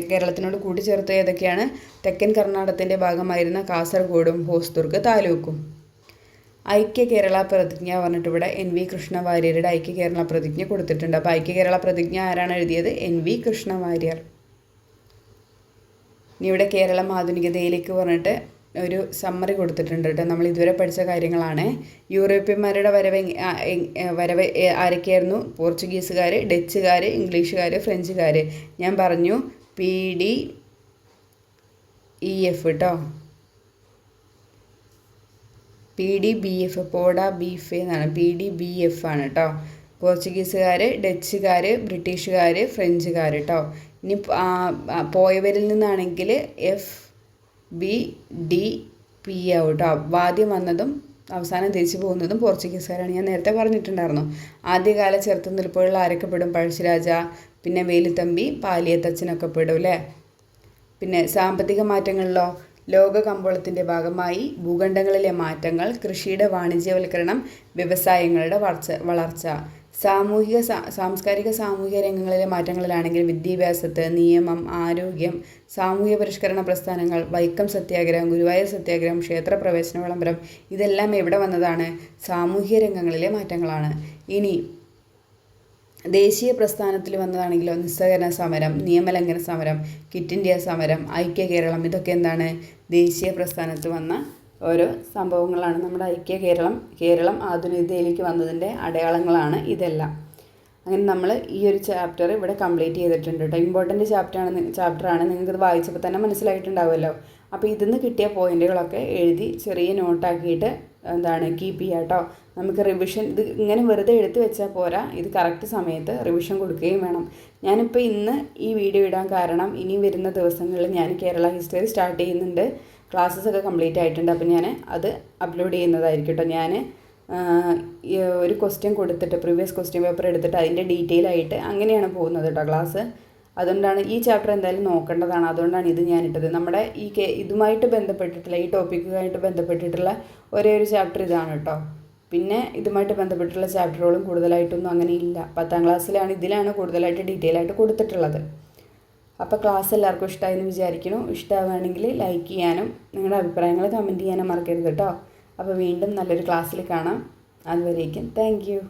കേരളത്തിനോട് കൂട്ടിച്ചേർത്ത ഏതൊക്കെയാണ്? തെക്കൻ കർണാടകത്തിൻ്റെ ഭാഗമായിരുന്ന കാസർഗോഡും ഹോസ്ദുർഗ് താലൂക്കും. ഐക്യ കേരള പ്രതിജ്ഞ പറഞ്ഞിട്ട് ഇവിടെ NV കൃഷ്ണവാര്യരുടെ ഐക്യ കേരള പ്രതിജ്ഞ കൊടുത്തിട്ടുണ്ട്. അപ്പോൾ ഐക്യ കേരള പ്രതിജ്ഞ ആരാണ് എഴുതിയത്? NV കൃഷ്ണവാര്യർ. ഇനി ഇവിടെ കേരളം ആധുനികതയിലേക്ക് പറഞ്ഞിട്ട് ഒരു സമ്മറി കൊടുത്തിട്ടുണ്ട് കേട്ടോ. നമ്മൾ ഇതുവരെ പഠിച്ച കാര്യങ്ങളാണ്. യൂറോപ്യന്മാരുടെ വരവ് ആരൊക്കെയായിരുന്നു? പോർച്ചുഗീസുകാർ, ഡച്ചുകാർ, ഇംഗ്ലീഷുകാർ, ഫ്രഞ്ചുകാർ. ഞാൻ പറഞ്ഞു PDEF കേട്ടോ. PDBF, പോഡ ബീഫ് എന്നാണ്. PDBF ആണ് കേട്ടോ. പോർച്ചുഗീസുകാർ, ഡച്ചുകാർ, ബ്രിട്ടീഷുകാർ, ഫ്രഞ്ചുകാർ കേട്ടോ. ഇനി പോയവരിൽ നിന്നാണെങ്കിൽ FBDP ആവും കേട്ടോ. ആദ്യം വന്നതും അവസാനം തിരിച്ചു പോകുന്നതും പോർച്ചുഗീസുകാരാണ്. ഞാൻ നേരത്തെ പറഞ്ഞിട്ടുണ്ടായിരുന്നു. ആദ്യകാല ചെറുത്തുനിൽപ്പുകളിൽ ആരൊക്കെ പെടും? പഴശ്ശിരാജ, പിന്നെ വേലുത്തമ്പി, പാലിയത്തച്ഛനൊക്കെ പെടും അല്ലേ. പിന്നെ സാമ്പത്തിക മാറ്റങ്ങളിലോ? ലോക കമ്പോളത്തിൻ്റെ ഭാഗമായി ഭൂഖണ്ഡങ്ങളിലെ മാറ്റങ്ങൾ, കൃഷിയുടെ വാണിജ്യവൽക്കരണം, വ്യവസായങ്ങളുടെ വളർച്ച. സാംസ്കാരിക സാമൂഹിക രംഗങ്ങളിലെ മാറ്റങ്ങളിലാണെങ്കിൽ വിദ്യാഭ്യാസത്ത്, നിയമം, ആരോഗ്യം, സാമൂഹ്യ പരിഷ്കരണ പ്രസ്ഥാനങ്ങൾ, വൈക്കം സത്യാഗ്രഹം, ഗുരുവായൂർ സത്യാഗ്രഹം, ക്ഷേത്രപ്രവേശന വിളംബരം ഇതെല്ലാം എവിടെ വന്നതാണ്? സാമൂഹ്യ രംഗങ്ങളിലെ മാറ്റങ്ങളാണ്. ഇനി ദേശീയ പ്രസ്ഥാനത്തിൽ വന്നതാണെങ്കിലോ? നിസ്സഹകരണ സമരം, നിയമലംഘന സമരം, ക്വിറ്റ് ഇന്ത്യ സമരം, ഐക്യ കേരളം ഇതൊക്കെ എന്താണ്? ദേശീയ പ്രസ്ഥാനത്ത് വന്ന ഓരോ സംഭവങ്ങളാണ്. നമ്മുടെ ഐക്യ കേരളം ആധുനികതയിലേക്ക് വന്നതിൻ്റെ അടയാളങ്ങളാണ് ഇതെല്ലാം. അങ്ങനെ നമ്മൾ ഈ ഒരു ചാപ്റ്റർ ഇവിടെ കംപ്ലീറ്റ് ചെയ്തിട്ടുണ്ട് കേട്ടോ. ഇമ്പോർട്ടൻ്റ് ചാപ്റ്ററാണ്. നിങ്ങൾക്കത് വായിച്ചപ്പോൾ തന്നെ മനസ്സിലായിട്ടുണ്ടാവുമല്ലോ. അപ്പോൾ ഇതിൽ നിന്ന് കിട്ടിയ പോയിന്റുകളൊക്കെ എഴുതി ചെറിയ നോട്ടാക്കിയിട്ട് കീപ്പ് ചെയ്യുക കേട്ടോ. നമുക്ക് റിവിഷൻ ഇത് ഇങ്ങനെ വെറുതെ എടുത്ത് വെച്ചാൽ പോരാ, ഇത് കറക്റ്റ് സമയത്ത് റിവിഷൻ കൊടുക്കുകയും വേണം. ഞാനിപ്പോൾ ഇന്ന് ഈ വീഡിയോ ഇടാൻ കാരണം ഇനി വരുന്ന ദിവസങ്ങളിൽ ഞാൻ കേരള ഹിസ്റ്ററി സ്റ്റാർട്ട് ചെയ്യുന്നുണ്ട്. ക്ലാസ്സസ് ഒക്കെ കംപ്ലീറ്റ് ആയിട്ടുണ്ട്. അപ്പോൾ ഞാൻ അത് അപ്ലോഡ് ചെയ്യുന്നതായിരിക്കും കേട്ടോ. ഞാൻ ഒരു ക്വസ്റ്റ്യൻ കൊടുത്തിട്ട് പ്രീവിയസ് ക്വസ്റ്റ്യൻ പേപ്പർ എടുത്തിട്ട് അതിൻ്റെ ഡീറ്റെയിൽ ആയിട്ട് അങ്ങനെയാണ് പോകുന്നത് കേട്ടോ ക്ലാസ്. അതുകൊണ്ടാണ് ഈ ചാപ്റ്റർ എന്തായാലും നോക്കേണ്ടതാണ്. അതുകൊണ്ടാണ് ഇത് ഞാനിട്ടത്. നമ്മുടെ ഇതുമായിട്ട് ബന്ധപ്പെട്ടിട്ടുള്ള ഈ ടോപ്പിക്കുമായിട്ട് ബന്ധപ്പെട്ടിട്ടുള്ള ഒരേ ഒരു ചാപ്റ്റർ ഇതാണ് കേട്ടോ. പിന്നെ ഇതുമായിട്ട് ബന്ധപ്പെട്ടുള്ള ചാപ്റ്ററുകളും കൂടുതലായിട്ടൊന്നും അങ്ങനെ ഇല്ല. 10ാം ക്ലാസ്സിലാണ് ഇതിലാണ് കൂടുതലായിട്ട് ഡീറ്റെയിൽ ആയിട്ട് കൊടുത്തിട്ടുള്ളത്. അപ്പോൾ ക്ലാസ് എല്ലാവർക്കും ഇഷ്ടമായെന്ന് വിചാരിക്കുന്നു. ഇഷ്ടമാവുകയാണെങ്കിൽ ലൈക്ക് ചെയ്യാനും നിങ്ങളുടെ അഭിപ്രായങ്ങൾ കമൻറ്റ് ചെയ്യാനും മറക്കരുത് കേട്ടോ. അപ്പോൾ വീണ്ടും നല്ലൊരു ക്ലാസ്സിൽ കാണാം. അതുവരേക്കും താങ്ക് യു.